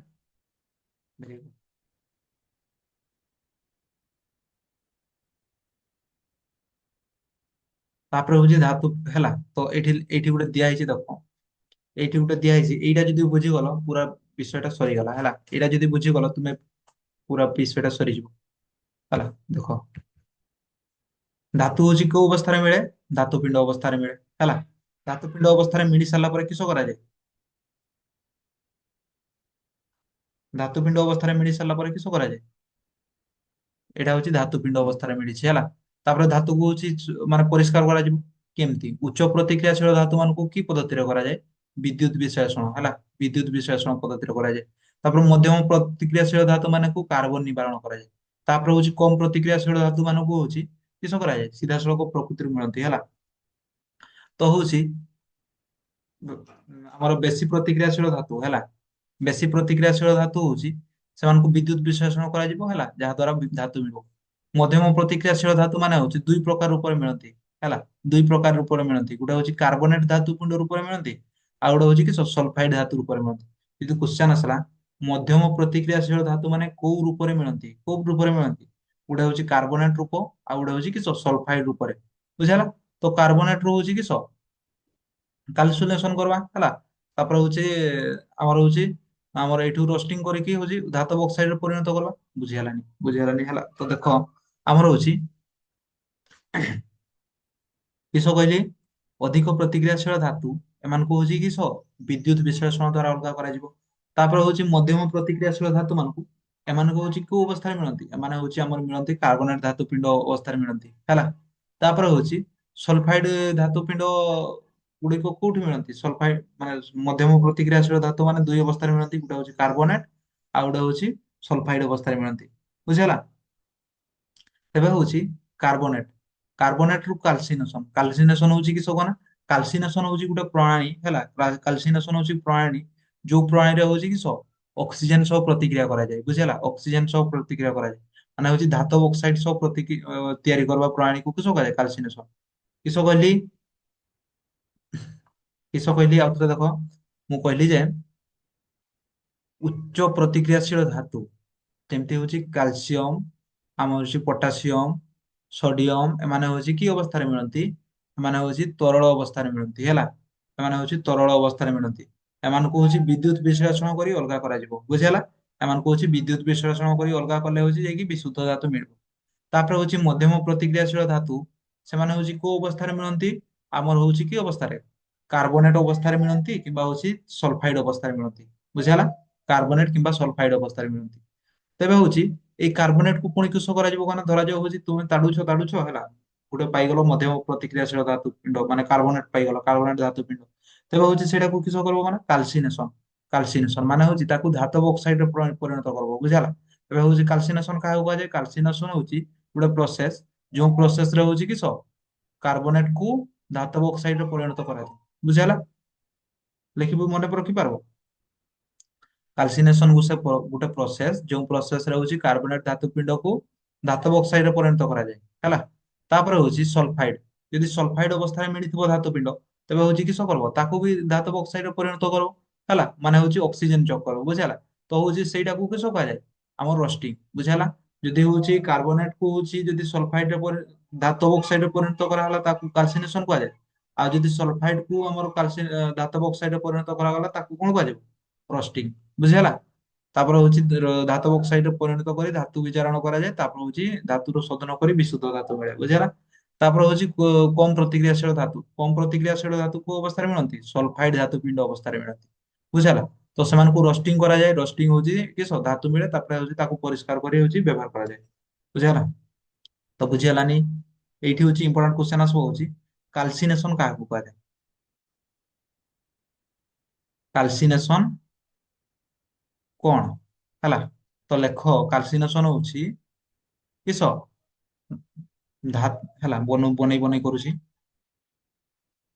तापर हूँ धातु है तो ये गोटे दिखाई देख এইটি ଗୋଟେ ଦିଆହେଇଛି ଏଇଟା ଯଦି ବୁଝିଗଲ ପୁରା ବିଷୟଟା ସରିଗଲା ହେଲା ଏଇଟା ଯଦି ବୁଝିଗଲ ତୁମେ ପୁରା ବିଷୟଟା ସରିଯିବ ହେଲା ଦେଖ ଧାତୁ ହଉଛି କୋଉ ଅବସ୍ଥାରେ ମିଳେ ଧାତୁ ପିଣ୍ଡ ଅବସ୍ଥାରେ ମିଳେ ହେଲା ଧାତୁ ପିଣ୍ଡ ଅବସ୍ଥାରେ ମିଳି ସାରିଲା ପରେ କିସ କରାଯାଏ ଧାତୁ ପିଣ୍ଡ ଅବସ୍ଥାରେ ମିଳି ସାରିଲା ପରେ କିସ କରାଯାଏ ଏଇଟା ହଉଛି ଧାତୁ ପିଣ୍ଡ ଅବସ୍ଥାରେ ମିଳିଛି ହେଲା ତାପରେ ଧାତୁକୁ ହଉଛି ମାନେ ପରିଷ୍କାର କରାଯିବ କେମିତି ଉଚ୍ଚ ପ୍ରତିକ୍ରିୟାଶୀଳ ଧାତୁ ମାନଙ୍କୁ କି ପଦ୍ଧତିରେ କରାଯାଏ ବିଦ୍ୟୁତ ବିଶ୍ଳେଷଣ ହେଲା ବିଦ୍ୟୁତ ବିଶ୍ଳେଷଣ ପଦ୍ଧତିରେ କରାଯାଏ ତାପରେ ମଧ୍ୟମ ପ୍ରତିକ୍ରିୟାଶୀଳ ଧାତୁ ମାନଙ୍କୁ କାର୍ବନ ନିବାରଣ କରାଯାଏ ତାପରେ ହଉଛି କମ ପ୍ରତିକ୍ରିୟାଶୀଳ ଧାତୁ ମାନଙ୍କୁ ହଉଛି କିସ କରାଯାଏ ସିଧାସଳଖ ପ୍ରକୃତିରୁ ମିଳନ୍ତି ହେଲା ତ ହଉଛି ଆମର ବେଶୀ ପ୍ରତିକ୍ରିୟାଶୀଳ ଧାତୁ ହେଲା ବେଶୀ ପ୍ରତିକ୍ରିୟାଶୀଳ ଧାତୁ ହଉଛି ସେମାନଙ୍କୁ ବିଦ୍ୟୁତ ବିଶ୍ଳେଷଣ କରାଯିବ ହେଲା ଯାହା ଦ୍ୱାରା ଧାତୁ ମିଳିବ ମଧ୍ୟମ ପ୍ରତିକ୍ରିୟାଶୀଳ ଧାତୁ ମାନେ ହଉଛି ଦୁଇ ପ୍ରକାର ରୂପରେ ମିଳନ୍ତି ହେଲା ଦୁଇ ପ୍ରକାର ରୂପରେ ମିଳନ୍ତି ଗୋଟେ ହଉଛି କାର୍ବୋନେଟ ଧାତୁ ପିଣ୍ଡ ରୂପରେ ମିଳନ୍ତି ଆଉ ଗୋଟେ ହଉଛି କି ସଲଫାଇଡ ଧାତୁ ରୂପରେ ମିଳନ୍ତି ଯଦି କ୍ୱେଶ୍ଚନ ଆସିଲା ମଧ୍ୟମ ପ୍ରତିକ୍ରିୟାଶୀଳ ଧାତୁ ମାନେ କୋଉ ରୂପରେ ମିଳନ୍ତି କୋଉ ରୂପରେ ମିଳନ୍ତି ଗୋଟେ ହଉଛି କାର୍ବୋନେଟ ରୂପ ଆଉ ଗୋଟେ ହଉଛି କି ସଲଫାଇଡ ରୂପରେ ବୁଝିଲା ତ କାର୍ବୋନେଟ ରୁ ହଉଛି କି କାଲସୁଲେସନ କରିବା ହେଲା ତାପରେ ହଉଛି ଆମର ହଉଛି ଆମର ଏଇଠୁ ରୋଷ୍ଟିଂ କରିକି ହଉଛି ଧାତବ ଅକ୍ସାଇଡରେ ପରିଣତ କରିବା ବୁଝିହେଲାନି ହେଲା ତ ଦେଖ ଆମର ହଉଛି କିସ କହିଲି ଅଧିକ ପ୍ରତିକ୍ରିୟାଶୀଳ ଧାତୁ ଏମାନଙ୍କୁ ହଉଛି କିସ ବିଦ୍ୟୁତ ବିଶ୍ଳେଷଣ ଦ୍ଵାରା ଅଲଗା କରାଯିବ ତାପରେ ହଉଛି ମଧ୍ୟମ ପ୍ରତିକ୍ରିୟାଶୀଳ ଧାତୁ ମାନଙ୍କୁ ଏମାନଙ୍କୁ ହଉଛି କୋଉ ଅବସ୍ଥାରେ ମିଳନ୍ତି ଏମାନେ ହଉଛି ଆମର ମିଳନ୍ତି କାର୍ବୋନେଟ ଧାତୁ ପିଣ୍ଡ ଅବସ୍ଥାରେ ମିଳନ୍ତି ହେଲା ତାପରେ ହଉଛି ସଲଫାଇଡ ଧାତୁ ପିଣ୍ଡ ଗୁଡିକ କୋଉଠି ମିଳନ୍ତି ସଲଫାଇଡ ମାନେ ମଧ୍ୟମ ପ୍ରତିକ୍ରିୟାଶୀଳ ଧାତୁ ମାନେ ଦୁଇ ଅବସ୍ଥାରେ ମିଳନ୍ତି ଗୋଟେ ହଉଛି କାର୍ବୋନେଟ ଆଉ ଗୋଟେ ହଉଛି ସଲଫାଇଡ ଅବସ୍ଥାରେ ମିଳନ୍ତି ବୁଝିହେଲା ତେବେ ହଉଛି କାର୍ବୋନେଟ କାର୍ବୋନେଟ ରୁ କାଲସିନେସନ କାଲସିନେସନ ହଉଛି କିସ କହନା କାଲସିନେସନ ହଉଛି ଗୋଟେ ପ୍ରଣାଳୀ ହେଲା କାଲସିନେସନ ହଉଛି ପ୍ରଣାଳୀ ଯୋଉ ପ୍ରଣାଳୀରେ ହଉଛି କିସ ଅକ୍ସିଜେନ ସହ ପ୍ରତିକ୍ରିୟା କରାଯାଏ ବୁଝିହେଲା ଅକ୍ସିଜେନ ସହ ପ୍ରତିକ୍ରିୟା କରାଯାଏ ମାନେ ହଉଛି ଧାତବ ଅକ୍ସାଇଡ ସହ ତିଆରି କରିବା ପ୍ରଣାଳୀକୁ କିସ କୁହାଯାଏ କାଲସିନେସନ କିସ କହିଲି କିସ କହିଲି ଆଉ ଥରେ ଦେଖ ମୁଁ କହିଲି ଯେ ଉଚ୍ଚ ପ୍ରତିକ୍ରିୟାଶୀଳ ଧାତୁ ଯେମିତି ହଉଛି କ୍ୟାଲସିୟମ ଆମର ହଉଛି ପଟାସିୟମ ସୋଡିୟମ ଏମାନେ ହଉଛି କି ଅବସ୍ଥାରେ ମିଳନ୍ତି ଏମାନେ ହଉଛି ତରଳ ଅବସ୍ଥାରେ ମିଳନ୍ତି ହେଲା ଏମାନେ ହଉଛି ତରଳ ଅବସ୍ଥାରେ ମିଳନ୍ତି ଏମାନଙ୍କୁ ହଉଛି ବିଦ୍ୟୁତ ବିଶ୍ଳେଷଣ କରି ଅଲଗା କରାଯିବ ବୁଝିହେଲା ଏମାନଙ୍କୁ ହଉଛି ବିଦ୍ୟୁତ ବିଶ୍ଳେଷଣ କରି ଅଲଗା କଲେ ହଉଛି ଯାଇକି ବିଶୁଦ୍ଧ ଧାତୁ ମିଳିବ ତାପରେ ହଉଛି ମଧ୍ୟମ ପ୍ରତିକ୍ରିୟାଶୀଳ ଧାତୁ ସେମାନେ ହଉଛି କୋଉ ଅବସ୍ଥାରେ ମିଳନ୍ତି ଆମର ହଉଛି କି ଅବସ୍ଥାରେ कार्बोनेट अवस्था मिलती कि सल्फाइड अवस्था मिलती बुझीगला कार्बोनेट किंबा सल्फाइड अवस्था मिलती तेबे हଉଛି ଏଇ କାର୍ବୋନେଟ କୁ ପୁଣି କିସ କରାଯିବ କାରଣ ଧରାଯାଉ ହଉଛି ତୁମେ ତାଡୁଛ ହେଲା ଗୋଟେ ପାଇଗଲ ମଧ୍ୟମ ପ୍ରତିକ୍ରିୟାଶୀଳ ଧାତୁ ପିଣ୍ଡ ମାନେ କାର୍ବୋନେଟ ପାଇଗଲ କାର୍ବୋନେଟ ଧାତୁ ପିଣ୍ଡ ତେବେ ହଉଛି ସେଇଟାକୁ କିସ କରିବ ମାନେ କାଲସିନେସନ କାଲସିନେସନ ମାନେ ହଉଛି ତାକୁ ଧାତବ ଅକ୍ସାଇଡ ରେ ପରିଣତ କରିବ ବୁଝିଲା ଏବେ ହଉଛି କାଲସିନେସନ କାହାକୁ କୁହାଯାଏ କାଲସିନେସନ ହଉଛି ଗୋଟେ ପ୍ରୋସେସ ଯୋଉ ପ୍ରୋସେସ ରେ ହଉଛି କିସ କାର୍ବୋନେଟ କୁ ଧାତବ ଅକ୍ସାଇଡ ରେ ପରିଣତ କରାଯାଏ ବୁଝିଲା ଲେଖିବୁ ମନେ ରଖିପାରିବ କାଲସିନେସନ ଗୋଟେ ପ୍ରୋସେସ ଯୋଉ ପ୍ରୋସେସ ରେ ହଉଛି କାର୍ବୋନେଟ ଧାତୁ ପିଣ୍ଡକୁ ଧାତବ ଅକ୍ସାଇଡରେ ପରିଣତ କରାଯାଏ ହେଲା ତାପରେ ହଉଛି ସଲଫାଇଡ ଯଦି ସଲଫାଇଡ ଅବସ୍ଥାରେ ମିଳିଥିବ ଧାତୁ ପିଣ୍ଡ ତେବେ ହଉଛି କିସ କରିବ ତାକୁ ବି ଧାତବ ଅକ୍ସାଇଡରେ ପରିଣତ କରିବ ହେଲା ମାନେ ହଉଛି ଅକ୍ସିଜେନ ଚକ୍ କରିବ ବୁଝିଲା ତ ହଉଛି ସେଇଟାକୁ କିସ କୁହାଯାଏ ଆମର ରଷ୍ଟିଂ ବୁଝିଲା ଯଦି ହଉଛି କାର୍ବୋନେଟ କୁ ହଉଛି ଯଦି ସଲଫାଇଡ ରେ ଧାତବ ଅକ୍ସାଇଡରେ ପରିଣତ କରାଗଲା ତାକୁ କାଲସିନେସନ କୁହାଯାଏ ଆଉ ଯଦି ସଲଫାଇଡ କୁ ଆମର ଧାତବ ଅକ୍ସାଇଡରେ ପରିଣତ କରାଗଲା ତାକୁ କଣ କୁହାଯିବ ରଷ୍ଟିଂ ବୁଝିହେଲା ତାପରେ ହଉଛି ଧାତବ ଅକ୍ସାଇଡରେ ପରିଣତ କରି ଧାତୁ ବିଜାରଣ କରାଯାଏ ତାପରେ ହଉଛି ଧାତୁର ଶୋଧନ କରି ବିଶୁଦ୍ଧ ଧାତୁ ମିଳେ ବୁଝିହେଲା ତାପରେ ହଉଛି କମ ପ୍ରତିକ୍ରିୟାଶୀଳ ଧାତୁ କମ ପ୍ରତିକ୍ରିୟାଶୀଳ ଧାତୁ କୋଉ ଅବସ୍ଥାରେ ମିଳନ୍ତି ସଲଫାଇଡ ଧାତୁ ପିଣ୍ଡ ଅବସ୍ଥାରେ ମିଳନ୍ତି ବୁଝିହେଲା ତ ସେମାନଙ୍କୁ ରୋଷ୍ଟିଂ କରାଯାଏ ରୋଷ୍ଟିଂ ହଉଛି କିସ ଧାତୁ ମିଳେ ତାପରେ ହଉଛି ତାକୁ ପରିଷ୍କାର କରି ହଉଛି ବ୍ୟବହାର କରାଯାଏ ବୁଝିହେଲା ତ ବୁଝିହେଲାନି ଏଇଠି ହଉଛି ଇମ୍ପୋର୍ଟାଣ୍ଟ କ୍ୱେଶ୍ଚନ ଆସିବ ହଉଛି କାଲସିନେସନ କାହାକୁ କୁହାଯାଏ କାଲସିନେସନ କଣ ହେଲା ତ ଲେଖ କାଲସିନେସନ ହଉଛି କିସ ଧା ହେଲା ବନେଇ ବନେଇ କରୁଛି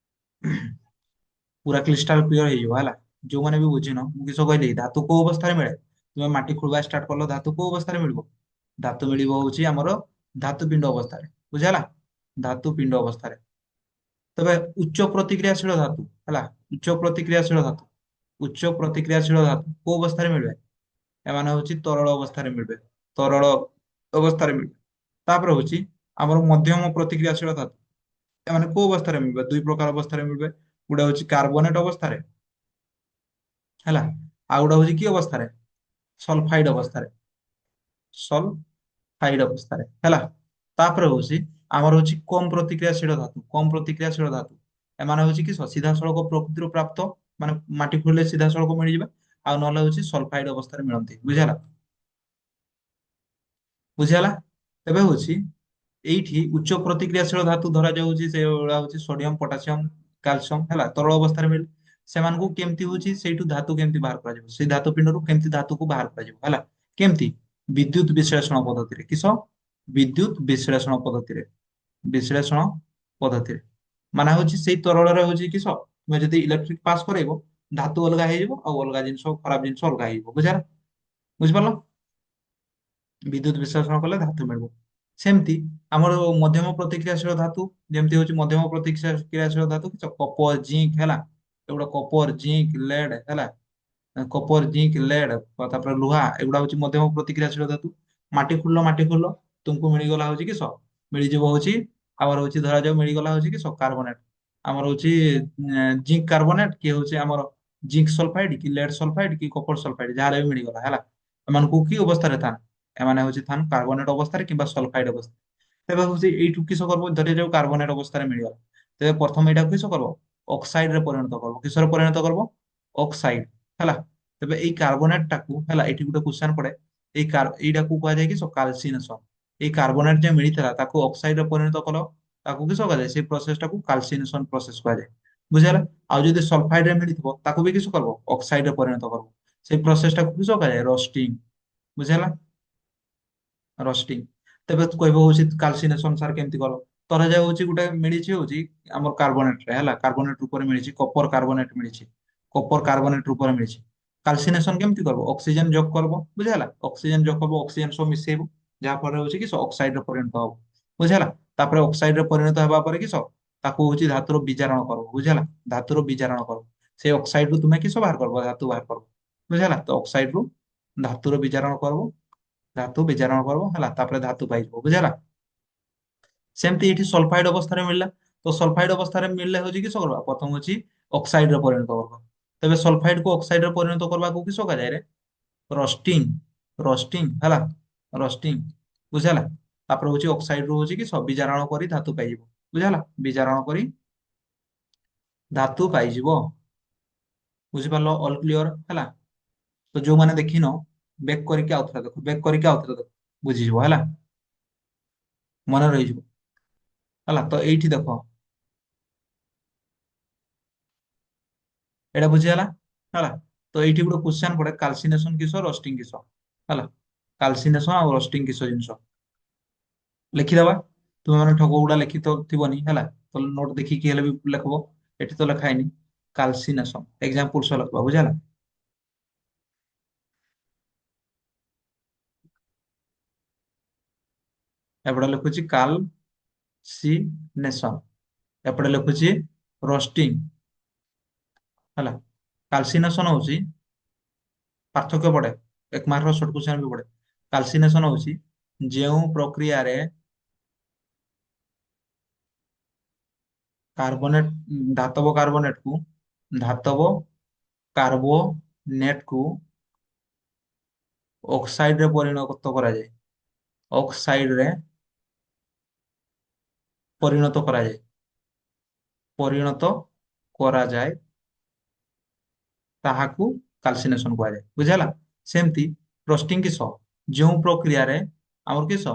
ପୁରା କ୍ରିଷ୍ଟାଲ କ୍ଲିୟର ହେଇଯିବ ହେଲା ଯୋଉମାନେ ବି ବୁଝିନ ମୁଁ କିସ କହିଲି ଧାତୁ କୋଉ ଅବସ୍ଥାରେ ମିଳେ ତୁମେ ମାଟି ଖୋଳିବା ଷ୍ଟାର୍ଟ କଲ ଧାତୁ କୋଉ ଅବସ୍ଥାରେ ମିଳିବ ଧାତୁ ମିଳିବ ହଉଛି ଆମର ଧାତୁ ପିଣ୍ଡ ଅବସ୍ଥାରେ ବୁଝିହେଲା ଧାତୁ ପିଣ୍ଡ ଅବସ୍ଥାରେ ତେବେ ଉଚ୍ଚ ପ୍ରତିକ୍ରିୟାଶୀଳ ଧାତୁ ହେଲା ଉଚ୍ଚ ପ୍ରତିକ୍ରିୟାଶୀଳ ଧାତୁ ଉଚ୍ଚ ପ୍ରତିକ୍ରିୟାଶୀଳ ଧାତୁ କୋଉ ଅବସ୍ଥାରେ ମିଳିବେ ଏମାନେ ହଉଛି ତରଳ ଅବସ୍ଥାରେ ମିଳିବେ ତରଳ ଅବସ୍ଥାରେ ମିଳିବେ ତାପରେ ହଉଛି ଆମର ମଧ୍ୟମ ପ୍ରତିକ୍ରିୟାଶୀଳ ଧାତୁ ଏମାନେ କୋଉ ଅବସ୍ଥାରେ ମିଳିବେ ଦୁଇ ପ୍ରକାର ଅବସ୍ଥାରେ ମିଳିବେ ଗୋଟେ ହଉଛି କାର୍ବୋନେଟ ଅବସ୍ଥାରେ ହେଲା ଆଉ ଗୋଟେ ହଉଛି କି ଅବସ୍ଥାରେ ସଲଫାଇଡ ଅବସ୍ଥାରେ ସଲଫାଇଡ ଅବସ୍ଥାରେ ହେଲା ତାପରେ ହଉଛି ଆମର ହଉଛି କମ ପ୍ରତିକ୍ରିୟାଶୀଳ ଧାତୁ କମ ପ୍ରତିକ୍ରିୟାଶୀଳ ଧାତୁ ଏମାନେ ହଉଛି କି ସିଧାସଳଖ ପ୍ରକୃତିରୁ ପ୍ରାପ୍ତ ମାନେ ମାଟି ଖୋଳିଲେ ସିଧାସଳଖ ମିଳିଯିବେ ଆଉ ନହେଲେ ହଉଛି ସଲଫାଇଡ ଅବସ୍ଥାରେ ମିଳନ୍ତି ବୁଝିହେଲା ବୁଝିହେଲା ତେବେ ହଉଛି ଏଇଠି ଉଚ୍ଚ ପ୍ରତିକ୍ରିୟାଶୀଳ ଧାତୁ ଧରାଯାଉଛି ସେଗୁଡା ହଉଛି ସୋଡିୟମ ପଟାସିୟମ କ୍ୟାଲସିୟମ ହେଲା ତରଳ ଅବସ୍ଥାରେ ମିଳେ ସେମାନଙ୍କୁ କେମିତି ହଉଛି ସେଇଠୁ ଧାତୁ କେମିତି ବାହାର କରାଯିବ ସେଇ ଧାତୁ ପିଣ୍ଡରୁ କେମିତି ଧାତୁକୁ ବାହାର କରାଯିବ ହେଲା କେମିତି ବିଦ୍ୟୁତ ବିଶ୍ଳେଷଣ ପଦ୍ଧତିରେ କିସ ବିଦ୍ୟୁତ ବିଶ୍ଳେଷଣ ପଦ୍ଧତିରେ ବିଶ୍ଳେଷଣ ପଦ୍ଧତିରେ ମାନେ ହଉଛି ସେଇ ତରଳରେ ହଉଛି କିସ ତୁମେ ଯଦି ଇଲେକ୍ଟ୍ରିକ ପାସ୍ କରେଇବ ଧାତୁ ଅଲଗା ହେଇଯିବ ଆଉ ଅଲଗା ଜିନିଷ ଖରାପ ଜିନିଷ ଅଲଗା ହେଇଯିବ ବୁଝିଲା ବୁଝିପାରିଲ ବିଦ୍ୟୁତ ବିଶ୍ଳେଷଣ କଲେ ଧାତୁ ମିଳିବ ସେମିତି ଆମର ମଧ୍ୟମ ପ୍ରତିକ୍ରିୟାଶୀଳ ଧାତୁ ଯେମିତି ହଉଛି ମଧ୍ୟମ ପ୍ରତିକ୍ରିୟାଶୀଳ ଧାତୁ କପର ଜିଙ୍କ ହେଲା ଏଗୁଡା କପର ଜିଙ୍କ ଲେଡ ହେଲା କପର ଜିଙ୍କ ଲେଡ ତାପରେ ଲୁହା ଏଗୁଡା ହଉଛି ମଧ୍ୟମ ପ୍ରତିକ୍ରିୟାଶୀଳ ଧାତୁ ମାଟି ଖୋଲିଲ ତୁମକୁ ମିଳିଗଲା ହଉଛି କିସ ମିଳିଯିବ ହଉଛି ଆମର ହଉଛି ଧରାଯାଉ ମିଳିଗଲା ହଉଛି କିସ କାର୍ବୋନେଟ ଆମର ହଉଛି ଜିଙ୍କ କାର୍ବୋନେଟ କି ହଉଛି ଆମର ଜିଙ୍କ ସଲଫାଇଡ କି ଲେଡ ସଲଫାଇଡ କି କପର ସଲଫାଇଡ ଯାହାର ବି ମିଳିଗଲା ହେଲା ଏମାନଙ୍କୁ କି ଅବସ୍ଥାରେ ଥାନ୍ତି ଏମାନେ ହଉଛି ଥାନ୍ କାର୍ବୋନେଟ ଅବସ୍ଥାରେ କିମ୍ବା ସଲଫାଇଡ ଅବସ୍ଥାରେ ତେବେ ହଉଛି ଏଇଠୁ କିସ କରିବ ଧରି ଯାଉ କାର୍ବୋନେଟ ଅବସ୍ଥାରେ ମିଳିଗଲା ତେବେ ପ୍ରଥମେ ଏଇଟାକୁ କିସ କରିବ ଅକ୍ସାଇଡ ରେ ପରିଣତ କରିବ କିସରେ ପରିଣତ କରିବ ଅକ୍ସାଇଡ ହେଲା ତେବେ ଏଇ କାର୍ବୋନେଟ ଟାକୁ ହେଲା ଏଇଠି ଗୋଟେ କ୍ୱେଶ୍ଚନ ପଡେ ଏଇଟାକୁ କୁହାଯାଏ କି କାଲସିନେସନ ଏଇ କାର୍ବୋନେଟ ଯେ ମିଳିଥିଲା ତାକୁ ଅକ୍ସାଇଡ ରେ ପରିଣତ କଲ ତାକୁ କିସ କୁହାଯାଏ ସେଇ ପ୍ରୋସେସ ଟାକୁ କାଲସିନେସନ ପ୍ରୋସେସ କୁହାଯାଏ ବୁଝିହେଲା ଆଉ ଯଦି ସଲଫାଇଡ ରେ ମିଳିଥିବ ତାକୁ ବି କିସ କରିବ ଅକ୍ସାଇଡ ରେ ପରିଣତ କରିବ ସେଇ ପ୍ରୋସେସ ଟାକୁ କିସ କୁହାଯାଏ ରୋଷ୍ଟିଂ ବୁଝିହେଲା ରଷ୍ଟିଂ ତେବେ କହିବ ହଉଛି କାଲସିନେସନ ସାର କେମିତି କର ଧରାଯାଉ ହଉଛି ଗୋଟେ ମିଳିଛି ହଉଛି ଆମର କାର୍ବୋନେଟ ରେ ହେଲା କାର୍ବୋନେଟ ରୂପରେ ମିଳିଛି କପର କାର୍ବୋନେଟ ମିଳିଛି କପର କାର୍ବୋନେଟ ରୂପରେ ମିଳିଛି କାଲସିନେସନ କେମିତି କରିବ ଅକ୍ସିଜେନ ଯୋଗ କରିବ ବୁଝିହେଲା ଅକ୍ସିଜେନ ଯୋଗ କରିବ ଅକ୍ସିଜେନ ସହ ମିଶେଇବ ଯାହା ଫଳରେ ହଉଛି କି ଅକ୍ସାଇଡ ରେ ପରିଣତ ହବ ବୁଝିହେଲା ତାପରେ ଅକ୍ସାଇଡ ରେ ପରିଣତ ହେବା ପରେ କିସ ତାକୁ ହଉଛି ଧାତୁର ବିଜାରଣ କରିବ ବୁଝିହେଲା ଧାତୁର ବିଜାରଣ କରିବ ସେଇ ଅକ୍ସାଇଡ ରୁ ତୁମେ କିସ ବାହାର କରିବ ଧାତୁ ବାହାର କରିବ ବୁଝିହେଲା ତ ଅକ୍ସାଇଡ ରୁ ଧାତୁର ବିଜାରଣ କରିବ ଧାତୁ ବିଜାରଣ କରିବ ହେଲା ତାପରେ ଧାତୁ ପାଇଯିବ ବୁଝିହେଲା ସେମିତି ଏଇଠି ସଲଫାଇଡ ଅବସ୍ଥାରେ ମିଳିଲା ତ ସଲଫାଇଡ ଅବସ୍ଥାରେ ମିଳିଲେ ହଉଛି କିସ କରିବା ପ୍ରଥମ ହଉଛି ଅକ୍ସାଇଡ ରେ ପରିଣତ କରିବା ତେବେ ସଲଫାଇଡ କୁ ଅକ୍ସାଇଡ ରେ ପରିଣତ କରିବାକୁ କିସ କୁହାଯାଏ ରେ ରଷ୍ଟିଂ ରଷ୍ଟିଂ ହେଲା ରଷ୍ଟିଂ ବୁଝିହେଲା ତାପରେ ହଉଛି ଅକ୍ସାଇଡ ରୁ ହଉଛି କି ବିଜାରଣ କରି ଧାତୁ ପାଇଯିବ ବୁଝିହେଲା ବିଜାରଣ କରି ଧାତୁ ପାଇଯିବ। ବୁଝିପାରିଲ? ଅଲ୍ କ୍ଲିୟର ହେଲା। ତ ଯୋଉମାନେ ଦେଖିନ ବେକ୍ କରିକି ଆଉଥରେ ଦେଖ, ବେକ୍ କରିକି ଆଉଥରେ ଦେଖ, ବୁଝିଯିବ ହେଲା, ମନେ ରହିଯିବ ହେଲା। ତ ଏଇଠି ଦେଖ, ଏଇଟା ବୁଝିଗଲା ହେଲା। ତ ଏଇଠି ଗୋଟେ କ୍ୱେଶ୍ଚନ ପଡେ, କାଲସିନେସନ କିସ ରଷ୍ଟିଂ କିସ ହେଲା। କାଲସିନେସନ ଆଉ ରଷ୍ଟିଂ କିସ ଜିନିଷ ଲେଖିଦବା। ତୁମେ ମାନେ ଠକ ଗୁଡା ଲେଖି ତ ଥିବନି ହେଲା, ତ ନୋଟ ଦେଖିକି ହେଲେ ବି ଲେଖବ। ଏଠି ତ ଲେଖା ହେଇନି। କାଲସିନେସନ ଏକ୍ସାମ୍ପଲ ସହ ଲେଖବା, ବୁଝିଲା। ଏପଟେ ଲେଖୁଛି କାଲସିନେସନ, ଏପଟେ ଲେଖୁଛି ରୋଷ୍ଟିଂ ହେଲା। କାଲସିନେସନ ହଉଛି ପାର୍ଥକ୍ୟ ପଡେ, ଏକ ମାର୍କର ସର୍ଟ କ୍ୱେଶ୍ଚନ ବି ପଡେ। କାଲସିନେସନ ହଉଛି ଯେଉଁ ପ୍ରକ୍ରିୟାରେ କାର୍ବୋନେଟ ଧାତବ ଧାତବ କାର୍ବୋନେଟ କୁ ଅକ୍ସାଇଡରେ ପରିଣତ କରାଯାଏ। ଅକ୍ସାଇଡରେ ପରିଣତ କରାଯାଏ, ପରିଣତ କରାଯାଏ, ତାହାକୁ କାଲସିନେସନ କୁହାଯାଏ, ବୁଝିହେଲା। ସେମିତି ରୋଷ୍ଟିଂ କିସ, ଯେଉଁ ପ୍ରକ୍ରିୟାରେ ଆମର କିସ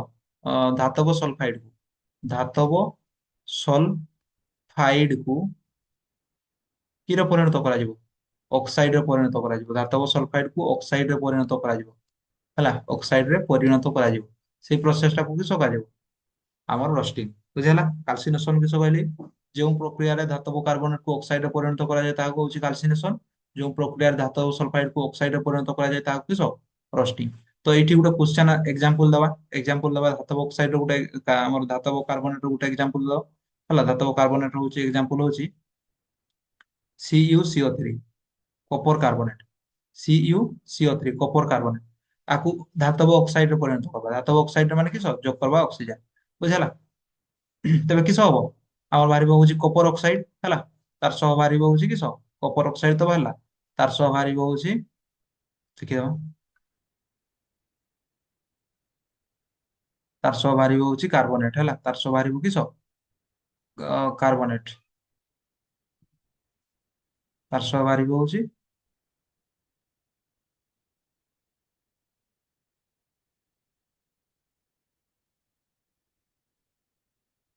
ଧାତବ ସଲଫାଇଡ କୁ ଧାତବ ସଲଫାଇଡ କୁ କିରେ ପରିଣତ କରାଯିବ, ଅକ୍ସାଇଡରେ ପରିଣତ କରାଯିବ। ଧାତବ ସଲଫାଇଡ କୁ ଅକ୍ସାଇଡରେ ପରିଣତ କରାଯିବ ହେଲା, ଅକ୍ସାଇଡରେ ପରିଣତ କରାଯିବ। ସେଇ ପ୍ରୋସେସ ଟାକୁ କିସ କୁହାଯିବ, ଆମର ରଷ୍ଟିଂ। ବୁଝିହେଲା। କାଲସିନେସନ କିସ କହିଲି, ଯେଉଁ ପ୍ରକ୍ରିୟାରେ ଧାତବ କାର୍ବୋନେଟକୁ ଅକ୍ସାଇଡରେ ପରିଣତ କରାଯାଏ ତାହାକୁ ହଉଛି କାଲସିନେସନ। ଯେଉଁ ପ୍ରକ୍ରିୟାରେ ଧାତବ ସଲଫାଇଡକୁ ଅକ୍ସାଇଡରେ ପରିଣତ କରାଯାଏ ତାହାକୁ କିସ, ରଷ୍ଟିଂ। ତ ଏଇଠି ଗୋଟେ କ୍ୱେଶ୍ଚନ ଏକ୍ସାମ୍ପଲ ଦବା, ଧାତବ ଅକ୍ସାଇଡର ଗୋଟେ ଆମର ଧାତବ କାର୍ବୋନେଟର ଗୋଟେ ଏକ୍ସାମ୍ପଲ ଦବା ହେଲା। ଧାତବ କାର୍ବୋନେଟର ହଉଛି ଏକ୍ସାମ୍ପଲ ହଉଛି CuCO3 କପର କାର୍ବୋନେଟ, CuCO3 କପର କାର୍ବୋନେଟ, ଆକୁ ଧାତବ ଅକ୍ସାଇଡରେ ପରିଣତ କରିବା। ଧାତବ ଅକ୍ସାଇଡ ମାନେ କିସ, ଯୋଗ କରିବା ଅକ୍ସିଜେନ, ବୁଝିହେଲା। ତେବେ କିସ ହବ, ଆମର ବାହାରିବ ହଉଛି କପର ଅକ୍ସାଇଡ ହେଲା। ତାର ସହ ବାହାରିବ ହଉଛି କିସ, କପର ଅକ୍ସାଇଡ ତ ବାହାରିଲା, ତାର ସହ ବାହାରିବ ହଉଛି, ଦେଖିଦବା, ତାର ସହ ବାହାରିବ ହଉଛି କାର୍ବୋନେଟ ହେଲା। ତାର ସହ ବାହାରିବ କିସ, କାର୍ବୋନେଟ, ତାର ସହ ବାହାରିବ ହଉଛି,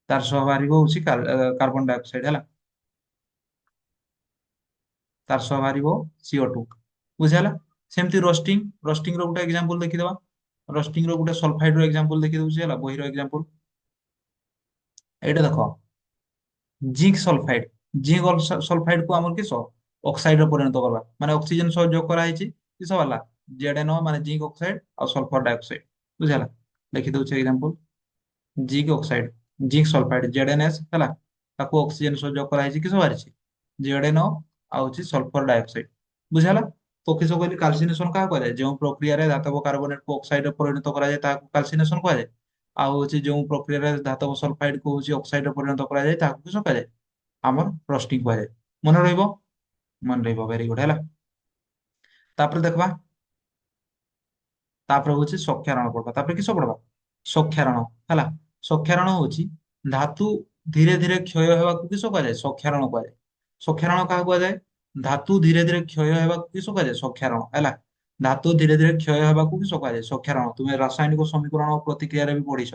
ତାର ସହ ବାହାରିବ ହଉଛି କାର୍ବନ ଡାଇଅକ୍ସାଇଡ ହେଲା। ତାର ସହ ବାହାରିବ CO2, ବୁଝିହେଲା। ସେମିତି ରୋଷ୍ଟିଂ, ରୋଷ୍ଟିଂ ର ଗୋଟେ ଏକ୍ସାମ୍ପଲ ଦେଖିଦବା। ରୋଷ୍ଟିଂ ର ଗୋଟେ ସଲଫାଇଡ ର ଏକ୍ସାମ୍ପଲ ଦେଖି ଦଉଛି ହେଲା, ବହିର ଏକ୍ସାମ୍ପଲ। ଏଇଟା ଦେଖ, ଜିଙ୍କ ସଲଫାଇଡ, ସଲଫାଇଡ କୁ ଆମର କିସ ଅକ୍ସାଇଡ ରେ ପରିଣତ କରିବା, ମାନେ ଅକ୍ସିଜେନ ସହ ଯୋଗ କରାହେଇଛି, କିସ ହେଲା, ZNO ମାନେ ଜିଙ୍କ ଅକ୍ସାଇଡ ଆଉ ସଲଫର ଡାଇଅକ୍ସାଇଡ, ବୁଝିହେଲା। ଲେଖି ଦଉଛି example, zinc oxide, zinc sulphide ZNS ହେଲା, ତାକୁ ଅକ୍ସିଜେନ ସହ ଯୋଗ କରାହେଇଛି, କିସ ବାହାରିଛି, ZNO ଆଉ ହଉଛି ସଲଫର ଡାଇଅକ୍ସାଇଡ, ବୁଝିହେଲା। ତ କିସ କହିଲି, କାଲସିନେସନ କାହାକୁ କୁହାଯାଏ, ଯେଉଁ ପ୍ରକ୍ରିୟାରେ ଧାତବ କାର୍ବୋନେଟ କୁ ଅକ୍ସାଇଡରେ ପରିଣତ କରାଯାଏ ତାହାକୁ କାଲସିନେସନ କୁହାଯାଏ। ଆଉ ହଉଛି ଯେଉଁ ପ୍ରକ୍ରିୟାରେ ଧାତବ ସଲଫାଇଡ କୁ ହଉଛି ଅକ୍ସାଇଡରେ ପରିଣତ କରାଯାଏ ତାହାକୁ କିସ କୁହାଯାଏ, ଆମର ରୋଷ୍ଟିଂ କୁହାଯାଏ। ମନେ ରହିବ, ମନେ ରହିବ, ଭେରି ଗୁଡ ହେଲା। ତାପରେ ଦେଖବା, ତାପରେ ହଉଛି ସକ୍ଷାରଣ ପଡବା। ତାପରେ କିସ ପଡବା, ସକ୍ଷାରଣ ହେଲା। ସକ୍ଷାରଣ ହଉଛି ଧାତୁ ଧୀରେ ଧୀରେ କ୍ଷୟ ହେବାକୁ କିସ କୁହାଯାଏ, ସକ୍ଷାରଣ କୁହାଯାଏ। ସକ୍ଷାରଣ କାହାକୁ କୁହାଯାଏ, ଧାତୁ ଧୀରେ ଧୀରେ କ୍ଷୟ ହେବାକୁ କିସ କୁହାଯାଏ, ସକ୍ଷାରଣ ହେଲା। ଧାତୁ ଧୀରେ ଧୀରେ କ୍ଷୟ ହେବାକୁ କିସ କୁହାଯାଏ, ସକ୍ଷାରଣ। ତୁମେ ରାସାୟନିକ ସମୀକରଣ ଓ ପ୍ରତିକ୍ରିୟାରେ ବି ପଢିଛ,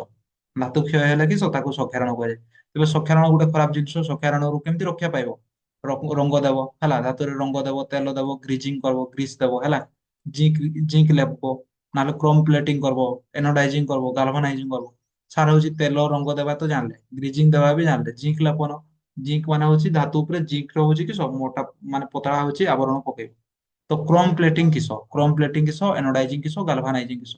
ଧାତୁ କ୍ଷୟ ହେଲେ କିସ, ତାକୁ ସକ୍ଷାରଣ କୁହାଯାଏ। ତେବେ ସକ୍ଷାରଣ ଗୋଟେ ଖରାପ ଜିନିଷ, ସକ୍ଷାରଣରୁ କେମିତି ରକ୍ଷା ପାଇବ, ରଙ୍ଗ ଦେବ ହେଲା, ଧାତୁରେ ରଙ୍ଗ ଦେବ, ତେଲ ଦେବ, ଗ୍ରିଜିଂ କରିବ, ଗ୍ରୀସ ଦେବ ହେଲା, ଜିଙ୍କ ଲେପ, ନହେଲେ କ୍ରୋମ ପ୍ଲେଟିଂ କରିବ, ଏନୋଡାଇଜିଂ କରିବ, ଗାଲଭାନାଇଜିଂ କରିବ। ସାର ହଉଛି ତେଲ ରଙ୍ଗ ଦେବା ତ ଜାଣିଲେ, ଗ୍ରିଜିଂ ଦେବା ବି ଜାଣିଲେ, ଜିଙ୍କ ଲେପନ, ଜିଙ୍କ ମାନେ ହଉଛି ଧାତୁ ଉପରେ ଜିଙ୍କ ର ହଉଛି କି ସବୁ ମୋଟା ମାନେ ପତଳା ହଉଛି ଆବରଣ ପକେଇବ। ତ କ୍ରୋମ ପ୍ଲେଟିଂ କିସ, କ୍ରୋମ ପ୍ଲେଟିଂ କିସ, ଏନୋଡାଇଜିଂ କିସ, ଗାଲଭାନାଇଜିଂ କିସ।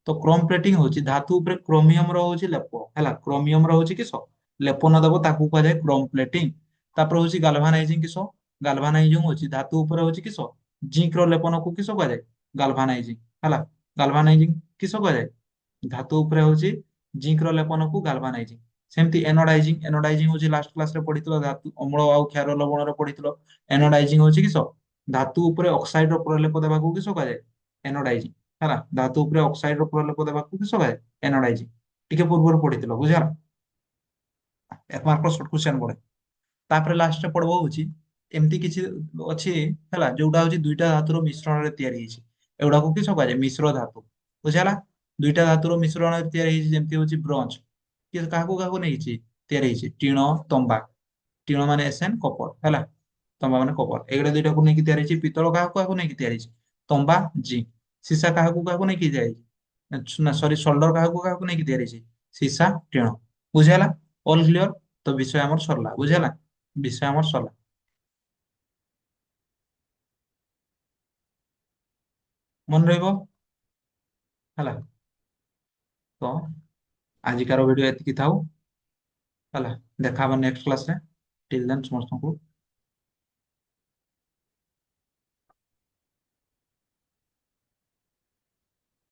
ତ କ୍ରୋମ ପ୍ଲେଟିଂ ହଉଛି ଧାତୁ ଉପରେ କ୍ରୋମିୟମ ର ହଉଛି ଲେପ ହେଲା, କ୍ରୋମିୟମ ର ହଉଛି କିସ ଲେପନ ଦେବ, ତାକୁ କୁହାଯାଏ କ୍ରୋମ ପ୍ଲେଟିଂ। ତାପରେ ହଉଛି ଗାଲଭାନାଇଜିଂ କିସ, ଗାଲଭାନାଇଜିଂ ହଉଛି ଧାତୁ ଉପରେ ହଉଛି କିସ ଜିଙ୍କ ର ଲେପନକୁ କିସ କୁହାଯାଏ, ଗାଲଭାନାଇଜିଂ ହେଲା। ଗାଲଭାନାଇଜିଂ କିସ କୁହାଯାଏ, ଧାତୁ ଉପରେ ହଉଛି ଜିଙ୍କ ର ଲେପନକୁ ଗାଲଭାନାଇଜିଂ। ସେମିତି ଏନୋଡାଇଜିଂ, ଏନୋଡାଇଜିଂ ହଉଛି ଲାଷ୍ଟ କ୍ଲାସ ରେ ପଢିଥିଲ, ଧାତୁ ଅମ୍ଳ ଆଉ କ୍ଷାର ଲବଣରେ ପଢିଥିଲ। ଏନୋଡାଇଜିଂ ହଉଛି କିସ, ଧାତୁ ଉପରେ ଅକ୍ସାଇଡ ର ପ୍ରଲେପ ଦେବାକୁ କିସ କୁହାଯାଏ, ଏନୋଡାଇଜିଂ ହେଲା। ଧାତୁ ଉପରେ ଅକ୍ସାଇଡ ର ପ୍ରଲେପ ଦେବାକୁ କିସ କୁହାଯାଏ, ଏନୋଡାଇଜିଂ। ଟିକେ ପୂର୍ବରୁ ପଢିଥିଲ, ବୁଝିଲ। ଏକ ମାର୍କ ସର୍ଟ କ୍ୱେଶ୍ଚନ ପଡେ। ତାପରେ ଲାଷ୍ଟରେ ପଡବ ହଉଛି ଏମିତି କିଛି ଅଛି ହେଲା ଯୋଉଟା ହଉଛି ଦୁଇଟା ଧାତୁର ମିଶ୍ରଣରେ ତିଆରି ହେଇଛି। ଏଗୁଡାକୁ କିସ କୁହାଯାଏ? ମିଶ୍ର ଧାତୁ। ବୁଝିହେଲା? ଦୁଇଟା ଧାତୁର ମିଶ୍ରଣରେ ତିଆରି ହେଇଛି, ଯେମିତି ହଉଛି ବ୍ରୋଞ୍ଜ। କିଏ କାହାକୁ କାହାକୁ ନେଇଛି ତିଆରି ହେଇଛି? ଟିଣ, ତମ୍ବା। ଟିଣ ମାନେ ଏସେନ କପର ହେଲା, ତମ୍ବା ମାନେ କପର। ଏଇଗୁଡା ଦୁଇଟାକୁ ନେଇକି ତିଆରି ହେଇଛି। ପିତ୍ତଳ କାହାକୁ କାହାକୁ ନେଇକି ତିଆରି ହେଇଛି? ତମ୍ବା, ଜିଙ୍କ। ସୀସା କାହାକୁ କାହାକୁ ନେଇକି ତିଆରି ହେଇଛି? ନା ସରି, ସୋଲ୍ଡର କାହାକୁ କାହାକୁ ନେଇକି ତିଆରି ହେଇଛି? ସୀସା, ଟିଣ। ବୁଝିହେଲା? All clear? ତ ବିଷୟ ଆମର ସରିଲା। ବୁଝିହେଲା? ବିଷୟ ଆମର ସରିଲା। ମନେ ରହିବ ହେଲା। ତ ଆଜିକାର ଭିଡିଓ ଏତିକି ଥାଉ ହେଲା। ଦେଖା ହବ ନେକ୍ସଟ କ୍ଲାସରେ। ଟିଲ୍ ଦେନ୍ ସମସ୍ତଙ୍କୁ